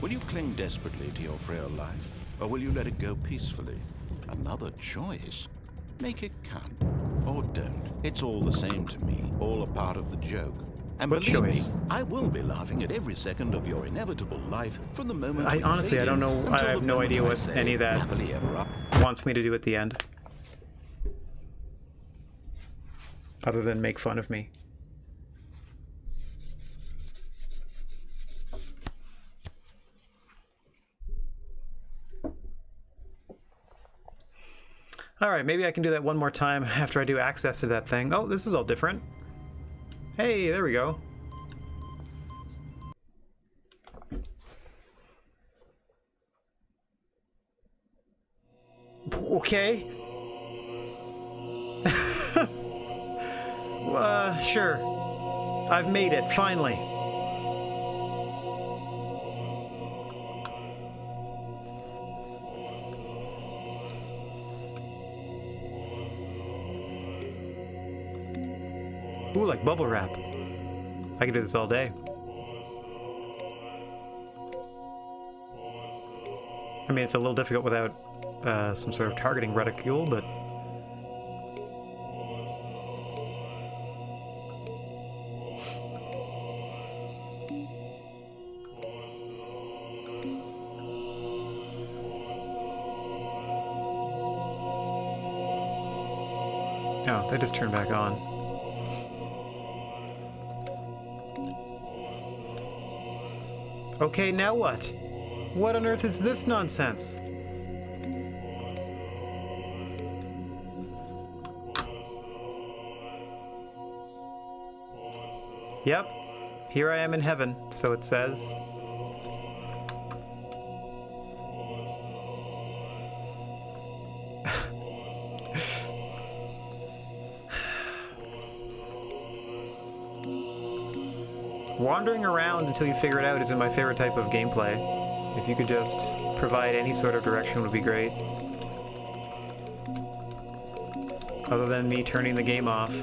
Will you cling desperately to your frail life, or will you let it go peacefully? Another choice. Make it count. Or don't. It's all the same to me. All a part of the joke. And What believe choice? me, I will be laughing at every second of your inevitable life from the moment I we honestly, fade I don't in know. I until have the no moment idea I what say, any of that "Happily ever after." wants me to do at the end. Other than make fun of me. Alright, maybe I can do that one more time after I do access to that thing. Oh, this is all different. Hey, there we go. Okay. Sure. I've made it, finally. Ooh, like bubble wrap. I could do this all day. I mean, it's a little difficult without some sort of targeting reticule, but... Oh, they just turned back on. Okay, now what? What on earth is this nonsense? Yep, here I am in heaven, so it says. Wandering around until you figure it out isn't my favorite type of gameplay. If you could just provide any sort of direction would be great. Other than me turning the game off.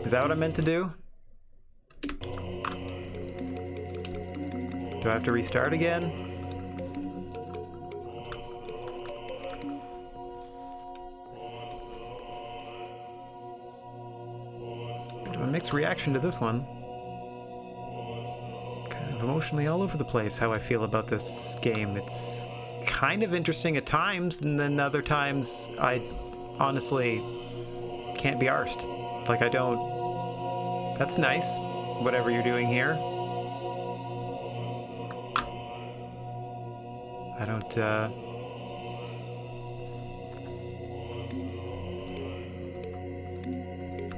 Is that what I meant to do? Do I have to restart again? Bit of a mixed reaction to this one. Kind of emotionally all over the place how I feel about this game. It's kind of interesting at times, and then other times I honestly can't be arsed. Like, I don't... That's nice, whatever you're doing here. I don't,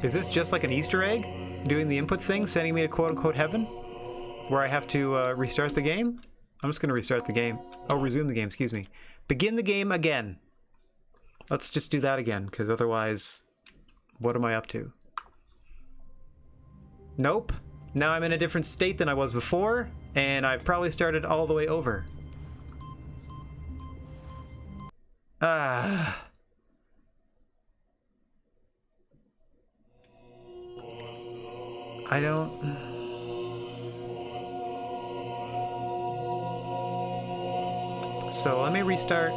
Is this just like an Easter egg? Doing the input thing, sending me to quote-unquote heaven? Where I have to restart the game? I'm just going to restart the game. Oh, resume the game, excuse me. Begin the game again. Let's just do that again, because otherwise, what am I up to? Nope. Now I'm in a different state than I was before, and I've probably started all the way over. I don't... So let me restart.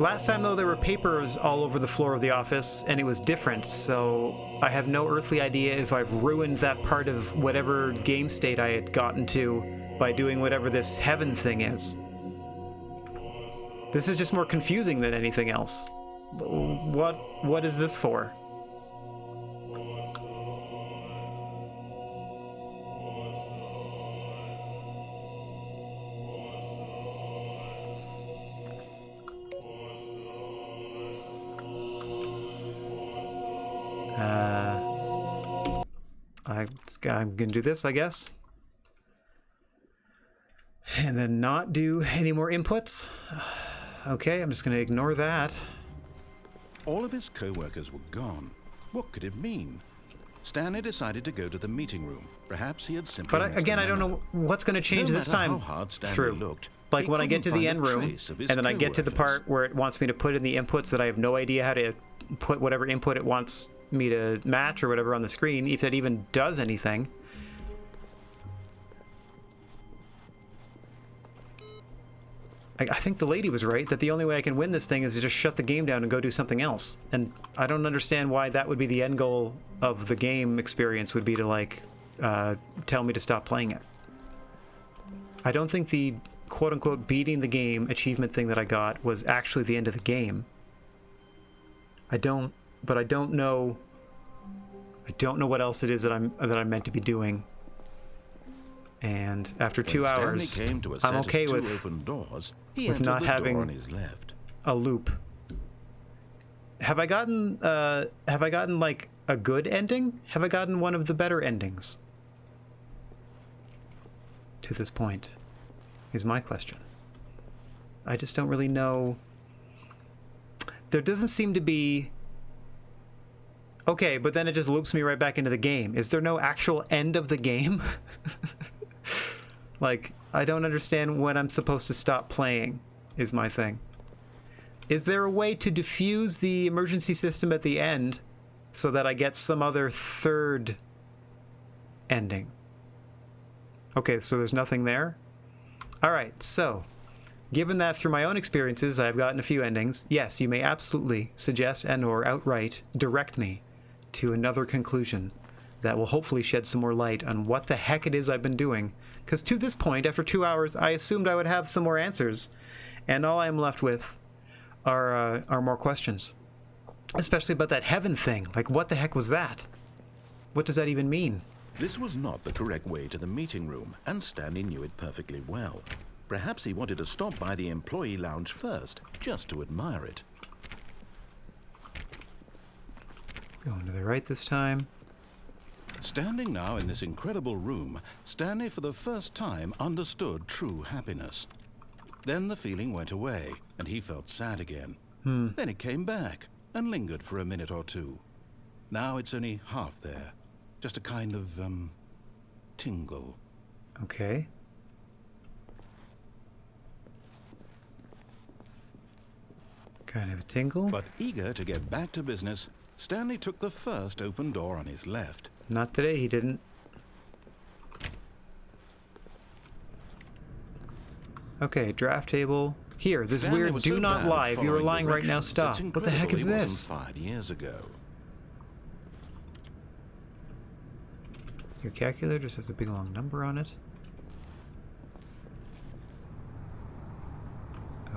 Last time, though, there were papers all over the floor of the office, and it was different, so I have no earthly idea if I've ruined that part of whatever game state I had gotten to by doing whatever this heaven thing is. This is just more confusing than anything else. What is this for? I'm gonna do this, I guess. And then not do any more inputs. Okay, I'm just gonna ignore that. All of his co-workers were gone. What could it mean? Stanley decided to go to the meeting room. Perhaps he had simply But again, I don't know what's going to change this time through. Like when I get to the end room, and then I get to the part where it wants me to put in the inputs that I have no idea how to put whatever input it wants me to match or whatever on the screen, if that even does anything. I think the lady was right, that the only way I can win this thing is to just shut the game down and go do something else. And I don't understand why that would be the end goal of the game experience, would be to, like, tell me to stop playing it. I don't think the quote-unquote beating the game achievement thing that I got was actually the end of the game. I don't know what else it is that I'm meant to be doing. And after 2 hours, I'm okay with not having a loop. Have I gotten like a good ending? Have I gotten one of the better endings to this point? Is my question. I just don't really know. There doesn't seem to be. Okay, but then it just loops me right back into the game. Is there no actual end of the game? Like, I don't understand when I'm supposed to stop playing, is my thing. Is there a way to defuse the emergency system at the end so that I get some other third ending? Okay, so there's nothing there? Alright, so, given that through my own experiences I've gotten a few endings, yes, you may absolutely suggest and or outright direct me to another conclusion that will hopefully shed some more light on what the heck it is I've been doing. Because to this point, after 2 hours, I assumed I would have some more answers, and all I'm left with are more questions. Especially about that heaven thing. Like, what the heck was that? What does that even mean? This was not the correct way to the meeting room, and Stanley knew it perfectly well. Perhaps he wanted to stop by the employee lounge first, just to admire it. Going to the right this time. Standing now in this incredible room, Stanley for the first time understood true happiness. Then the feeling went away, and he felt sad again. Then it came back, and lingered for a minute or two. Now it's only half there. Just a kind of, tingle. Okay. Kind of a tingle. But eager to get back to business, Stanley took the first open door on his left. Not today, he didn't. Okay, draft table. Here, this Stanley weird was do so not bad lie. at If you are following lying right now, directions, stop. it's What the heck is incredible he this? wasn't 5 years ago. Your calculator just has a big long number on it.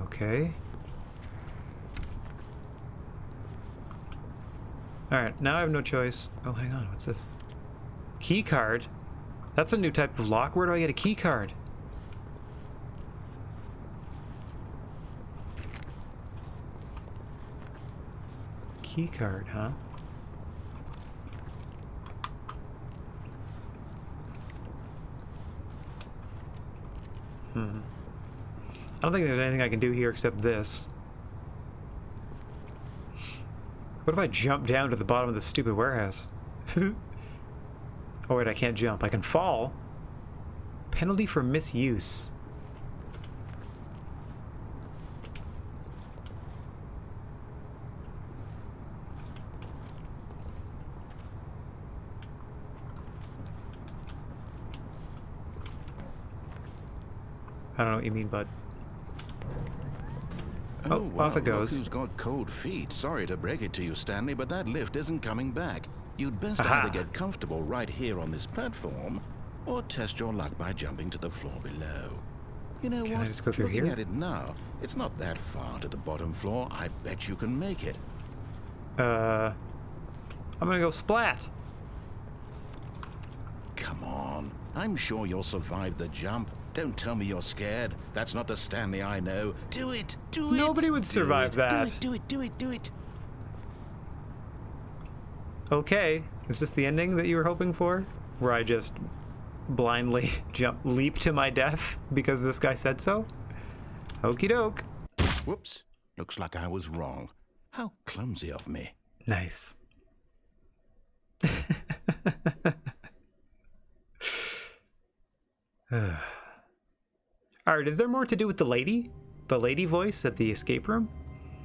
Okay. Alright, now I have no choice. Oh, hang on, what's this? Key card? That's a new type of lock. Where do I get a key card? Key card, huh? I don't think there's anything I can do here except this. What if I jump down to the bottom of this stupid warehouse? Oh wait, I can't jump. I can fall. Penalty for misuse. I don't know what you mean, bud. Oh, wow, off it goes. Look who's got cold feet. Sorry to break it to you, Stanley, but that lift isn't coming back. You'd best Aha. either get comfortable right here on this platform, or test your luck by jumping to the floor below. You know Can what? I just go through Looking here? at it now, it's not that far to the bottom floor. I bet you can make it. I'm gonna go splat. Come on. I'm sure you'll survive the jump. Don't tell me you're scared. That's not the Stanley I know. Do it! Do it! Nobody would survive that. Do it! Okay, is this the ending that you were hoping for? Where I just blindly leap to my death because this guy said so? Okie doke. Whoops. Looks like I was wrong. How clumsy of me. Nice. Alright, is there more to do with the lady? The lady voice at the escape room?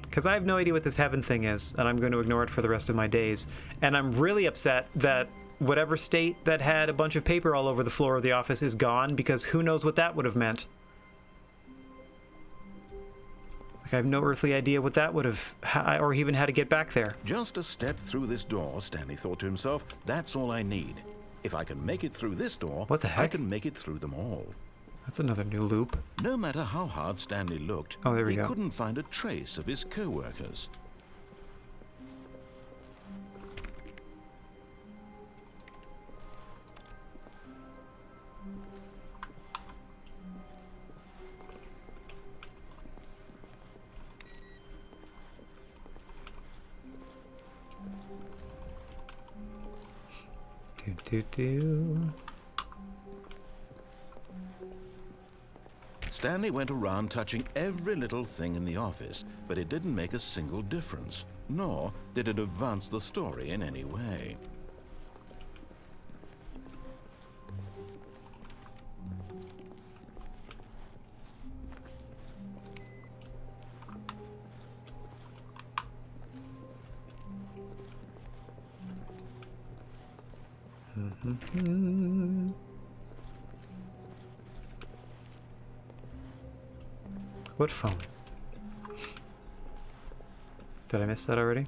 Because I have no idea what this heaven thing is, and I'm going to ignore it for the rest of my days. And I'm really upset that whatever state that had a bunch of paper all over the floor of the office is gone, because who knows what that would have meant. Like, I have no earthly idea what that would have, or even how to get back there. Just a step through this door, Stanley thought to himself. That's all I need. If I can make it through this door, What the heck? I can make it through them all. That's another new loop. No matter how hard Stanley looked, Oh, there we he go. couldn't find a trace of his co-workers. Do. Stanley went around touching every little thing in the office, but it didn't make a single difference, nor did it advance the story in any way. What phone? Did I miss that already?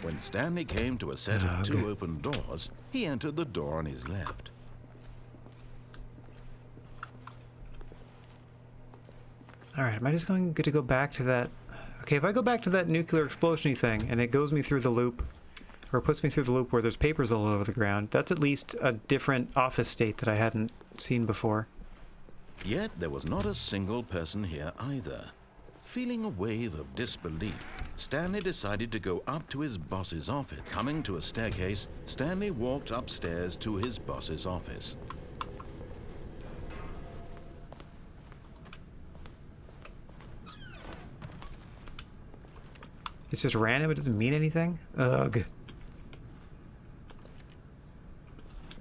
When Stanley came to a set of two open doors, he entered the door on his left. Alright, am I just going to go back to that? Okay, if I go back to that nuclear explosion-y thing and it goes me through the loop, or puts me through the loop where there's papers all over the ground, that's at least a different office state that I hadn't seen before. Yet there was not a single person here either. Feeling a wave of disbelief, Stanley decided to go up to his boss's office. Coming to a staircase, Stanley walked upstairs to his boss's office. It's just random, it doesn't mean anything? Ugh.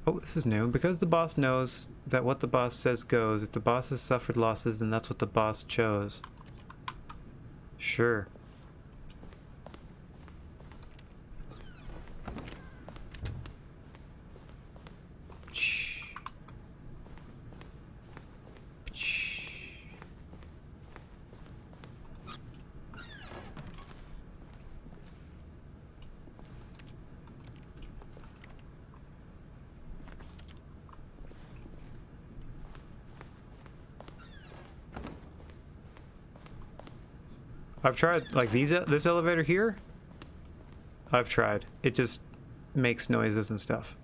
Oh, this is new. Because the boss knows that what the boss says goes, if the boss has suffered losses, then that's what the boss chose. Sure. I've tried, like this elevator here. I've tried. It just makes noises and stuff.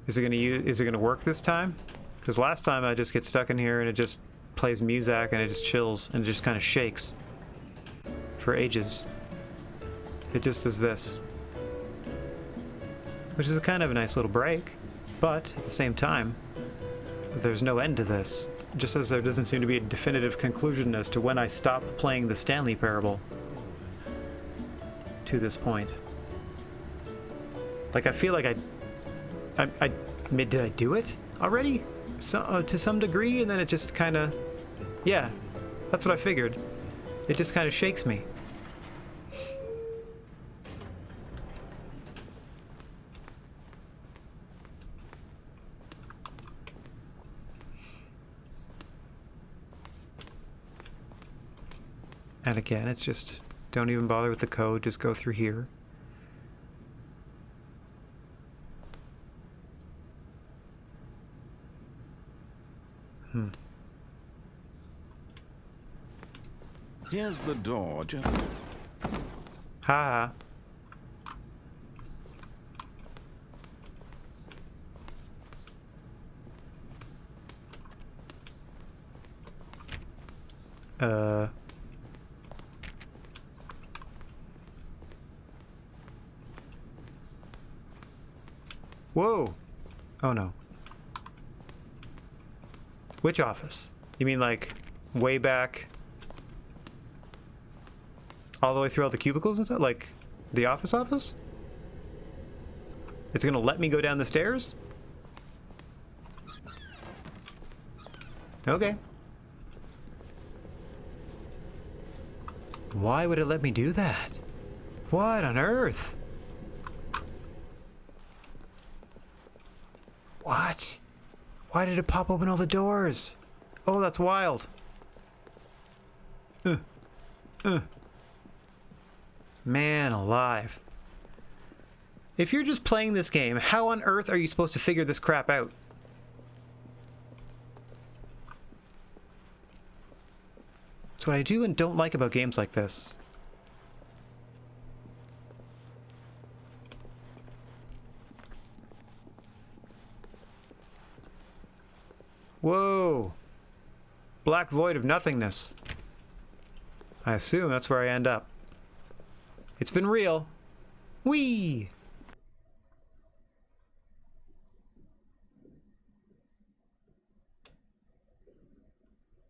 Is it gonna work this time? Because last time I just get stuck in here and it just plays music and it just chills and it just kind of shakes for ages. It just does this, which is a kind of a nice little break, but at the same time, there's no end to this. Just as there doesn't seem to be a definitive conclusion as to when I stop playing the Stanley Parable to this point. Like, I feel like did I do it already? So, to some degree, and then it just kind of, yeah, that's what I figured. It just kind of shakes me. And again, it's just, don't even bother with the code, just go through here. Here's the door, just... Ha. Whoa. Oh no. Which office? You mean like way back? All the way through all the cubicles and stuff? Like the office? It's gonna let me go down the stairs? Okay. Why would it let me do that? What on earth? What? Why did it pop open all the doors? Oh, that's wild. Man alive. If you're just playing this game, how on earth are you supposed to figure this crap out? That's what I do and don't like about games like this. Whoa! Black void of nothingness. I assume that's where I end up. It's been real. Whee!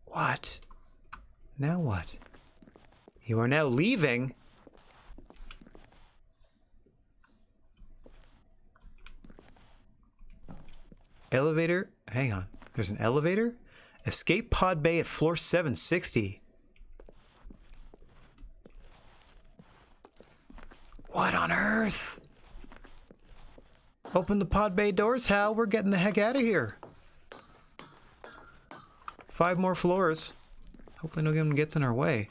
What? Now what? You are now leaving? Elevator? Hang on. There's an elevator? Escape pod bay at floor 760. What on earth? Open the pod bay doors, Hal. We're getting the heck out of here. 5 more floors. Hopefully no one gets in our way.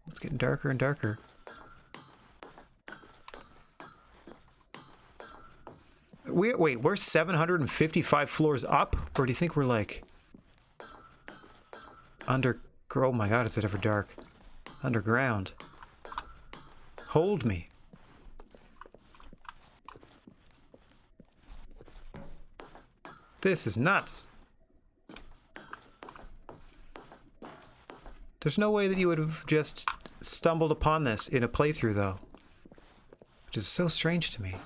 It's getting darker and darker. Wait, we're 755 floors up? Or do you think we're like... Oh my god, is it ever dark? Underground. Hold me. This is nuts. There's no way that you would have just stumbled upon this in a playthrough, though. Which is so strange to me.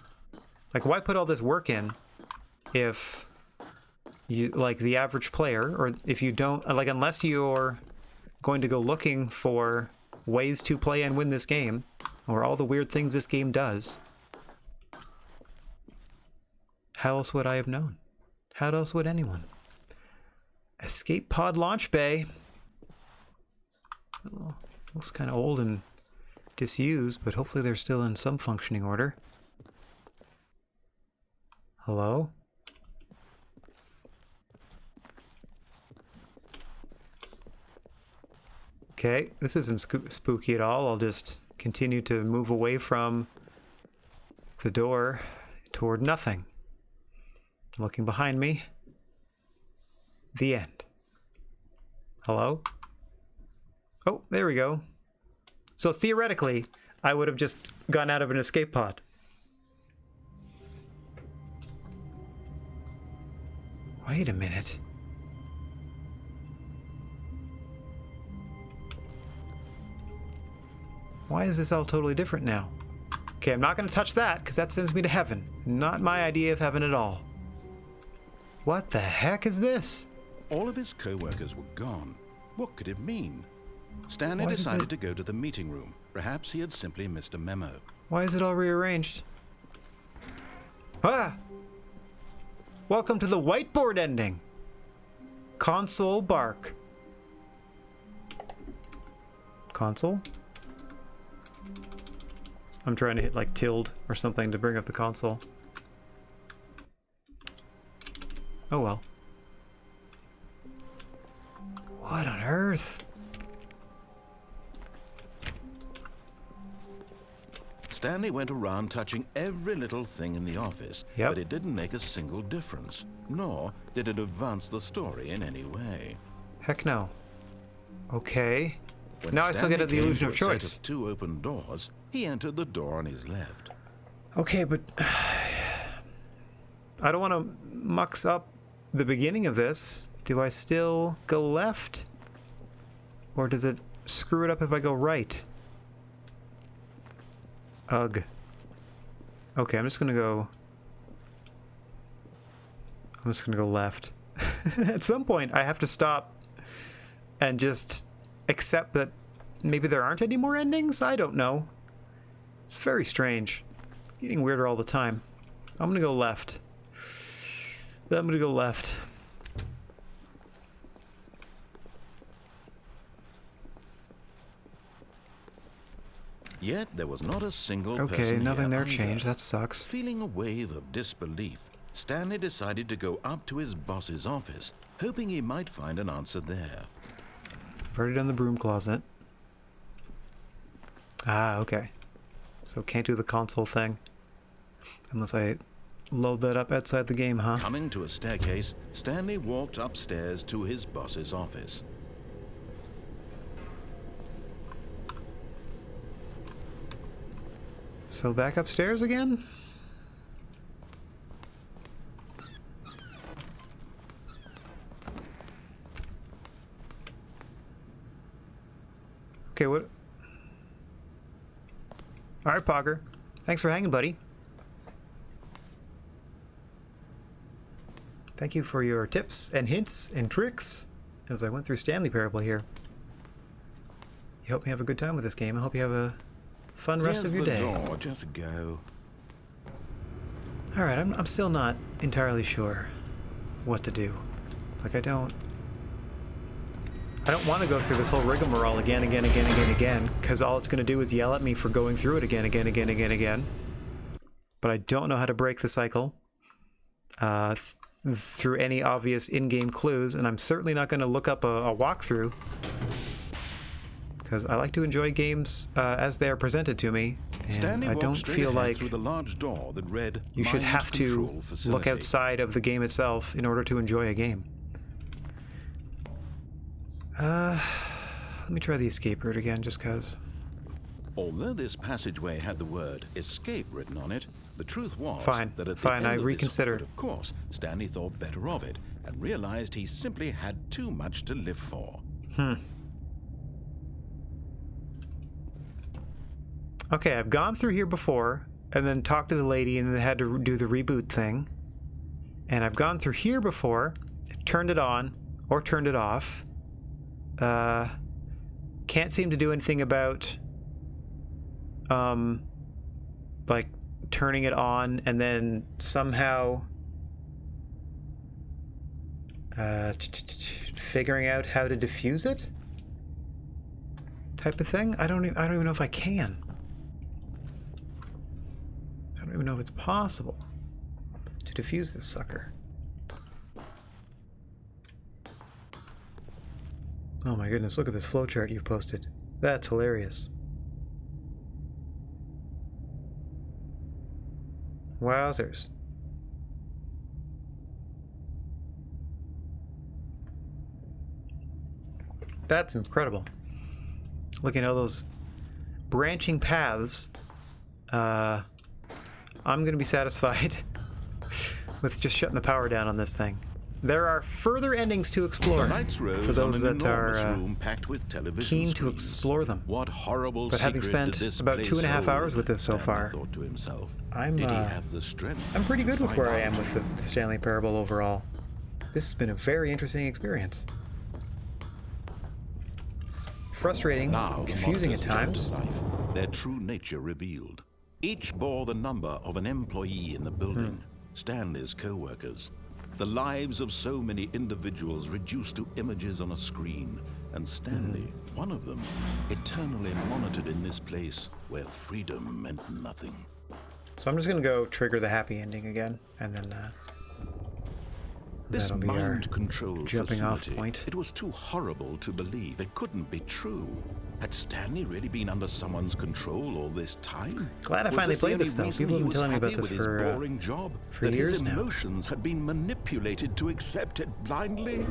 Like, why put all this work in if you, like, the average player, or if you don't, like, unless you're going to go looking for ways to play and win this game, or all the weird things this game does, how else would I have known? How else would anyone? Escape pod launch bay. Oh, looks kind of old and disused, but hopefully they're still in some functioning order. Hello? Okay, this isn't spooky at all. I'll just continue to move away from the door toward nothing. Looking behind me. The end. Hello? Oh, there we go. So theoretically, I would have just gone out of an escape pod. Wait a minute. Why is this all totally different now? Okay, I'm not going to touch that because that sends me to heaven. Not my idea of heaven at all. What the heck is this? All of his co-workers were gone. What could it mean? Stanley decided to go to the meeting room. Perhaps he had simply missed a memo. Why is it all rearranged? Ah! Welcome to the whiteboard ending. Console bark. Console? I'm trying to hit like tilde or something to bring up the console. Oh well. What on earth? Stanley went around touching every little thing in the office, Yep. but it didn't make a single difference, nor did it advance the story in any way. Heck no. Okay. When Now I still Stanley get the came illusion to of a set choice. of 2 open doors, he entered the door on his left. Okay, but I don't want to mux up the beginning of this. Do I still go left? Or does it screw it up if I go right? Ugh. Okay, I'm just gonna go left. At some point, I have to stop and just accept that maybe there aren't any more endings? I don't know. It's very strange. Getting weirder all the time. I'm gonna go left. I'm gonna go left. Yet there was not a single Okay, person nothing here there either. changed. That sucks. Feeling a wave of disbelief, Stanley decided to go up to his boss's office, hoping he might find an answer there. I've already done the broom closet. Ah, okay. So can't do the console thing. Unless I load that up outside the game, huh? Coming to a staircase, Stanley walked upstairs to his boss's office. So back upstairs again? Okay, what? Alright, Pogger. Thanks for hanging, buddy. Thank you for your tips and hints and tricks as I went through Stanley Parable here. You helped me have a good time with this game. I hope you have a fun rest of your day. Here's the door, just go. Alright, I'm still not entirely sure what to do. Like, I don't want to go through this whole rigmarole again, because all it's going to do is yell at me for going through it again. But I don't know how to break the cycle through any obvious in-game clues, and I'm certainly not going to look up a walkthrough, because I like to enjoy games as they are presented to me, and Stanley I walked don't straight feel ahead like through the large door that read you should Mind have to Control look Facility. outside of the game itself in order to enjoy a game. Let me try the escape route again, just cause. Although this passageway had the word escape written on it, the truth was Fine, that at the fine, end I of reconsider. This, of course, Stanley thought better of it and realized he simply had too much to live for. Okay, I've gone through here before, and then talked to the lady, and then had to do the reboot thing. And I've gone through here before, turned it on, or turned it off. Can't seem to do anything about, like, turning it on, and then somehow, figuring out how to defuse it? Type of thing? I don't even know if I can. I don't even know if it's possible to defuse this sucker. Oh my goodness, look at this flowchart you've posted. That's hilarious. Wowzers. That's incredible. Looking at all those branching paths, I'm going to be satisfied with just shutting the power down on this thing. There are further endings to explore The lights rose for those on an that are enormous room packed with television keen to screens. explore them. What horrible But having secret did spent this about place 2.5 hold? hours with this so Stanley far, thought to himself. I'm, Did he have the strength I'm pretty to good with find where I out? am with the Stanley Parable overall. This has been a very interesting experience. Frustrating, Now, the confusing at monsters jumped times. to life, their true nature revealed. Each bore the number of an employee in the building, Stanley's co-workers. The lives of so many individuals reduced to images on a screen, and Stanley, one of them, eternally monitored in this place where freedom meant nothing. So I'm just gonna go trigger the happy ending again, and then This That'll be our mind-controlled jumping off facility, point. it was too horrible to believe. It couldn't be true. Had Stanley really been under someone's control all this time? Glad I Was finally this the played only this, though. reason People he have been was telling me about happy this with his for boring job? for that years his now. emotions had been manipulated to accept it blindly?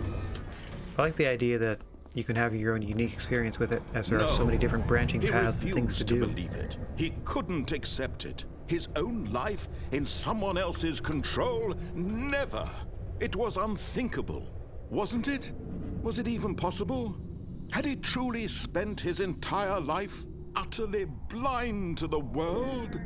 I like the idea that you can have your own unique experience with it, as there are so No. many different branching He paths and things to refused do. believe it. He couldn't accept it. His own life in someone else's control? Never. It was unthinkable, wasn't it? Was it even possible? Had he truly spent his entire life utterly blind to the world?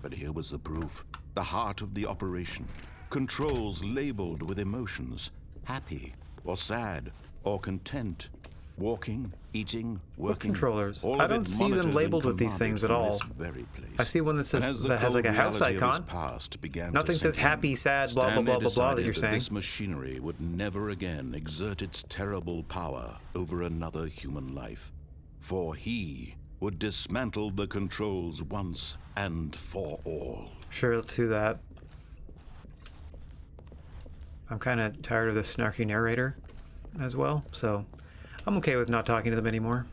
But here was the proof. The heart of the operation. Controls labeled with emotions. Happy, or sad, or content. Walking, eating, working. Controllers? all I of it don't see them monitored and labeled with these commanded things at from all. this very place. I see one that And says as the that has like a cold house reality of his icon. past began to Nothing says sink in, happy, sad, blah, blah, Stanley blah, blah, blah that decided you're saying. This machinery would never again exert its terrible power over another human life. For he would dismantle the controls once and for all. Sure, let's do that. I'm kind of tired of this snarky narrator as well, so I'm okay with not talking to them anymore.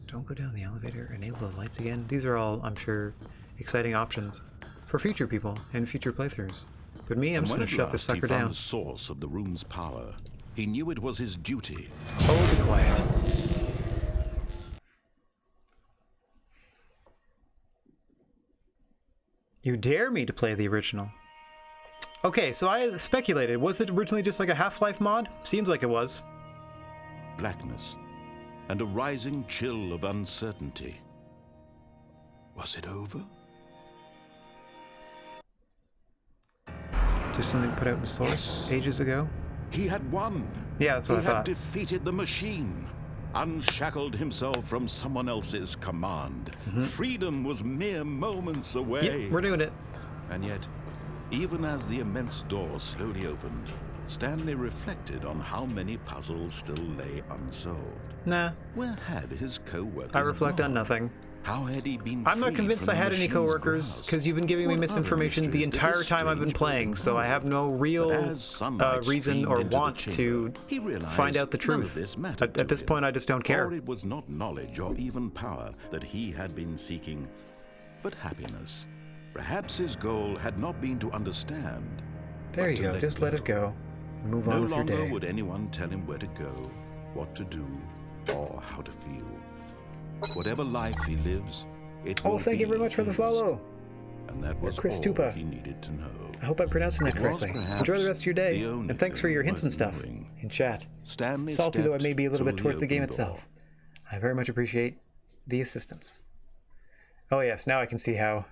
Don't go down the elevator, enable the lights again. These are all, I'm sure, exciting options for future people and future playthroughs. But me, I'm And just when going to at shut this last he sucker found down. the source of the room's power, he knew it was his duty. Oh, be quiet. You dare me to play the original. Okay, so I speculated. Was it originally just like a Half-Life mod? Seems like it was. Blackness and a rising chill of uncertainty. Was it over? Just something put out in Source Yes. ages ago? He had won. Yeah, that's what He I had thought. defeated the machine, unshackled himself from someone else's command. Freedom was mere moments away. Yep, we're doing it. And yet, even as the immense door slowly opened, Stanley reflected on how many puzzles still lay unsolved. Nah, Where had his co-workers I reflect on gone? nothing. How had he been I'm not freed convinced from I the had any machine's coworkers, grasp? because you've been giving me What other misinformation the mysteries did entire this time I've been strange playing, building so I hold? have no But real as sunlight reason streamed or into the want chamber, to he realized find out the none of truth. this mattered At to this him, point, I just don't care. For it was not knowledge or even power that he had been seeking, but happiness. Perhaps his goal had not been to understand. There but you to go, just let it go. Move on No with your longer day. would anyone tell him where to go, what to do, or how to feel. Whatever life he lives, it Oh, will thank you be very much for the his. follow. And that was Chris all Tupa. he needed to know. I hope I'm pronouncing that It was correctly. perhaps Enjoy the rest of your day, the only and thanks for thing your hints and worth stuff knowing. in chat. Stanley Salty though I may be a little stepped bit towards the through game open door. itself. I very much appreciate the assistance. Oh yes, now I can see how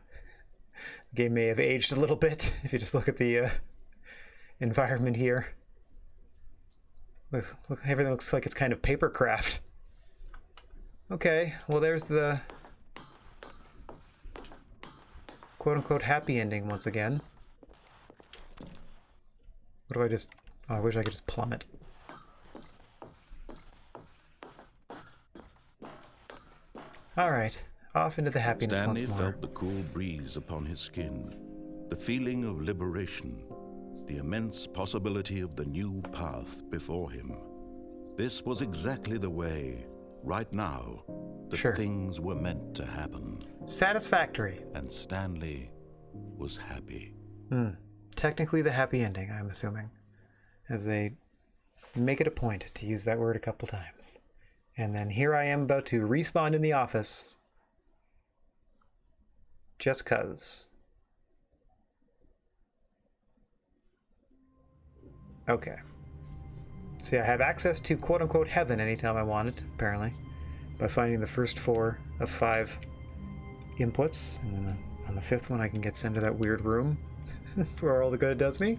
the game may have aged a little bit if you just look at the environment here. Look, everything looks like it's kind of paper craft. Okay, well there's the quote-unquote happy ending once again. What do I just... Oh, I wish I could just plummet. Alright, off into the happiness Stanley once more. felt the cool breeze upon his skin, the feeling of liberation, the immense possibility of the new path before him. This was exactly the way, right now, that Sure. things were meant to happen. Satisfactory. And Stanley was happy. Technically the happy ending, I'm assuming. As they make it a point to use that word a couple times. And then here I am about to respawn in the office. Just 'cause. Okay. See, I have access to quote-unquote heaven anytime I want it, apparently. By finding the first 4 of 5 inputs. And then on the 5th one I can get sent to that weird room. For all the good it does me.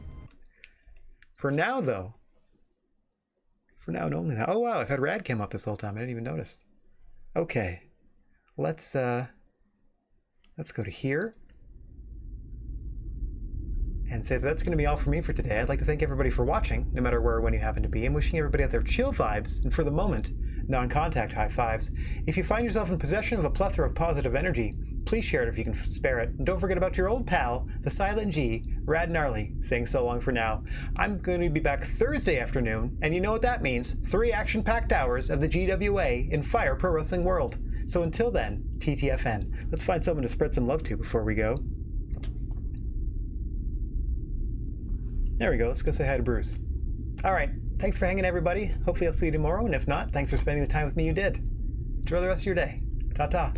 For now, though. For now and only now. Oh wow, I've had Rad come up this whole time. I didn't even notice. Okay. Let's go to here. and say that that's going to be all for me for today. I'd like to thank everybody for watching, no matter where or when you happen to be, and wishing everybody out there chill vibes, and for the moment, non-contact high fives. If you find yourself in possession of a plethora of positive energy, please share it if you can spare it. And don't forget about your old pal, the Silent G, Rad Gnarly, saying so long for now. I'm going to be back Thursday afternoon, and you know what that means. 3 action-packed hours of the GWA in Fire Pro Wrestling World. So until then, TTFN. Let's find someone to spread some love to before we go. There we go. Let's go say hi to Bruce. All right. Thanks for hanging, everybody. Hopefully I'll see you tomorrow, and if not, thanks for spending the time with me you did. Enjoy the rest of your day. Ta-ta.